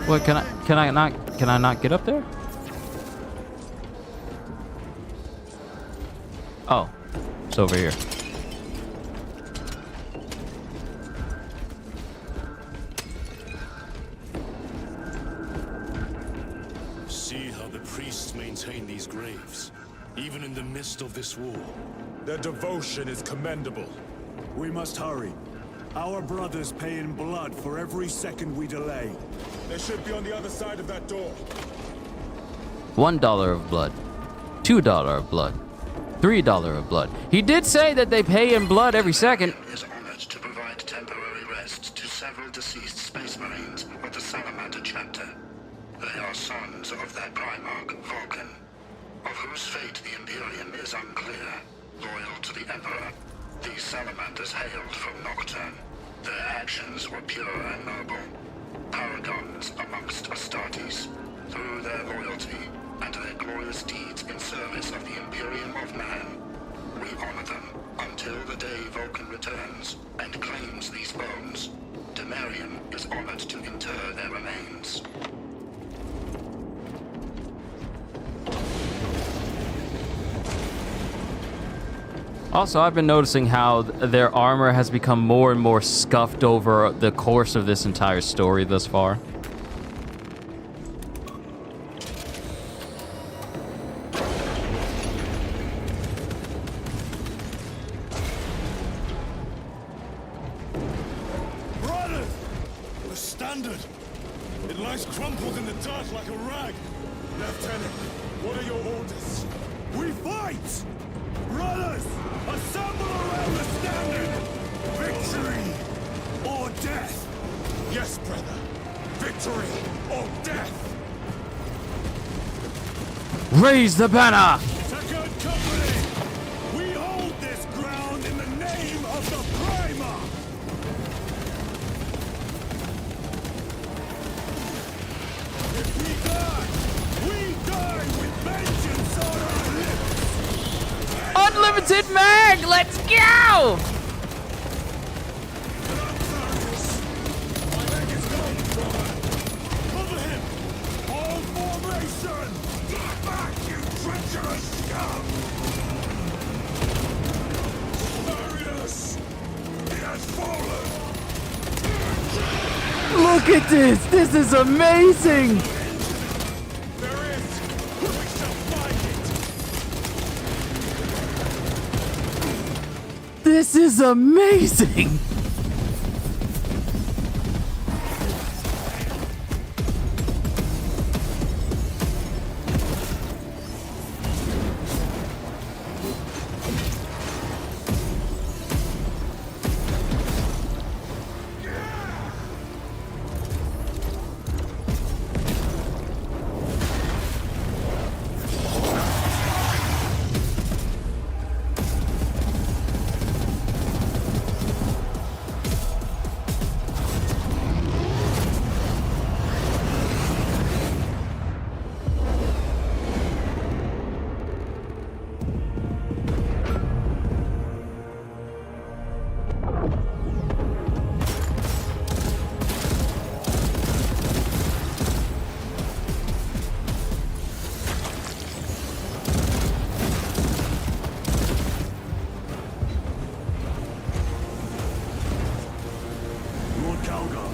[SPEAKER 2] What, can I not get up there? Oh, it's over here.
[SPEAKER 7] See how the priests maintain these graves, even in the midst of this war.
[SPEAKER 1] Their devotion is commendable.
[SPEAKER 4] We must hurry. Our brothers pay in blood for every second we delay.
[SPEAKER 1] They should be on the other side of that door.
[SPEAKER 2] $1 of blood. $2 of blood. $3 of blood. He did say that they pay in blood every second.
[SPEAKER 3] Is honored to provide temporary rest to several deceased Space Marines of the Salamander chapter. They are sons of their Primarch, Vulcan, of whose fate the Imperium is unclear. Loyal to the Emperor, these Salamanders hailed from Nocturne. Their actions were pure and noble. Paragons amongst Astartes. Through their loyalty and their glorious deeds in service of the Imperium of Man, we honor them until the day Vulcan returns and claims these bones. Demerium is honored to inter their remains.
[SPEAKER 2] Also, I've been noticing how their armor has become more and more scuffed over the course of this entire story thus far.
[SPEAKER 7] Brothers! The standard! It lies crumpled in the dirt like a rag.
[SPEAKER 1] Lieutenant, what are your orders?
[SPEAKER 4] We fight! Brothers, assemble around the standard! Victory or death!
[SPEAKER 1] Yes, brother. Victory or death!
[SPEAKER 2] Raise the banner!
[SPEAKER 4] Second company! We hold this ground in the name of the Primer! If we die with vengeance on our lips!
[SPEAKER 8] Unlimited mag! Let's go!
[SPEAKER 4] My leg is gone, brother! Cover him! All formation! Get back, you treacherous scum! Marius! He has fallen!
[SPEAKER 2] Look at this! This is amazing!
[SPEAKER 1] There is! We shall find it!
[SPEAKER 2] This is amazing!
[SPEAKER 4] Lord Calgar,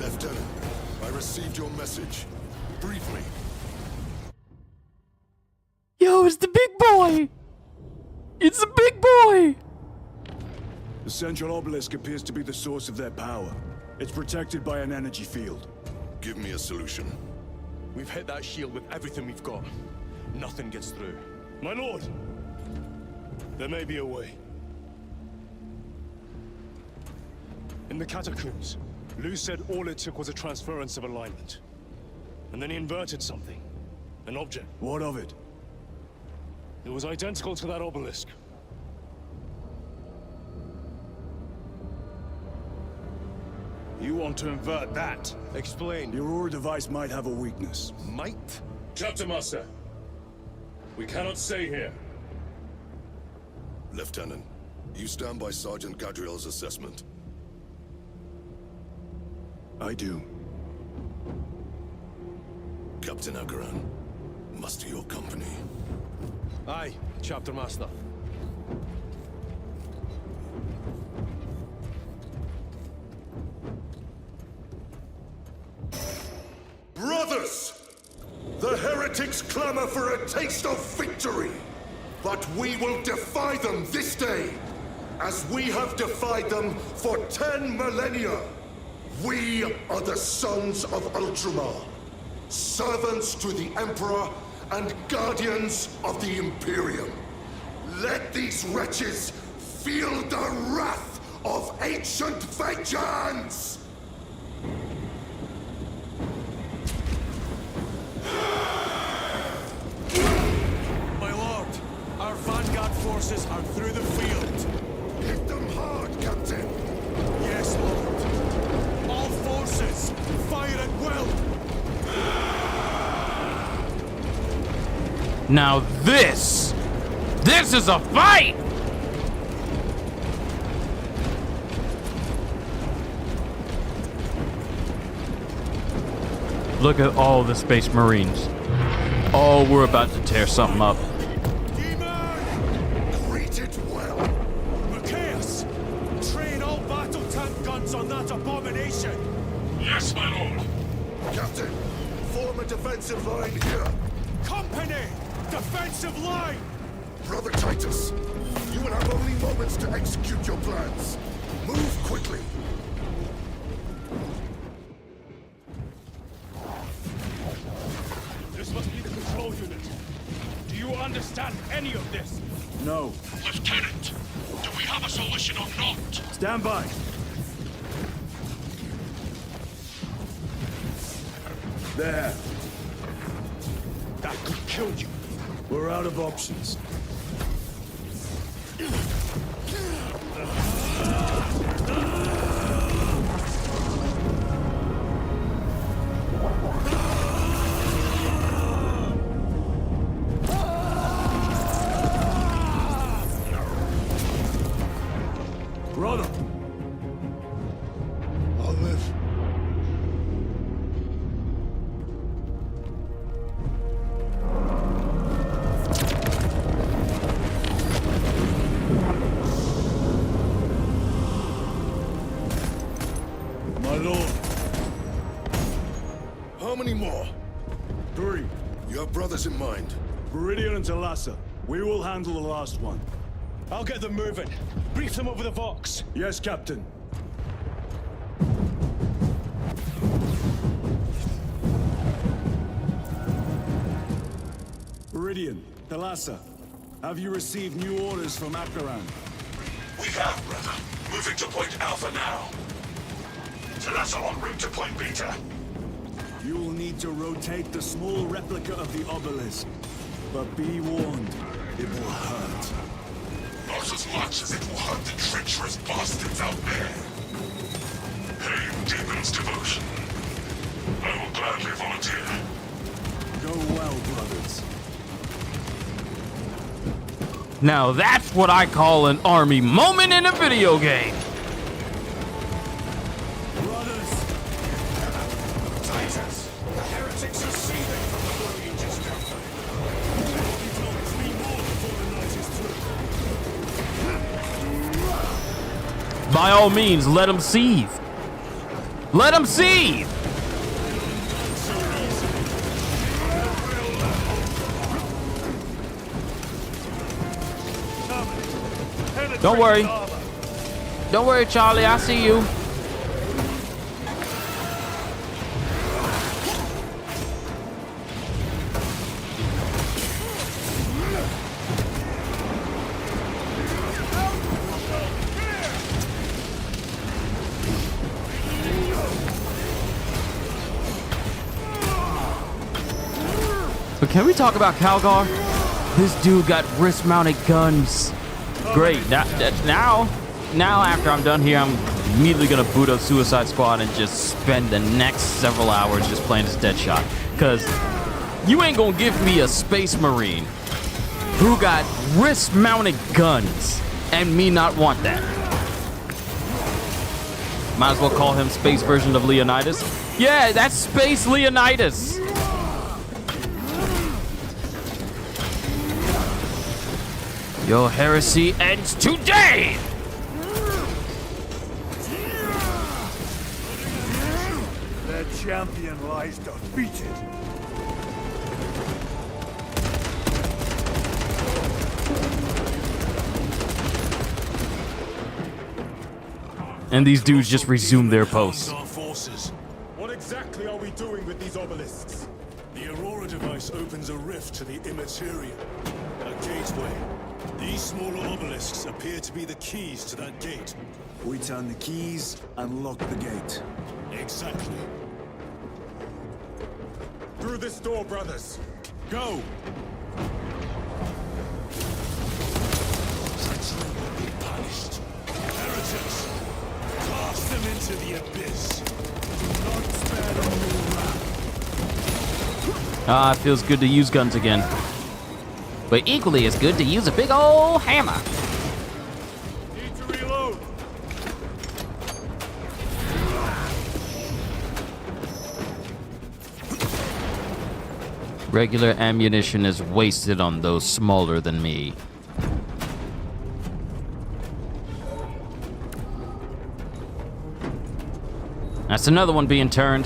[SPEAKER 5] Lieutenant, I received your message. Briefly.
[SPEAKER 2] Yo, it's the big boy! It's the big boy!
[SPEAKER 4] the central obelisk appears to be the source of their power. It's protected by an energy field.
[SPEAKER 5] Give me a solution.
[SPEAKER 1] We've hit that shield with everything we've got. Nothing gets through.
[SPEAKER 7] My lord! There may be a way. In the catacombs, Lu said all it took was a transference of alignment. And then he inverted something. An object.
[SPEAKER 4] What of it?
[SPEAKER 7] It was identical to that obelisk.
[SPEAKER 1] You want to invert that? Explain.
[SPEAKER 4] The Aurora device might have a weakness.
[SPEAKER 1] Might?
[SPEAKER 7] Chapter Master, we cannot stay here.
[SPEAKER 5] Lieutenant, you stand by Sergeant Gadriel's assessment.
[SPEAKER 4] I do.
[SPEAKER 5] Captain Akaran, muster your company.
[SPEAKER 1] Aye, Chapter Master.
[SPEAKER 5] Brothers! The heretics clamor for a taste of victory! But we will defy them this day, as we have defied them for 10 millennia! We are the sons of Ultramar, servants to the Emperor and guardians of the Imperium. Let these wretches feel the wrath of ancient vengeance!
[SPEAKER 1] My lord, our vanguard forces are through the field.
[SPEAKER 5] Hit them hard, Captain!
[SPEAKER 1] Yes, Lord. All forces, fire at will.
[SPEAKER 2] Now this is a fight! Look at all the Space Marines. Oh, we're about to tear something up.
[SPEAKER 5] Greet it well.
[SPEAKER 1] Macias, train all battle tank guns on that abomination.
[SPEAKER 5] Yes, my lord. Captain, form a defensive line here.
[SPEAKER 1] Company, defensive line.
[SPEAKER 5] Brother Titus, you will have only moments to execute your plans. Move quickly.
[SPEAKER 11] This must be the control unit. Do you understand any of this?
[SPEAKER 4] No.
[SPEAKER 5] Lieutenant, do we have a solution or not?
[SPEAKER 4] Stand by. There.
[SPEAKER 1] That could kill you.
[SPEAKER 4] We're out of options. Brother!
[SPEAKER 5] I'll live.
[SPEAKER 4] My lord.
[SPEAKER 5] How many more?
[SPEAKER 4] 3.
[SPEAKER 5] You have brothers in mind.
[SPEAKER 4] Viridian and Talassa. We will handle the last one.
[SPEAKER 1] I'll get them moving. Brief them over the Vox.
[SPEAKER 4] Yes, Captain. Viridian, Talassa, have you received new orders from Akaran?
[SPEAKER 5] We have, brother. Moving to Point Alpha now. Talassa en route to Point Beta.
[SPEAKER 4] You will need to rotate the small replica of the obelisk. But be warned, it will hurt.
[SPEAKER 5] Not as much as it will hurt the treacherous bastards out there. Pain deepens devotion. I will gladly volunteer.
[SPEAKER 4] Go well, brothers.
[SPEAKER 2] Now that's what I call an army moment in a video game.
[SPEAKER 4] Brothers!
[SPEAKER 5] Titus, the heretics are seething from the blow you just dealt.
[SPEAKER 4] Only told 3 more before the night is through.
[SPEAKER 2] By all means, let them seethe. Let them seethe! Don't worry. Don't worry, Charlie. I see you. But can we talk about Calgar? This dude got wrist-mounted guns. Great. Now after I'm done here, I'm immediately gonna boot up Suicide Squad and just spend the next several hours just playing this Deadshot. Cause you ain't gonna give me a Space Marine who got wrist-mounted guns and me not want that. Might as well call him Space version of Leonidas. Yeah, that's Space Leonidas. Your heresy ends today!
[SPEAKER 4] Their champion lies defeated.
[SPEAKER 2] And these dudes just resume their posts.
[SPEAKER 1] Our forces. What exactly are we doing with these obelisks?
[SPEAKER 7] The Aurora device opens a rift to the Immaterium, a gateway. These smaller obelisks appear to be the keys to that gate.
[SPEAKER 4] We turn the keys and lock the gate.
[SPEAKER 7] Exactly.
[SPEAKER 1] Through this door, brothers. Go!
[SPEAKER 7] Treachery will be punished. Heretics, cast them into the abyss. Do not spare them your wrath.
[SPEAKER 2] Ah, it feels good to use guns again. But equally as good to use a big old hammer.
[SPEAKER 1] Need to reload.
[SPEAKER 2] Regular ammunition is wasted on those smaller than me. That's another one being turned.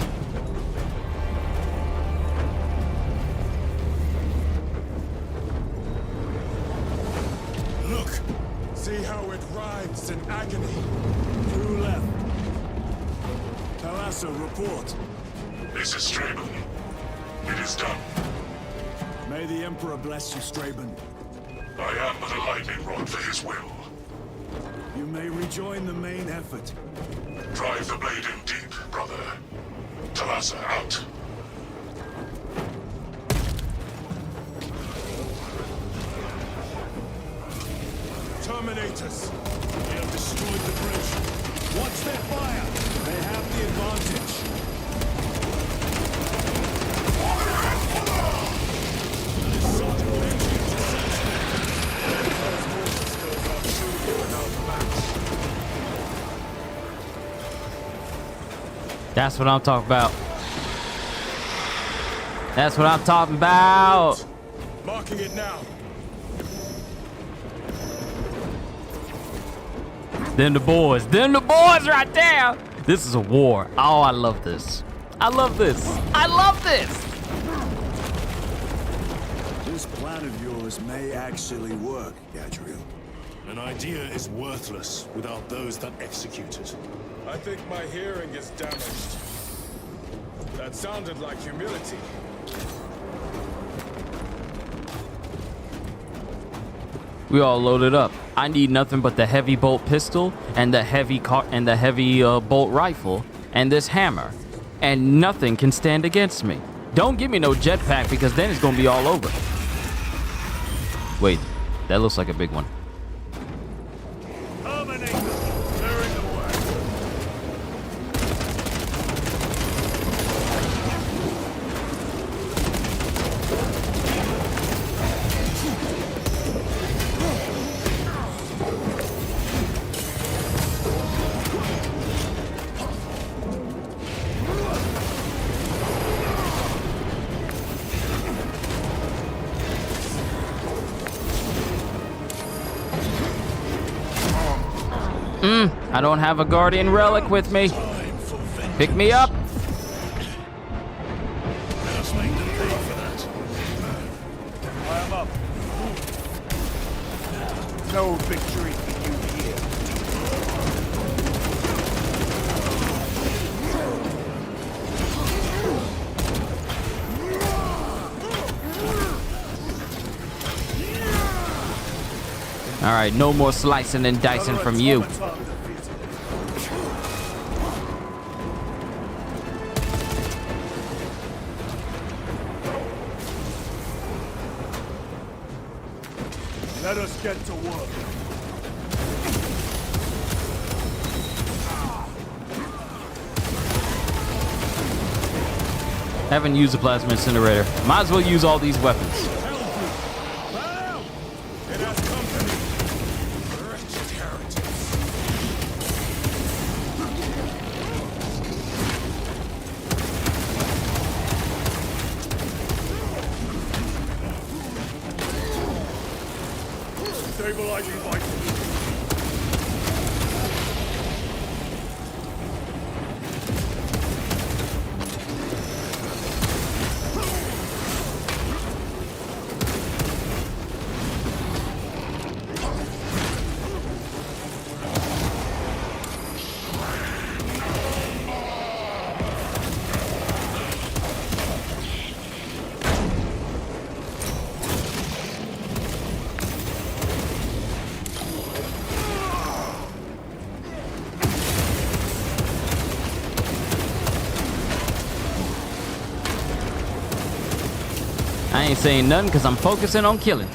[SPEAKER 1] Look! See how it writhes in agony.
[SPEAKER 4] Two left. Thalassa, report.
[SPEAKER 5] This is Straben. It is done.
[SPEAKER 4] May the Emperor bless you, Straben.
[SPEAKER 5] I am but a lightning rod for his will.
[SPEAKER 4] You may rejoin the main effort.
[SPEAKER 5] Drive the blade in deep, brother. Thalassa out.
[SPEAKER 1] Terminators! They have destroyed the bridge. Watch their fire! They have the advantage. That is such a lynching deception. Those forces skills are truly without match.
[SPEAKER 2] That's what I'm talking about. That's what I'm talking about.
[SPEAKER 1] Marking it now.
[SPEAKER 2] Them the boys right there. This is a war. Oh, I love this. I love this. I love this.
[SPEAKER 4] This plan of yours may actually work, Gadriel.
[SPEAKER 7] An idea is worthless without those that execute it.
[SPEAKER 1] I think my hearing is damaged. That sounded like humility.
[SPEAKER 2] We all loaded up. I need nothing but the heavy bolt pistol and the heavy bolt rifle and this hammer, and nothing can stand against me. Don't give me no jetpack because then it's gonna be all over. Wait, that looks like a big one. I don't have a guardian relic with me. Pick me up.
[SPEAKER 7] Let us make them pay for that.
[SPEAKER 4] I am up. No victory for you here.
[SPEAKER 2] All right, no more slicing and dicing from you.
[SPEAKER 4] Let us get to work.
[SPEAKER 2] Haven't used a plasma incinerator. Might as well use all these weapons.
[SPEAKER 1] It has company. Wretched heretics. Stabilizing vitals.
[SPEAKER 2] I ain't saying nothing because I'm focusing on killing.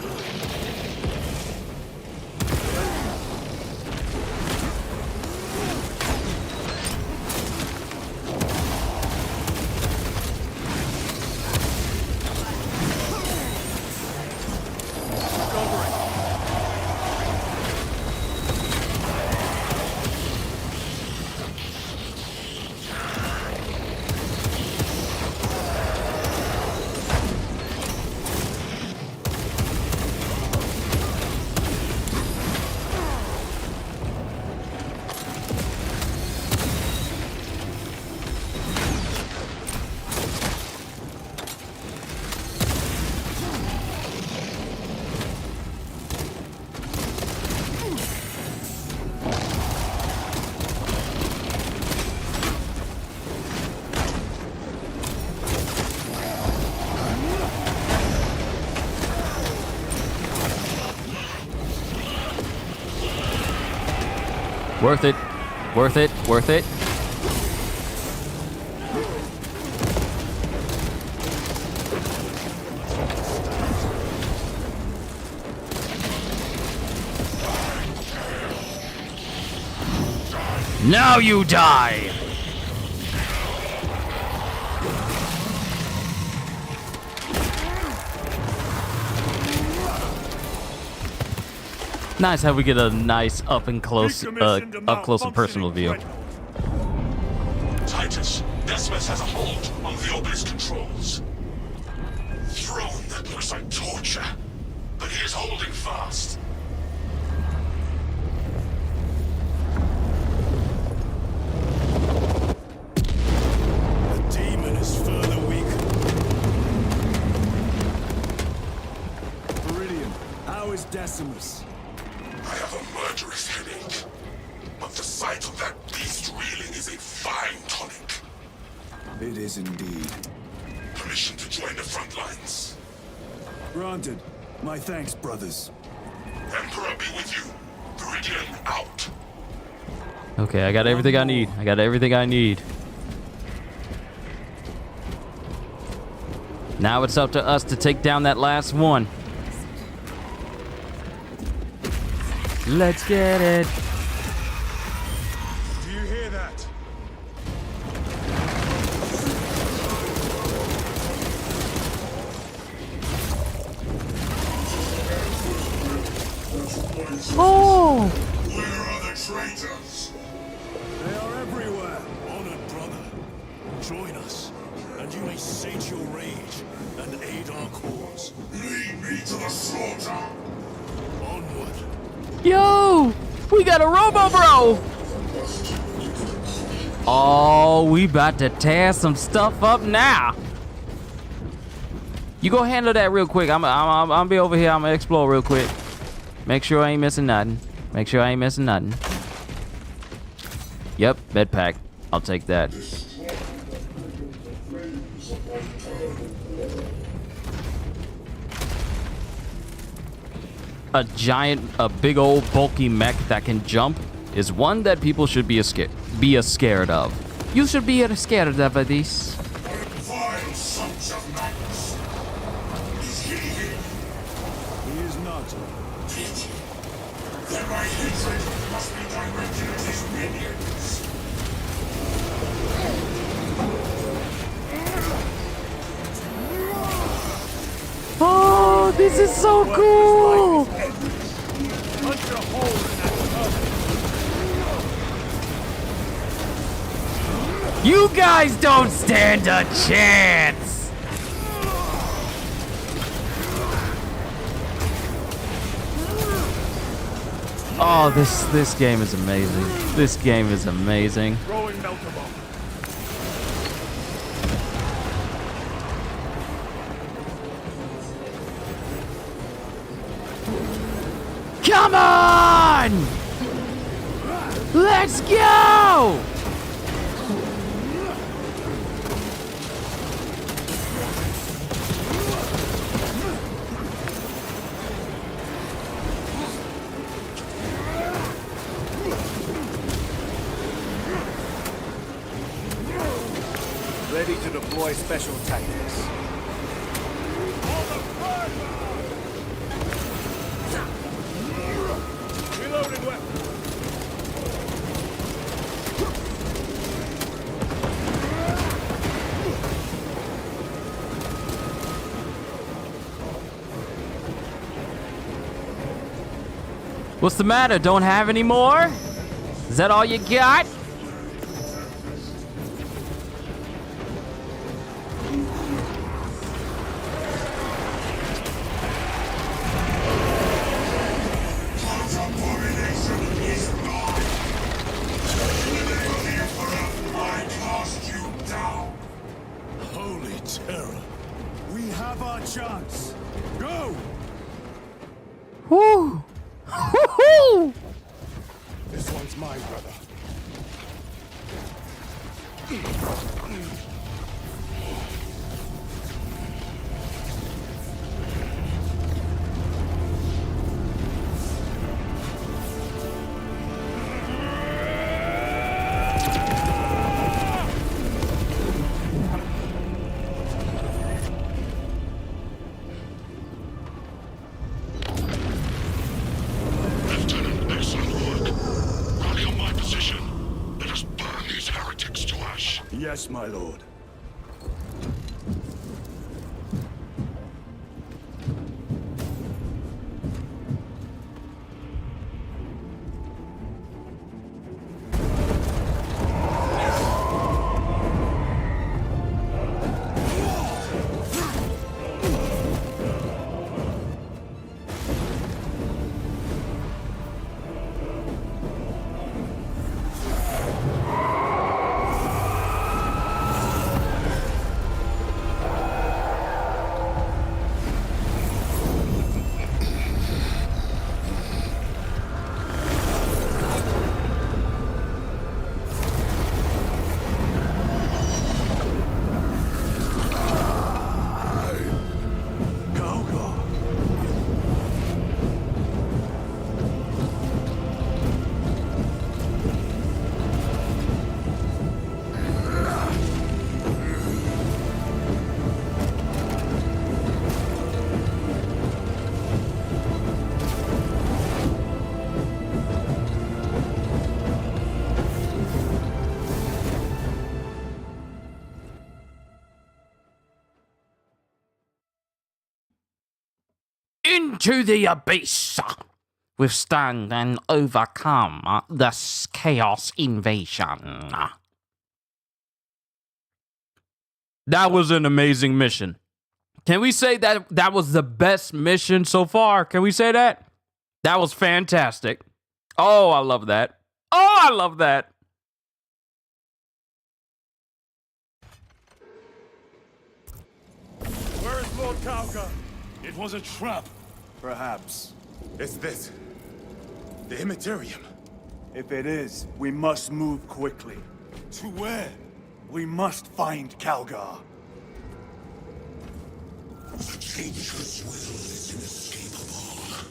[SPEAKER 2] Worth it. Worth it. Worth it. Now you die! Nice how we get a nice up and close and personal view.
[SPEAKER 5] Titus, Decimus has a hold on the obelisk controls. Throne that looks like torture, but he is holding fast.
[SPEAKER 7] The demon is further weakened.
[SPEAKER 4] Viridian, how is Decimus?
[SPEAKER 5] I have a murderous headache, but the sight of that beast reeling is a fine tonic.
[SPEAKER 4] It is indeed.
[SPEAKER 5] Permission to join the front lines.
[SPEAKER 4] Granted. My thanks, brothers.
[SPEAKER 5] Emperor be with you. Viridian out.
[SPEAKER 2] Okay, I got everything I need. I got everything I need. Now it's up to us to take down that last one. Let's get it.
[SPEAKER 1] Do you hear that?
[SPEAKER 2] Oh!
[SPEAKER 5] Where are the traitors?
[SPEAKER 4] They are everywhere.
[SPEAKER 7] Honored brother, join us, and you may sate your rage and aid our cause.
[SPEAKER 5] Lead me to the slaughter.
[SPEAKER 7] Onward.
[SPEAKER 2] Yo! We got a Robo Bro! Oh, we about to tear some stuff up now. You go handle that real quick. I'm be over here. I'm gonna explore real quick. Make sure I ain't missing nothing. Make sure I ain't missing nothing. Yep, bed pack. I'll take that. A big old bulky mech that can jump is one that people should be scared of. You should be scared of this.
[SPEAKER 5] Vile sons of madness. Is he here?
[SPEAKER 4] He is not.
[SPEAKER 5] Pity. Then my hatred must be directed at his minions.
[SPEAKER 2] Oh, this is so cool!
[SPEAKER 4] Punch a hole in that
[SPEAKER 2] You guys don't stand a chance! Oh, this game is amazing. This game is amazing.
[SPEAKER 4] throwing melter bomb.
[SPEAKER 2] Come on! Let's go!
[SPEAKER 4] Ready to deploy special tactics. Reloading weapon.
[SPEAKER 2] What's the matter? Don't have any more? Is that all you got?
[SPEAKER 7] Holy terror.
[SPEAKER 4] We have our chance. Go!
[SPEAKER 2] Woo! Woo-hoo!
[SPEAKER 7] This one's mine, brother.
[SPEAKER 4] Yes, my lord.
[SPEAKER 2] Into the abyss! Withstand and overcome this chaos invasion. That was an amazing mission. Can we say that that was the best mission so far? Can we say that? That was fantastic. Oh, I love that. Oh, I love that.
[SPEAKER 4] Where is Lord Kauka?
[SPEAKER 7] It was a trap.
[SPEAKER 4] Perhaps.
[SPEAKER 7] Is this the Demerium?
[SPEAKER 4] If it is, we must move quickly.
[SPEAKER 7] To where?
[SPEAKER 4] We must find Calgar.
[SPEAKER 5] The Changer's will is inescapable.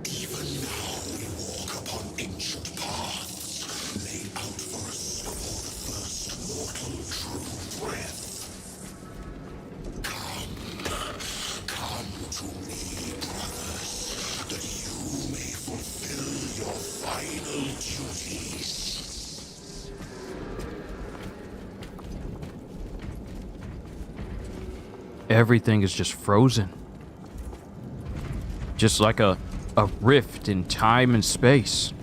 [SPEAKER 5] Even now we walk upon ancient paths, laid out for us before the first mortal true breath. Come to me, brothers, that you may fulfill your final duties.
[SPEAKER 2] Everything is just frozen. Just like a rift in time and space.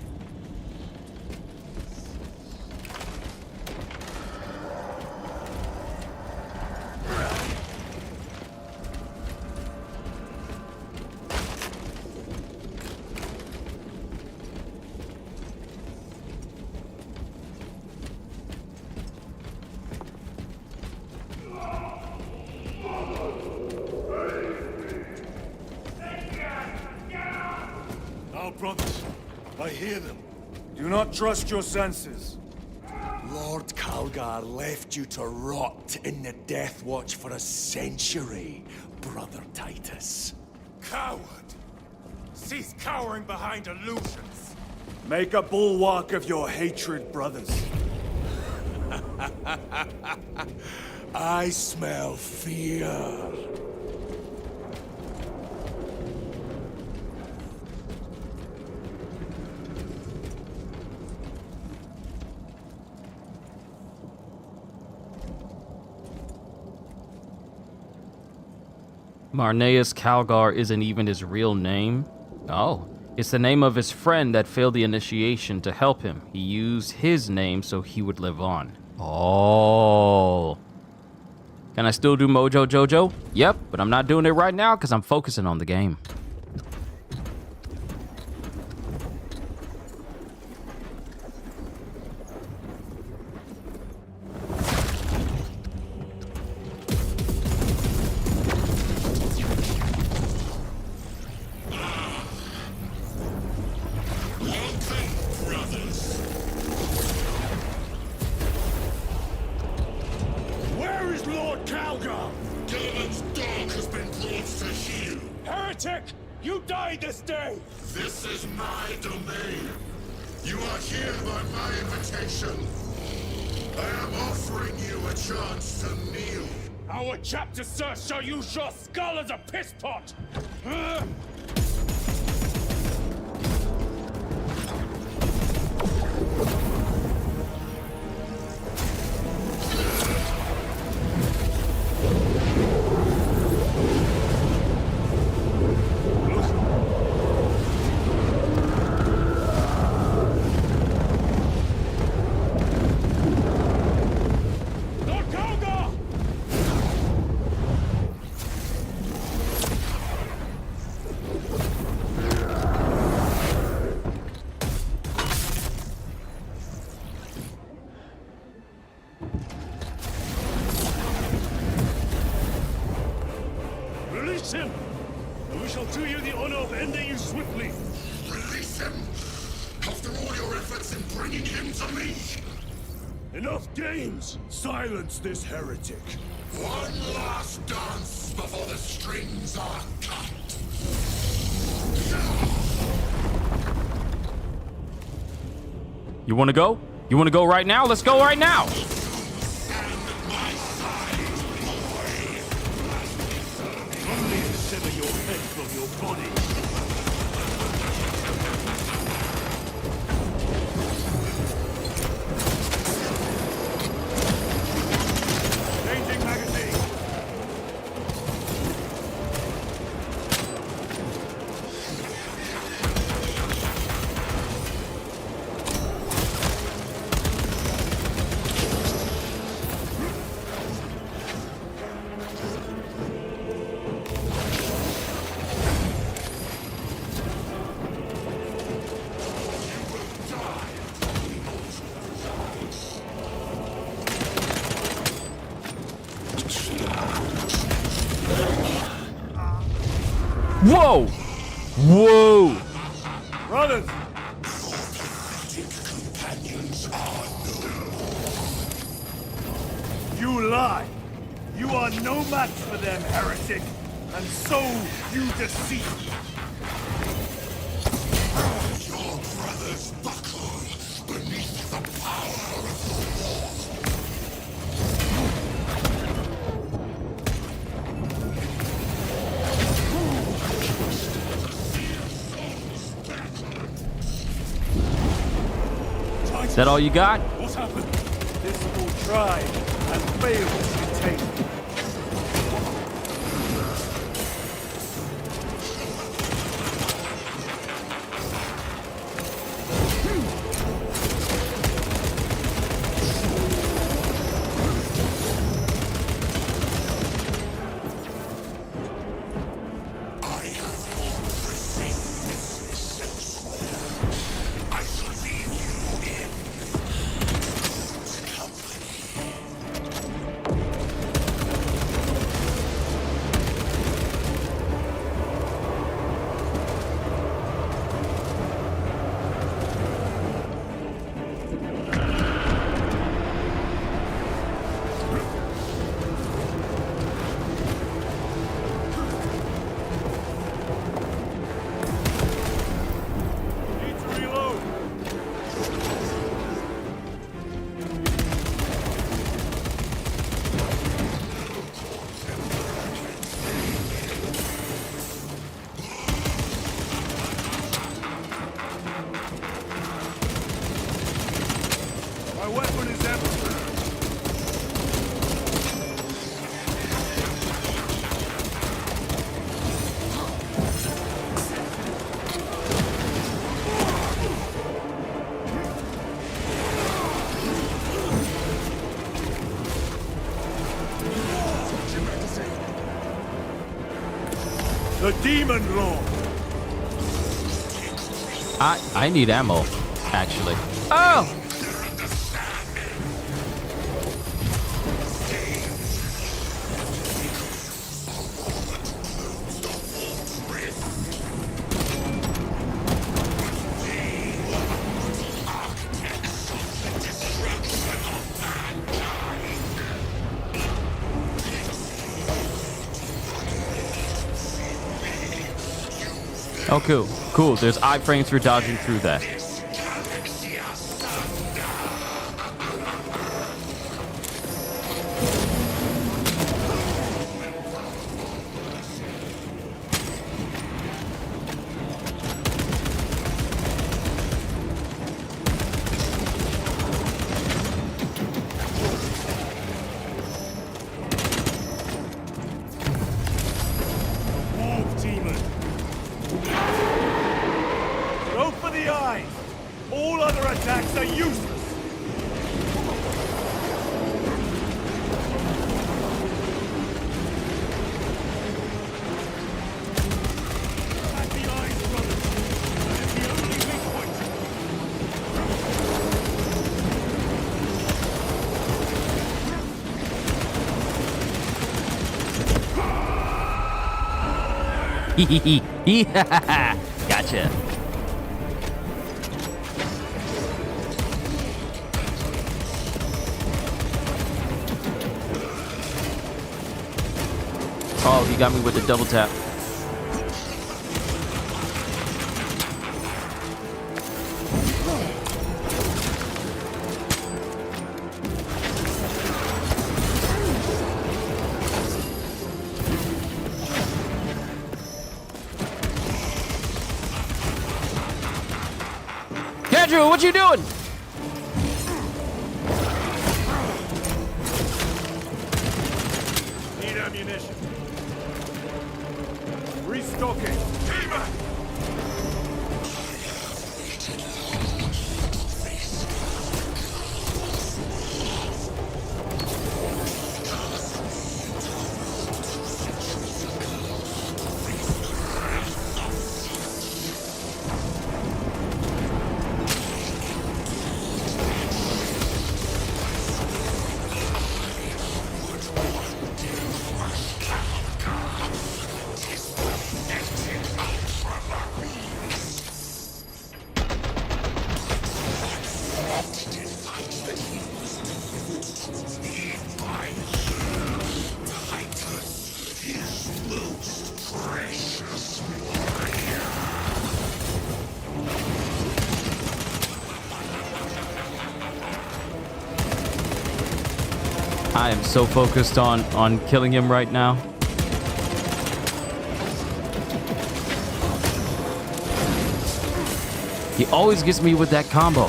[SPEAKER 7] Our brothers. I hear them.
[SPEAKER 4] Do not trust your senses.
[SPEAKER 12] Lord Calgar left you to rot in the Death Watch for a century, Brother Titus.
[SPEAKER 7] Coward! Cease cowering behind illusions.
[SPEAKER 4] Make a bulwark of your hatred, brothers.
[SPEAKER 12] I smell fear.
[SPEAKER 2] Marneus Calgar isn't even his real name. Oh, it's the name of his friend that failed the initiation to help him. He used his name so he would live on. Oh. Can I still do Mojo Jojo? Yep, but I'm not doing it right now because I'm focusing on the game.
[SPEAKER 7] Where is Lord Calgar?
[SPEAKER 5] Gilliman's dog has been brought to heel.
[SPEAKER 7] Heretic! You died this day!
[SPEAKER 5] This is my domain. You are here by my invitation. I am offering you a chance to kneel.
[SPEAKER 7] Our chapter, sir, shall use your skull as a piss pot! ending you swiftly.
[SPEAKER 5] Release him! After all your efforts in bringing him to me!
[SPEAKER 7] Enough games!
[SPEAKER 4] Silence this heretic.
[SPEAKER 5] One last dance before the strings are cut!
[SPEAKER 2] You want to go? You want to go right now? Let's go right now.
[SPEAKER 7] Only sever your head from your body.
[SPEAKER 4] Changing magazine.
[SPEAKER 2] Whoa! Whoa!
[SPEAKER 4] Brothers,
[SPEAKER 5] Companions are
[SPEAKER 4] you lie. You are no match for them, heretic. And so you deceive.
[SPEAKER 5] your brothers buckle beneath the power of the war.
[SPEAKER 2] Is that all you got?
[SPEAKER 7] What happened?
[SPEAKER 4] This will try and fail to contain me.
[SPEAKER 5] I have fought for same business elsewhere. I shall leave you in company.
[SPEAKER 4] Need to reload. My weapon is empty. The Demon Lord.
[SPEAKER 2] I need ammo, actually. Oh! Oh, cool. Cool. There's iframes for dodging through that.
[SPEAKER 4] Wolf demon. Go for the eyes. All other attacks are useless. Attack the eyes, brothers. That is the only weak point.
[SPEAKER 2] Yeah, gotcha. Oh, he got me with the double tap. Andrew, what you doing?
[SPEAKER 4] Need ammunition. Restocking.
[SPEAKER 2] I am so focused on killing him right now. He always gets me with that combo.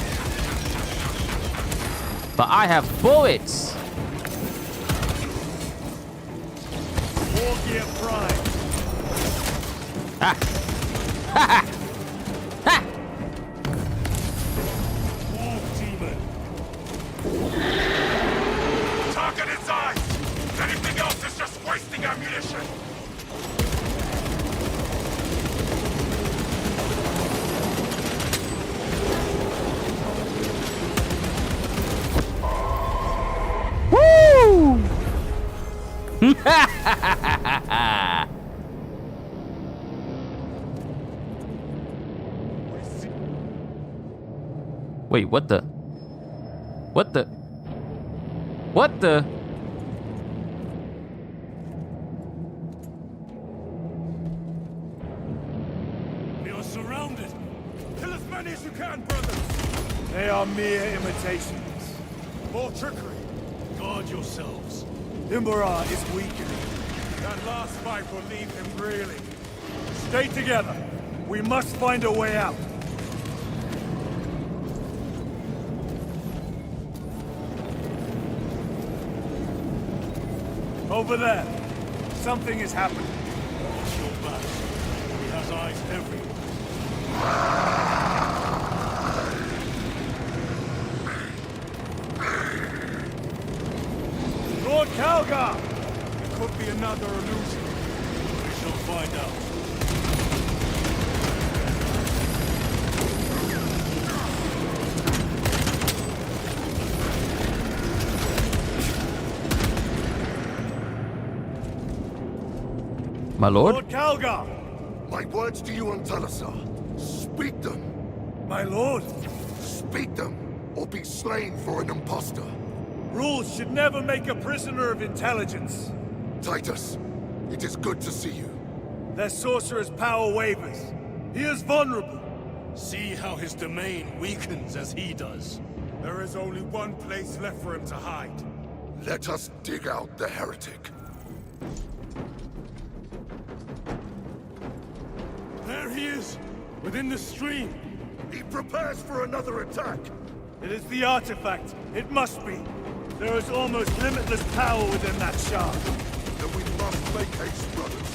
[SPEAKER 2] But I have bullets.
[SPEAKER 4] Wargear Prime.
[SPEAKER 2] Ha! Ha ha! Ha!
[SPEAKER 4] Wolf Demon.
[SPEAKER 5] Target its eyes! Anything else is just wasting ammunition!
[SPEAKER 2] Woo! Wait, what the? What the? What the?
[SPEAKER 4] We are surrounded. Kill as many as you can, brothers. They are mere imitations. More trickery. Guard yourselves. Imbara is weakening. That last fight will leave him reeling. Stay together. We must find a way out. Over there. Something is happening. Watch your back. He has eyes everywhere. Lord Calgar! It could be another illusion. We shall find out.
[SPEAKER 2] My lord?
[SPEAKER 4] Lord Calgar!
[SPEAKER 5] My words to you on Talasar. Speak them.
[SPEAKER 4] My lord!
[SPEAKER 5] Speak them, or be slain for an impostor.
[SPEAKER 4] Rules should never make a prisoner of intelligence.
[SPEAKER 5] Titus, it is good to see you.
[SPEAKER 4] Their sorcerer's power wavers. He is vulnerable.
[SPEAKER 7] See how his domain weakens as he does.
[SPEAKER 4] There is only one place left for him to hide.
[SPEAKER 5] Let us dig out the heretic.
[SPEAKER 4] There he is, within the stream.
[SPEAKER 5] He prepares for another attack.
[SPEAKER 4] It is the artifact. It must be. There is almost limitless power within that shard.
[SPEAKER 5] Then we must make haste, brothers.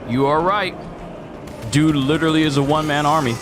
[SPEAKER 2] You are right. Dude literally is a one-man army.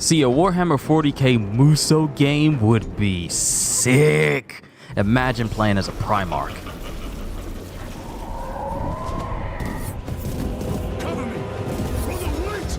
[SPEAKER 2] See, a Warhammer 40K Muso game would be sick. Imagine playing as a Primarch.
[SPEAKER 5] Cover me! For the weight!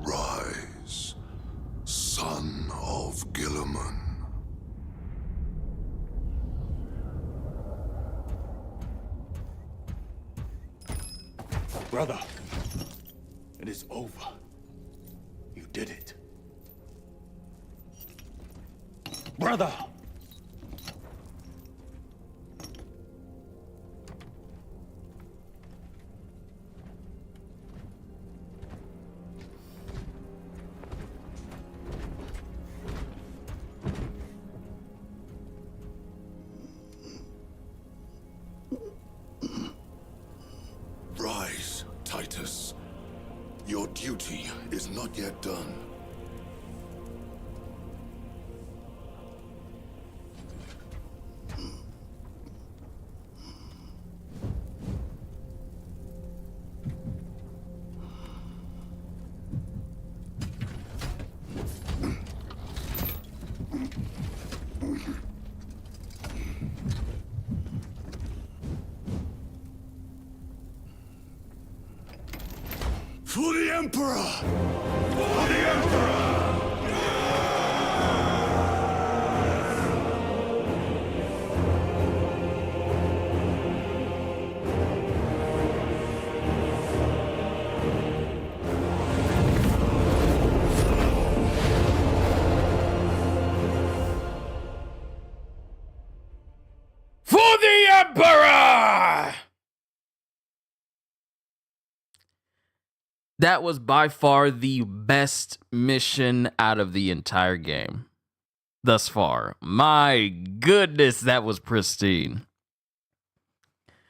[SPEAKER 5] Rise, son of Guilliman.
[SPEAKER 4] Brother, it is over. You did it. Brother!
[SPEAKER 5] Rise, Titus. Your duty is not yet done. For the Emperor! For the Emperor!
[SPEAKER 2] For the Emperor! That was by far the best mission out of the entire game thus far. My goodness, that was pristine.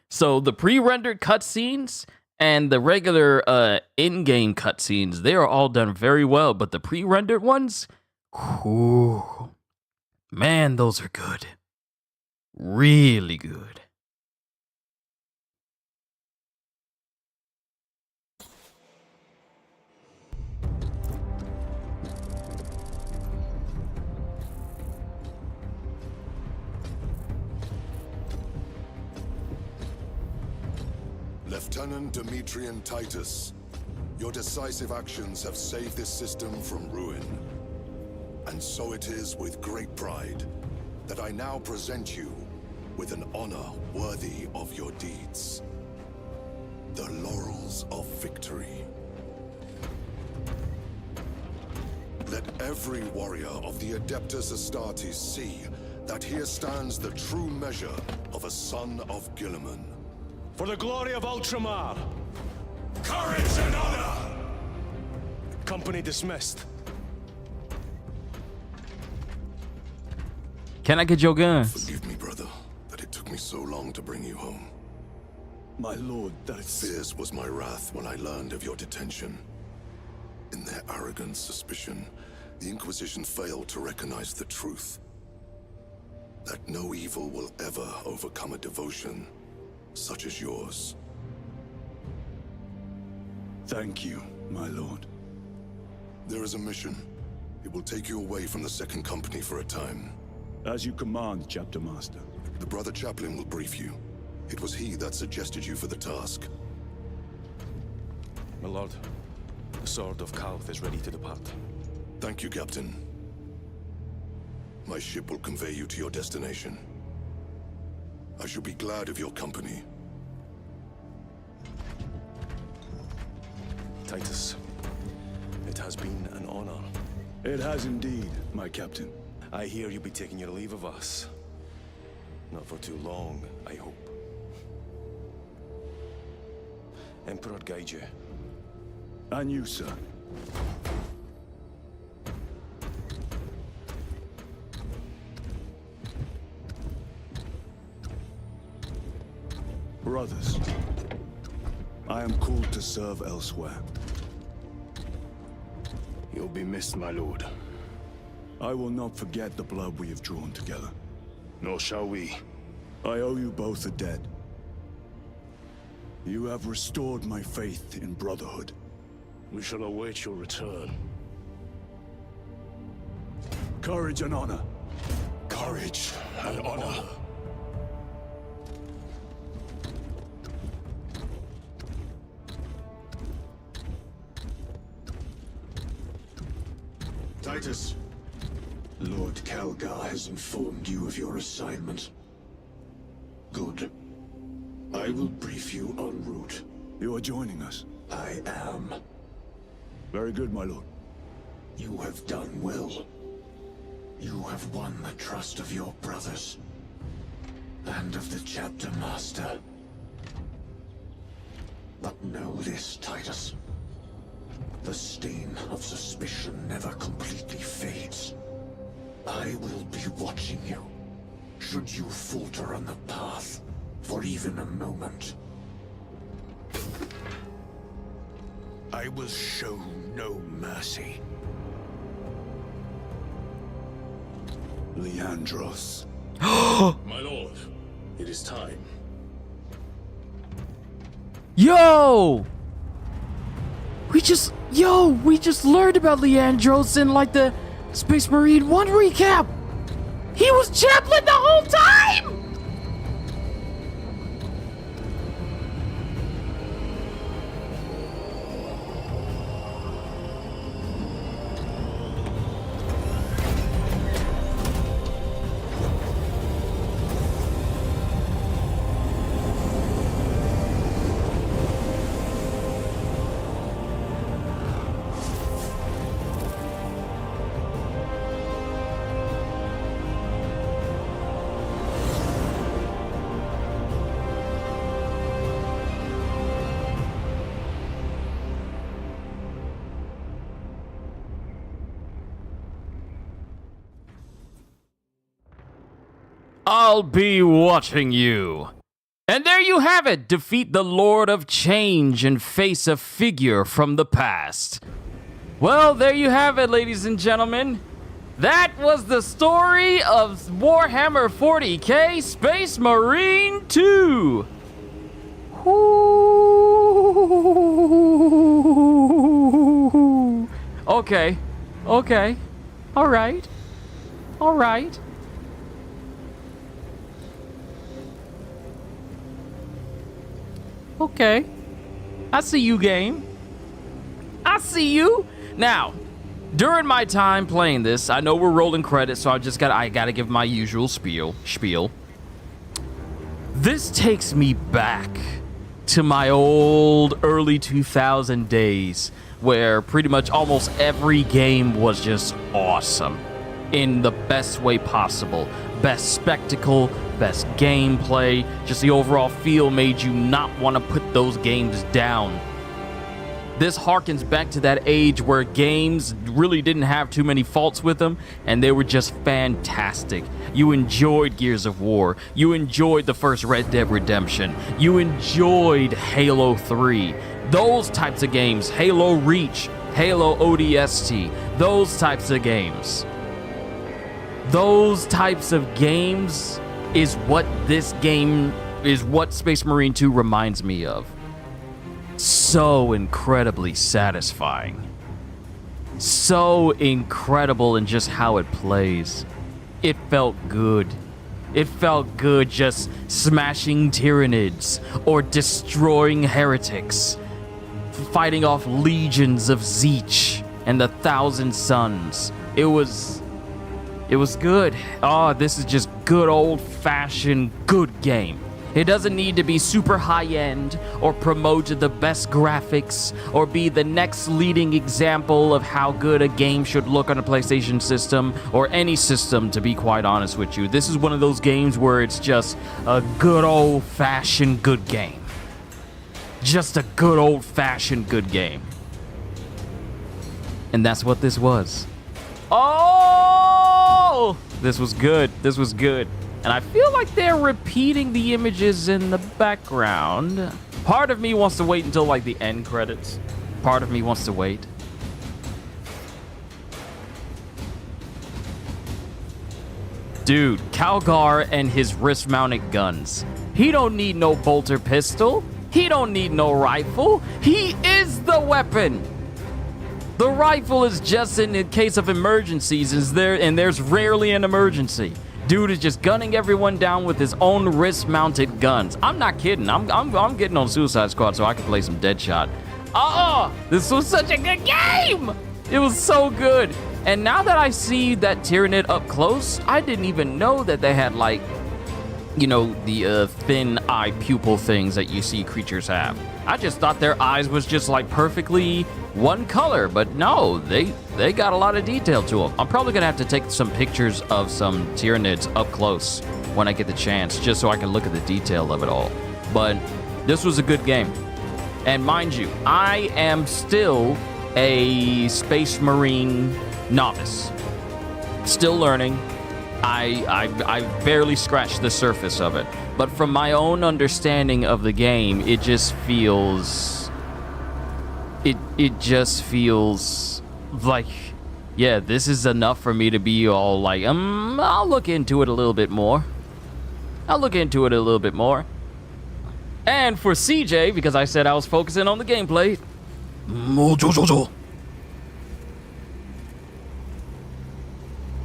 [SPEAKER 2] So the pre-rendered cutscenes and the regular in-game cutscenes, they are all done very well, but the pre-rendered ones, whew, man, those are good. Really good.
[SPEAKER 5] Lieutenant Demerium Titus, your decisive actions have saved this system from ruin. And so it is with great pride that I now present you with an honor worthy of your deeds. The laurels of victory. Let every warrior of the Adeptus Astartes see that here stands the true measure of a son of Guilliman.
[SPEAKER 1] For the glory of Ultramar!
[SPEAKER 5] Courage and honor!
[SPEAKER 1] Company dismissed.
[SPEAKER 2] Can I get your guns?
[SPEAKER 5] Forgive me, brother, that it took me so long to bring you home.
[SPEAKER 4] My lord, that is...
[SPEAKER 5] Fierce was my wrath when I learned of your detention. In their arrogant suspicion, the Inquisition failed to recognize the truth. That no evil will ever overcome a devotion such as yours.
[SPEAKER 4] Thank you, my lord.
[SPEAKER 5] There is a mission. It will take you away from the second company for a time.
[SPEAKER 4] As you command, Chapter Master.
[SPEAKER 5] The Brother Chaplain will brief you. It was he that suggested you for the task.
[SPEAKER 7] My lord, the Sword of Kauth is ready to depart.
[SPEAKER 5] Thank you, Captain. My ship will convey you to your destination. I shall be glad of your company.
[SPEAKER 7] Titus, it has been an honor.
[SPEAKER 4] It has indeed, my captain.
[SPEAKER 7] I hear you'll be taking your leave of us. Not for too long, I hope. Emperor guide you.
[SPEAKER 4] And you, sir. Brothers, I am called to serve elsewhere.
[SPEAKER 7] You'll be missed, my lord.
[SPEAKER 4] I will not forget the blood we have drawn together.
[SPEAKER 7] Nor shall we.
[SPEAKER 4] I owe you both a debt. You have restored my faith in brotherhood.
[SPEAKER 7] We shall await your return.
[SPEAKER 4] Courage and honor.
[SPEAKER 5] Courage and honor. Titus.
[SPEAKER 12] Lord Calgar has informed you of your assignment. Good. I will brief you en route.
[SPEAKER 4] You are joining us.
[SPEAKER 12] I am.
[SPEAKER 4] Very good, my lord.
[SPEAKER 12] You have done well. You have won the trust of your brothers. And of the Chapter Master. But know this, Titus. The stain of suspicion never completely fades. I will be watching you, should you falter on the path, for even a moment.
[SPEAKER 5] I will show no mercy.
[SPEAKER 4] Leandros.
[SPEAKER 7] My lord, it is time.
[SPEAKER 2] Yo! We just learned about Leandros in like the Space Marine 1 recap! He was chaplain the whole time! I'll be watching you. And there you have it. Defeat the Lord of Change and face a figure from the past. Well, there you have it, ladies and gentlemen. That was the story of Warhammer 40K Space Marine 2. Ooh. Okay. Okay. All right. All right. Okay. I see you, game. I see you. Now, during my time playing this, I know we're rolling credits, so I gotta give my usual spiel. This takes me back to my old early 2000 days, where pretty much almost every game was just awesome in the best way possible. Best spectacle, best gameplay, just the overall feel made you not want to put those games down. This harkens back to that age where games really didn't have too many faults with them, and they were just fantastic. You enjoyed Gears of War. You enjoyed the first Red Dead Redemption. You enjoyed Halo 3. Those types of games, Halo Reach, Halo ODST, those types of games. Those types of games is what this game, is what Space Marine 2 reminds me of. So incredibly satisfying. so incredible in just how it plays. It felt good. It felt good just smashing Tyranids or destroying heretics, fighting off legions of Zeech and the Thousand Suns. It was good. Oh, this is just good old-fashioned good game. It doesn't need to be super high-end or promote the best graphics or be the next leading example of how good a game should look on a PlayStation system or any system, to be quite honest with you. This is one of those games where it's just a good old-fashioned good game. Just a good old-fashioned good game. And that's what this was. Oh! This was good. This was good. And I feel like they're repeating the images in the background. Part of me wants to wait until like the end credits. Part of me wants to wait. Dude, Calgar and his wrist-mounted guns. He don't need no bolter pistol. He don't need no rifle. He is the weapon. The rifle is just in the case of emergencies, and there's rarely an emergency. Dude is just gunning everyone down with his own wrist-mounted guns. I'm not kidding. I'm getting on Suicide Squad so I can play some Deadshot. This was such a good game. It was so good. And now that I see that Tyranid up close, I didn't even know that they had like, you know, the thin eye pupil things that you see creatures have. I just thought their eyes was just like perfectly one color, but no, they got a lot of detail to them. I'm probably gonna have to take some pictures of some Tyranids up close when I get the chance, just so I can look at the detail of it all. But this was a good game. And mind you, I am still a Space Marine novice. Still learning. I barely scratched the surface of it. But from my own understanding of the game, it just feels... It just feels like, yeah, this is enough for me to be all like, I'll look into it a little bit more. I'll look into it a little bit more. And for CJ, because I said I was focusing on the gameplay,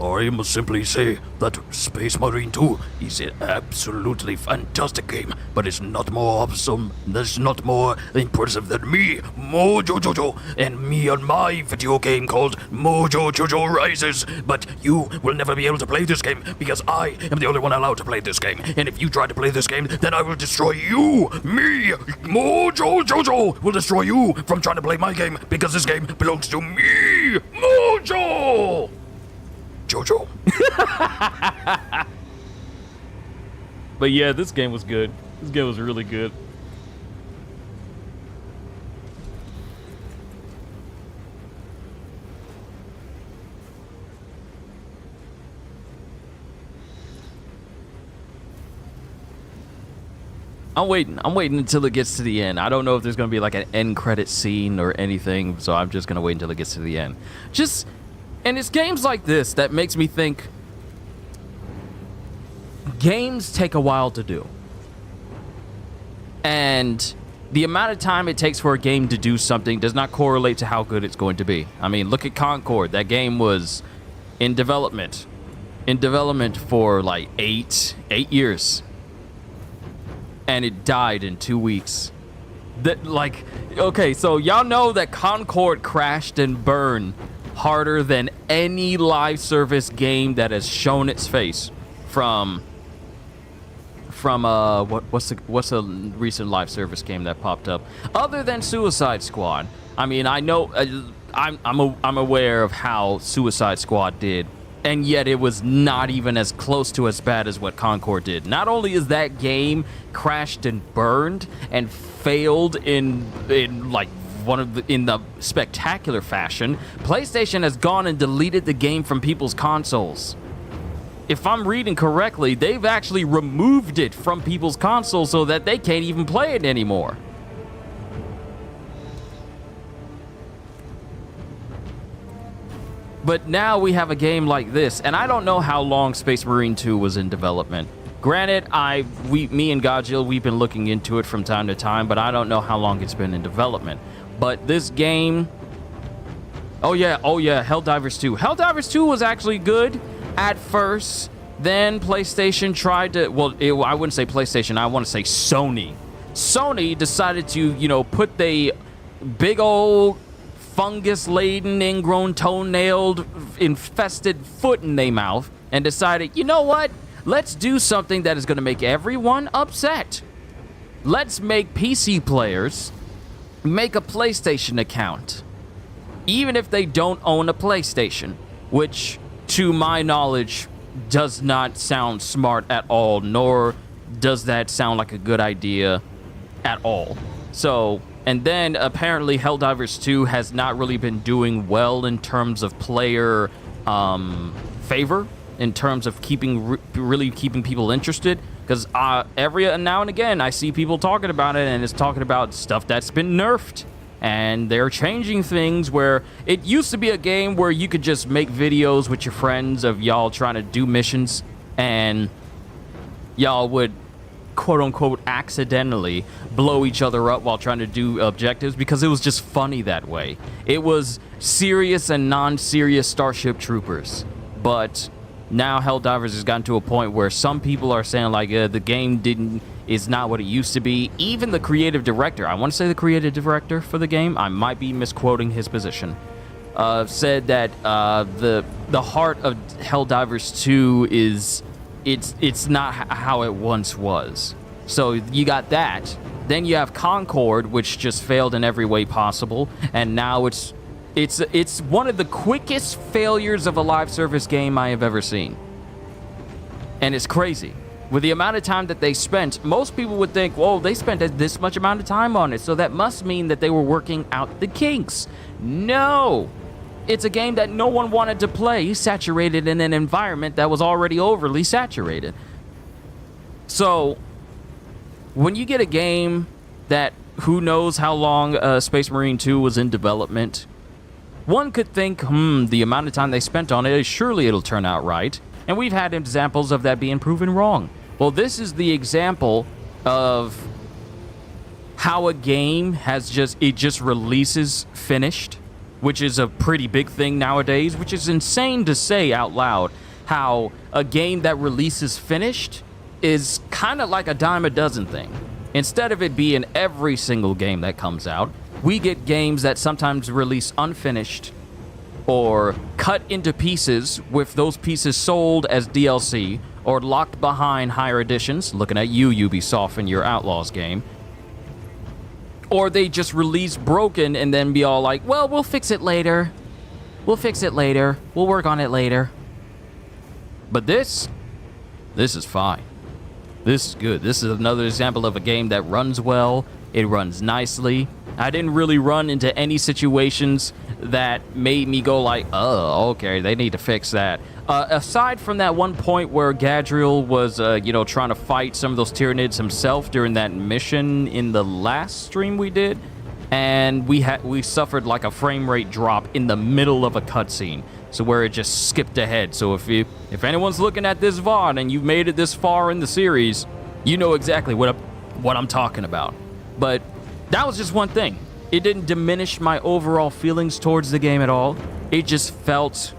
[SPEAKER 5] I must simply say that Space Marine 2 is an absolutely fantastic game, but it's not more awesome, that's not more impressive than me, Mojo Jojo, and me on my video game called Mojo Jojo Rises. But you will never be able to play this game because I am the only one allowed to play this game. And if you try to play this game, then I will destroy you. Me, Mojo Jojo, will destroy you from trying to play my game because this game belongs to me, Mojo Jojo.
[SPEAKER 2] but yeah, this game was good. This game was really good. I'm waiting until it gets to the end. I don't know if there's gonna be like an end credit scene or anything, so I'm just gonna wait until it gets to the end. And it's games like this that makes me think games take a while to do. And the amount of time it takes for a game to do something does not correlate to how good it's going to be. I mean, look at Concord. That game was in development for like eight years. And it died in 2 weeks. Okay, so y'all know that Concord crashed and burned harder than any live service game that has shown its face from what's a recent live service game that popped up other than Suicide Squad. I mean, I know I'm aware of how Suicide Squad did, and yet it was not even as close to as bad as what Concord did. Not only is that game crashed and burned and failed in the spectacular fashion, PlayStation has gone and deleted the game from people's consoles. If I'm reading correctly, they've actually removed it from people's consoles so that they can't even play it anymore. But now we have a game like this, and I don't know how long Space Marine 2 was in development. Granted, me and Godzilla, we've been looking into it from time to time, but I don't know how long it's been in development. But this game, Oh yeah, Helldivers 2. Helldivers 2 was actually good at first. Then PlayStation tried to, I wouldn't say PlayStation, I want to say Sony. Sony decided to, put the big old fungus-laden, ingrown, toenailed, infested foot in their mouth and decided, you know what? Let's do something that is going to make everyone upset. Let's make PC players make a PlayStation account, even if they don't own a PlayStation, which, to my knowledge, does not sound smart at all, nor does that sound like a good idea at all. So, and then apparently Helldivers 2 has not really been doing well in terms of player favor, in terms of really keeping people interested, because every now and again I see people talking about it, and it's talking about stuff that's been nerfed. And they're changing things where it used to be a game where you could just make videos with your friends of y'all trying to do missions, and y'all would quote-unquote accidentally blow each other up while trying to do objectives because it was just funny that way. It was serious and non-serious Starship Troopers. But now Helldivers has gotten to a point where some people are saying like the game is not what it used to be. Even the creative director, I want to say the creative director for the game, I might be misquoting his position, said that the heart of Helldivers 2 is it's not how it once was. So you got that. Then you have Concord, which just failed in every way possible, and now it's one of the quickest failures of a live service game I have ever seen. And it's crazy. With the amount of time that they spent, most people would think, whoa, they spent this much amount of time on it, so that must mean that they were working out the kinks. No! It's a game that no one wanted to play, saturated in an environment that was already overly saturated. So, when you get a game that who knows how long Space Marine 2 was in development, one could think, the amount of time they spent on it, surely it'll turn out right. And we've had examples of that being proven wrong. Well, this is the example of how a game just releases finished, which is a pretty big thing nowadays, which is insane to say out loud, how a game that releases finished is kind of like a dime a dozen thing. Instead of it being every single game that comes out, we get games that sometimes release unfinished or cut into pieces with those pieces sold as DLC or locked behind higher editions, looking at you, Ubisoft, and your Outlaws game. Or they just release broken and then be all like, well, we'll fix it later. We'll fix it later. We'll work on it later. But this is fine. This is good. This is another example of a game that runs well. It runs nicely. I didn't really run into any situations that made me go like, oh, okay, they need to fix that. Aside from that one point where Gadriel was, trying to fight some of those Tyranids himself during that mission in the last stream we did, and we suffered like a frame rate drop in the middle of a cutscene, so where it just skipped ahead. So if anyone's looking at this VOD and you've made it this far in the series, you know exactly what I'm talking about. But that was just one thing. It didn't diminish my overall feelings towards the game at all. It just felt...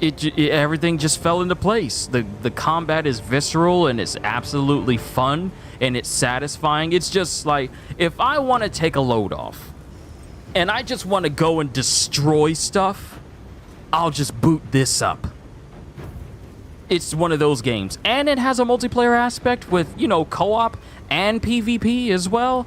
[SPEAKER 2] everything just fell into place. The combat is visceral and it's absolutely fun and it's satisfying. It's just like, if I want to take a load off and I just want to go and destroy stuff, I'll just boot this up. It's one of those games. And it has a multiplayer aspect with, co-op and PvP as well.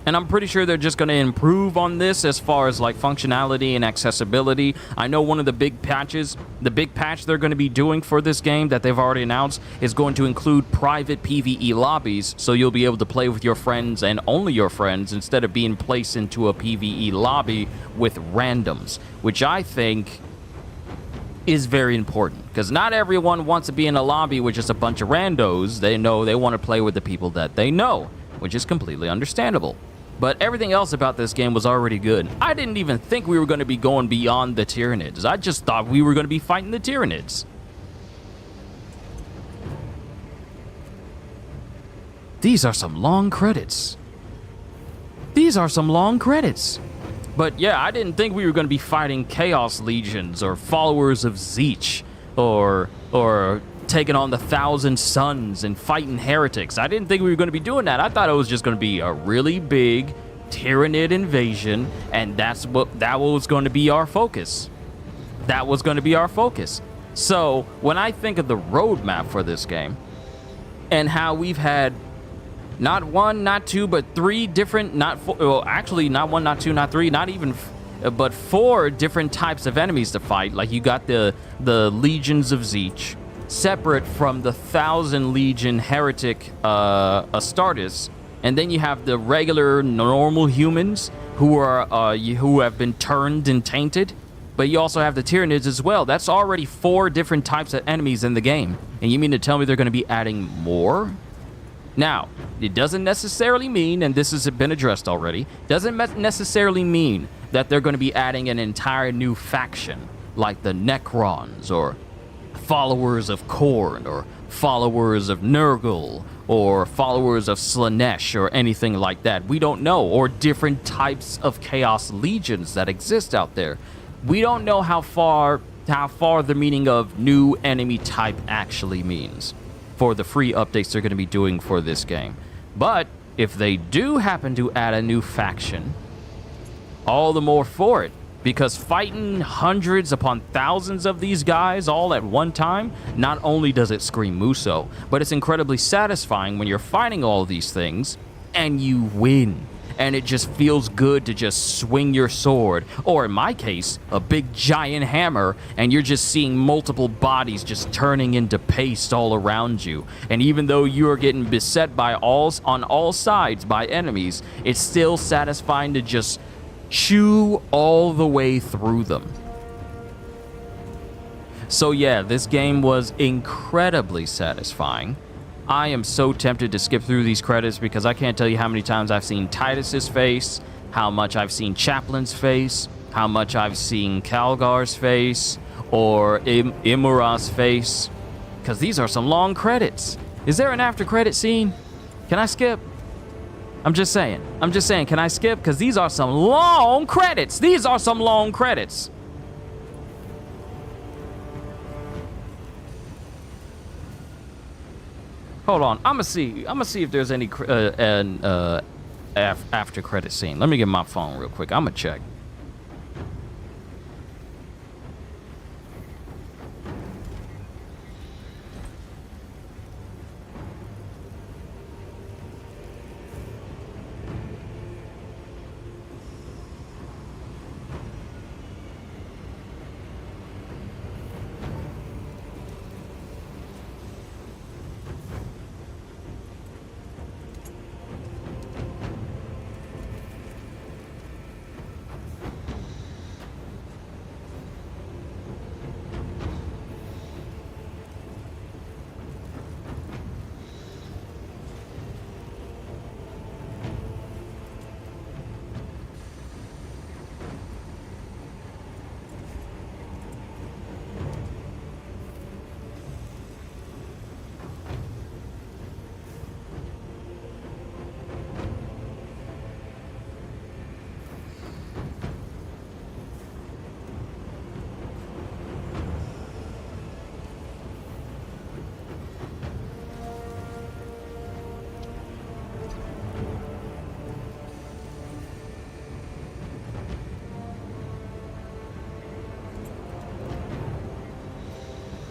[SPEAKER 2] And I'm pretty sure they're just going to improve on this as far as like functionality and accessibility. I know one of the big patches, the big patch they're going to be doing for this game that they've already announced is going to include private PvE lobbies, so you'll be able to play with your friends and only your friends instead of being placed into a PvE lobby with randoms, which I think is very important, because not everyone wants to be in a lobby with just a bunch of randos. They know they want to play with the people that they know, which is completely understandable. But everything else about this game was already good. I didn't even think we were going to be going beyond the Tyranids. I just thought we were going to be fighting the Tyranids. These are some long credits. These are some long credits. But yeah, I didn't think we were going to be fighting Chaos Legions or followers of Zeech or taking on the Thousand Suns and fighting heretics. I didn't think we were going to be doing that. I thought it was just going to be a really big Tyranid invasion, and that was going to be our focus. That was going to be our focus. So when I think of the roadmap for this game and how we've had not one, not two, but three different, not four, well, actually not one, not two, not three, not even, but four different types of enemies to fight. Like you got the Legions of Zeech, separate from the 1,000 Legion Heretic Astartes, and then you have the regular normal humans who have been turned and tainted. But you also have the Tyranids as well. That's already 4 different types of enemies in the game. And you mean to tell me they're going to be adding more? Now, it doesn't necessarily mean, and this has been addressed already, doesn't necessarily mean that they're going to be adding an entire new faction, like the Necrons, or followers of Khorne, or followers of Nurgle, or followers of Slanesh, or anything like that. We don't know. Or different types of Chaos Legions that exist out there. We don't know how far the meaning of new enemy type actually means for the free updates they're going to be doing for this game. But if they do happen to add a new faction, all the more for it. Because fighting hundreds upon thousands of these guys all at one time, not only does it scream Muso, but it's incredibly satisfying when you're fighting all these things and you win. And it just feels good to just swing your sword, or in my case, a big giant hammer, and you're just seeing multiple bodies just turning into paste all around you. And even though you are getting beset on all sides by enemies, it's still satisfying to just chew all the way through them. So yeah, this game was incredibly satisfying. I am so tempted to skip through these credits because I can't tell you how many times I've seen Titus's face, how much I've seen Chaplin's face, how much I've seen Calgar's face, or Imura's face, because these are some long credits. Is there an after credit scene? Can I skip? I'm just saying, can I skip? Because these are some long credits. These are some long credits. Hold on, I'm gonna see if there's any after credit scene. Let me get my phone real quick. I'm gonna check.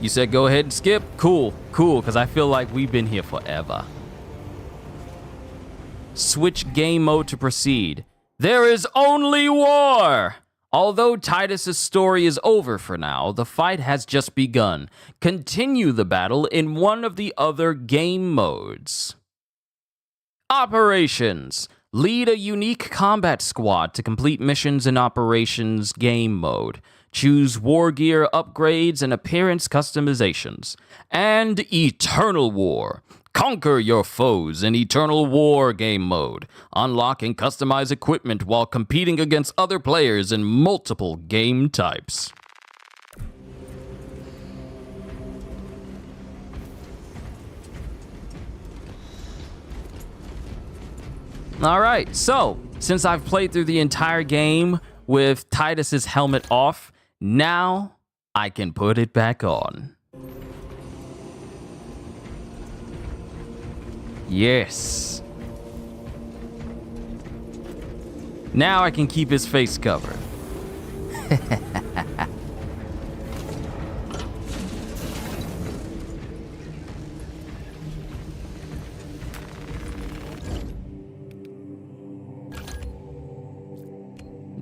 [SPEAKER 2] You said go ahead and skip? Cool, because I feel like we've been here forever. Switch game mode to proceed. There is only war! Although Titus's story is over for now, the fight has just begun. Continue the battle in one of the other game modes. Operations. Lead a unique combat squad to complete missions in Operations game mode. Choose war gear upgrades and appearance customizations. And Eternal War. Conquer your foes in Eternal War game mode. Unlock and customize equipment while competing against other players in multiple game types. Alright, so, since I've played through the entire game, with Titus's helmet off. Now I can put it back on. Yes. Now I can keep his face covered.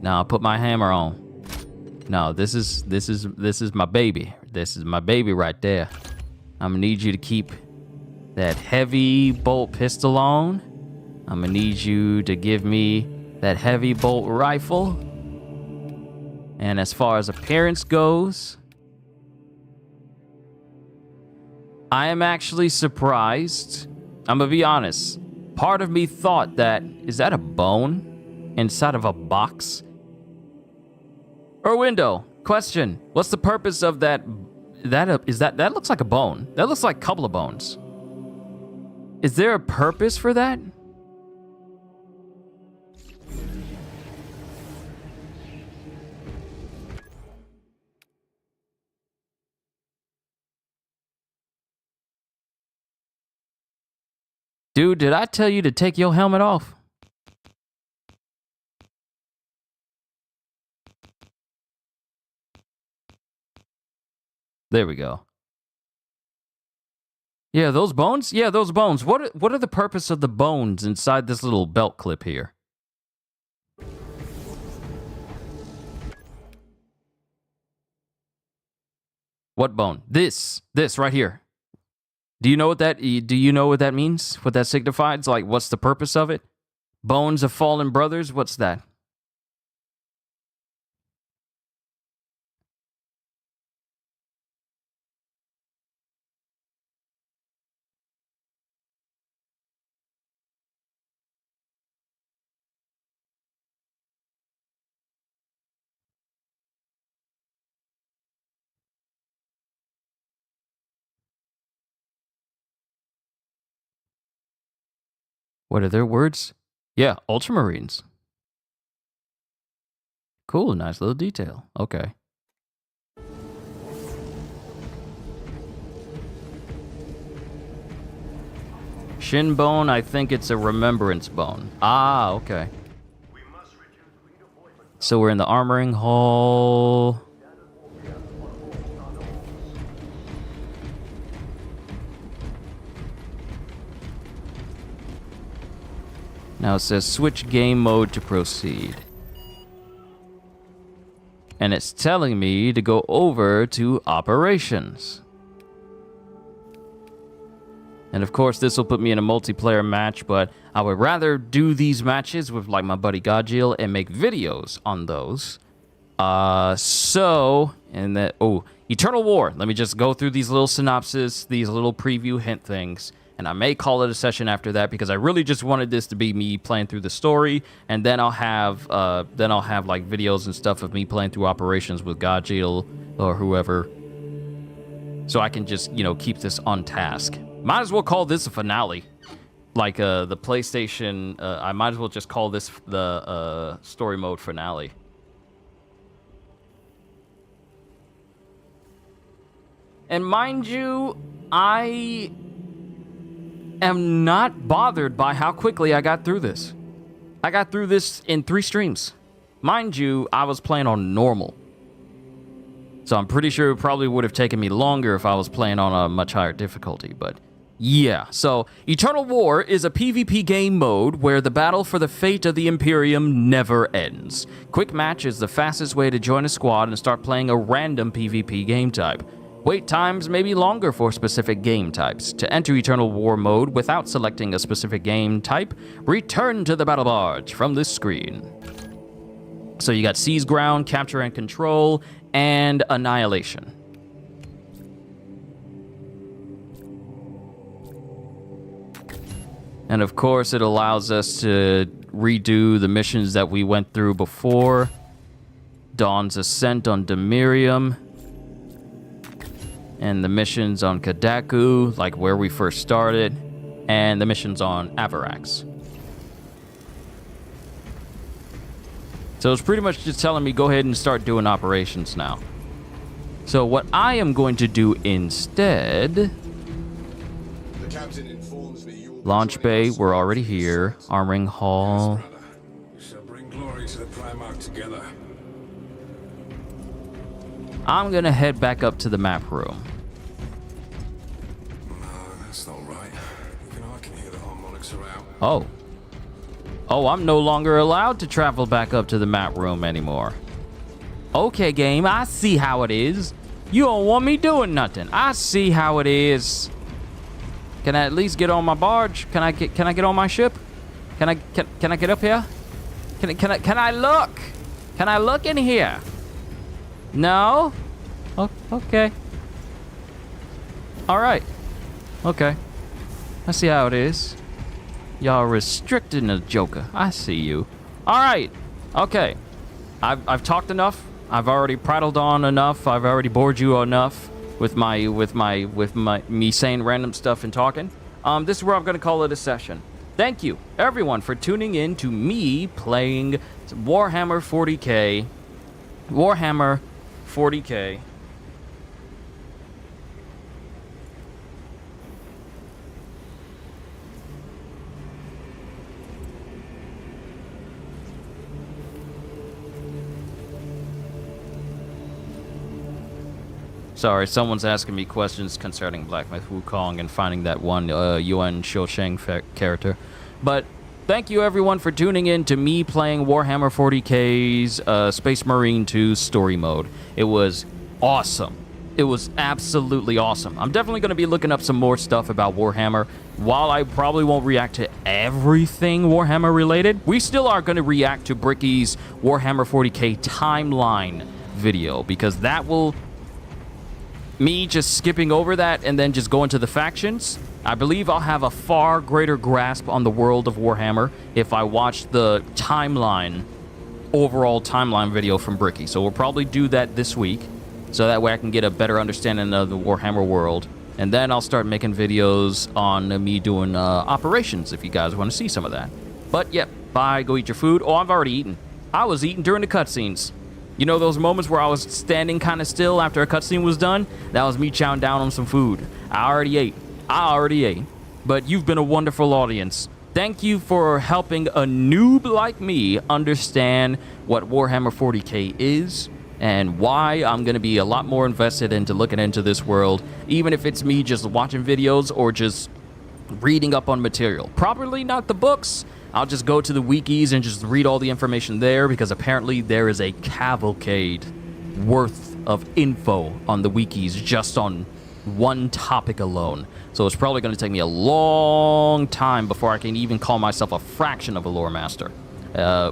[SPEAKER 2] Now I'll put my hammer on. No, this is my baby. This is my baby right there. I'm gonna need you to keep that heavy bolt pistol on. I'm gonna need you to give me that heavy bolt rifle. And as far as appearance goes, I am actually surprised. I'm gonna be honest. Part of me thought that, is that a bone inside of a box? Or a window? Question. What's the purpose of that? That looks like a bone. That looks like a couple of bones. Is there a purpose for that? Dude, did I tell you to take your helmet off? There we go. Yeah, those bones? Yeah, those bones. What are the purpose of the bones inside this little belt clip here? What bone? This right here. Do you know what that means? What that signifies? Like, what's the purpose of it? Bones of fallen brothers? What's that? What are their words? Yeah, ultramarines. Cool, nice little detail. Okay. Shin bone, I think it's a remembrance bone. Ah, okay. So we're in the armoring hall. Now it says switch game mode to proceed. And it's telling me to go over to operations. And of course, this will put me in a multiplayer match, but I would rather do these matches with like my buddy Godjill and make videos on those. Eternal War. Let me just go through these little synopses, these little preview hint things. And I may call it a session after that because I really just wanted this to be me playing through the story, and then I'll have like videos and stuff of me playing through operations with Godjill or whoever, so I can just keep this on task. Might as well call this a finale, like the PlayStation. I might as well just call this the story mode finale. And mind you, I am not bothered by how quickly I got through this. I got through this in 3 streams. Mind you, I was playing on normal. So I'm pretty sure it probably would have taken me longer if I was playing on a much higher difficulty, but yeah. So Eternal War is a PvP game mode where the battle for the fate of the Imperium never ends. Quick match is the fastest way to join a squad and start playing a random PvP game type. Wait times may be longer for specific game types. To enter Eternal War mode without selecting a specific game type, return to the battle barge from this screen. So you got seize ground, capture and control, and annihilation. And of course, it allows us to redo the missions that we went through before. Dawn's Ascent on Demerium. And the missions on Kadaku, like where we first started, and the missions on Avarax. So it's pretty much just telling me go ahead and start doing operations now. So what I am going to do instead...
[SPEAKER 5] The captain informs me you will be
[SPEAKER 2] Launch
[SPEAKER 5] joining
[SPEAKER 2] bay,
[SPEAKER 5] us
[SPEAKER 2] we're
[SPEAKER 5] on
[SPEAKER 2] already
[SPEAKER 5] the
[SPEAKER 2] here.
[SPEAKER 5] surface.
[SPEAKER 2] Armoring hall.
[SPEAKER 5] Yes, brother. We shall bring glory to the Primarch together.
[SPEAKER 2] I'm gonna head back up to the map room.
[SPEAKER 5] No, that's not right. Even I can hear the harmonics are out.
[SPEAKER 2] Oh. Oh, I'm no longer allowed to travel back up to the map room anymore. Okay, game, I see how it is. You don't want me doing nothing. I see how it is. Can I at least get on my barge? Can I get on my ship? Can I get up here? Can I look? Can I look in here? No? Oh, okay. All right. Okay. I see how it is. Y'all restricting the Joker. I see you. All right. Okay. I've talked enough. I've already prattled on enough. I've already bored you enough with me saying random stuff and talking. This is where I'm gonna call it a session. Thank you, everyone, for tuning in to me playing Warhammer 40K. Warhammer 40K. Sorry, someone's asking me questions concerning Black Myth Wukong and finding that one Yuan Shousheng character. But thank you everyone for tuning in to me playing Warhammer 40K's Space Marine 2 story mode. It was awesome. It was absolutely awesome. I'm definitely going to be looking up some more stuff about Warhammer. While I probably won't react to everything Warhammer related, we still are going to react to Bricky's Warhammer 40K timeline video, because that will... me just skipping over that and then just going to the factions, I believe I'll have a far greater grasp on the world of Warhammer if I watch the timeline, overall timeline video from Bricky. So we'll probably do that this week, so that way I can get a better understanding of the Warhammer world. And then I'll start making videos on me doing operations if you guys want to see some of that. But yep, bye, go eat your food. Oh, I've already eaten. I was eating during the cutscenes. You know those moments where I was standing kind of still after a cutscene was done? That was me chowing down on some food. I already ate. But you've been a wonderful audience. Thank you for helping a noob like me understand what Warhammer 40K is and why I'm going to be a lot more invested into looking into this world, even if it's me just watching videos or just reading up on material. Probably not the books. I'll just go to the wikis and just read all the information there, because apparently there is a cavalcade worth of info on the wikis just on one topic alone. So it's probably going to take me a long time before I can even call myself a fraction of a lore master.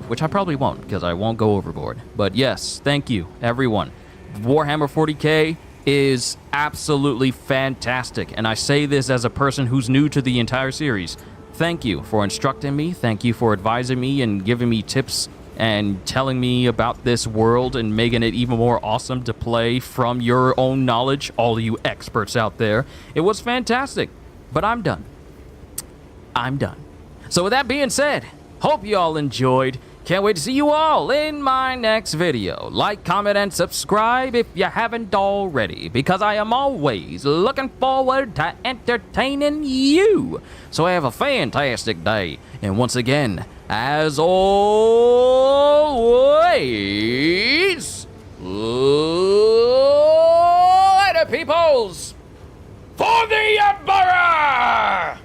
[SPEAKER 2] Which I probably won't, because I won't go overboard. But yes, thank you, everyone. Warhammer 40K is absolutely fantastic, and I say this as a person who's new to the entire series. Thank you for instructing me. Thank you for advising me and giving me tips and telling me about this world and making it even more awesome to play from your own knowledge, all of you experts out there. It was fantastic, but I'm done. I'm done. So with that being said, hope you all enjoyed. Can't wait to see you all in my next video. Like, comment, and subscribe if you haven't already, because I am always looking forward to entertaining you. So have a fantastic day. And once again, as always, later, peoples, for the Emperor!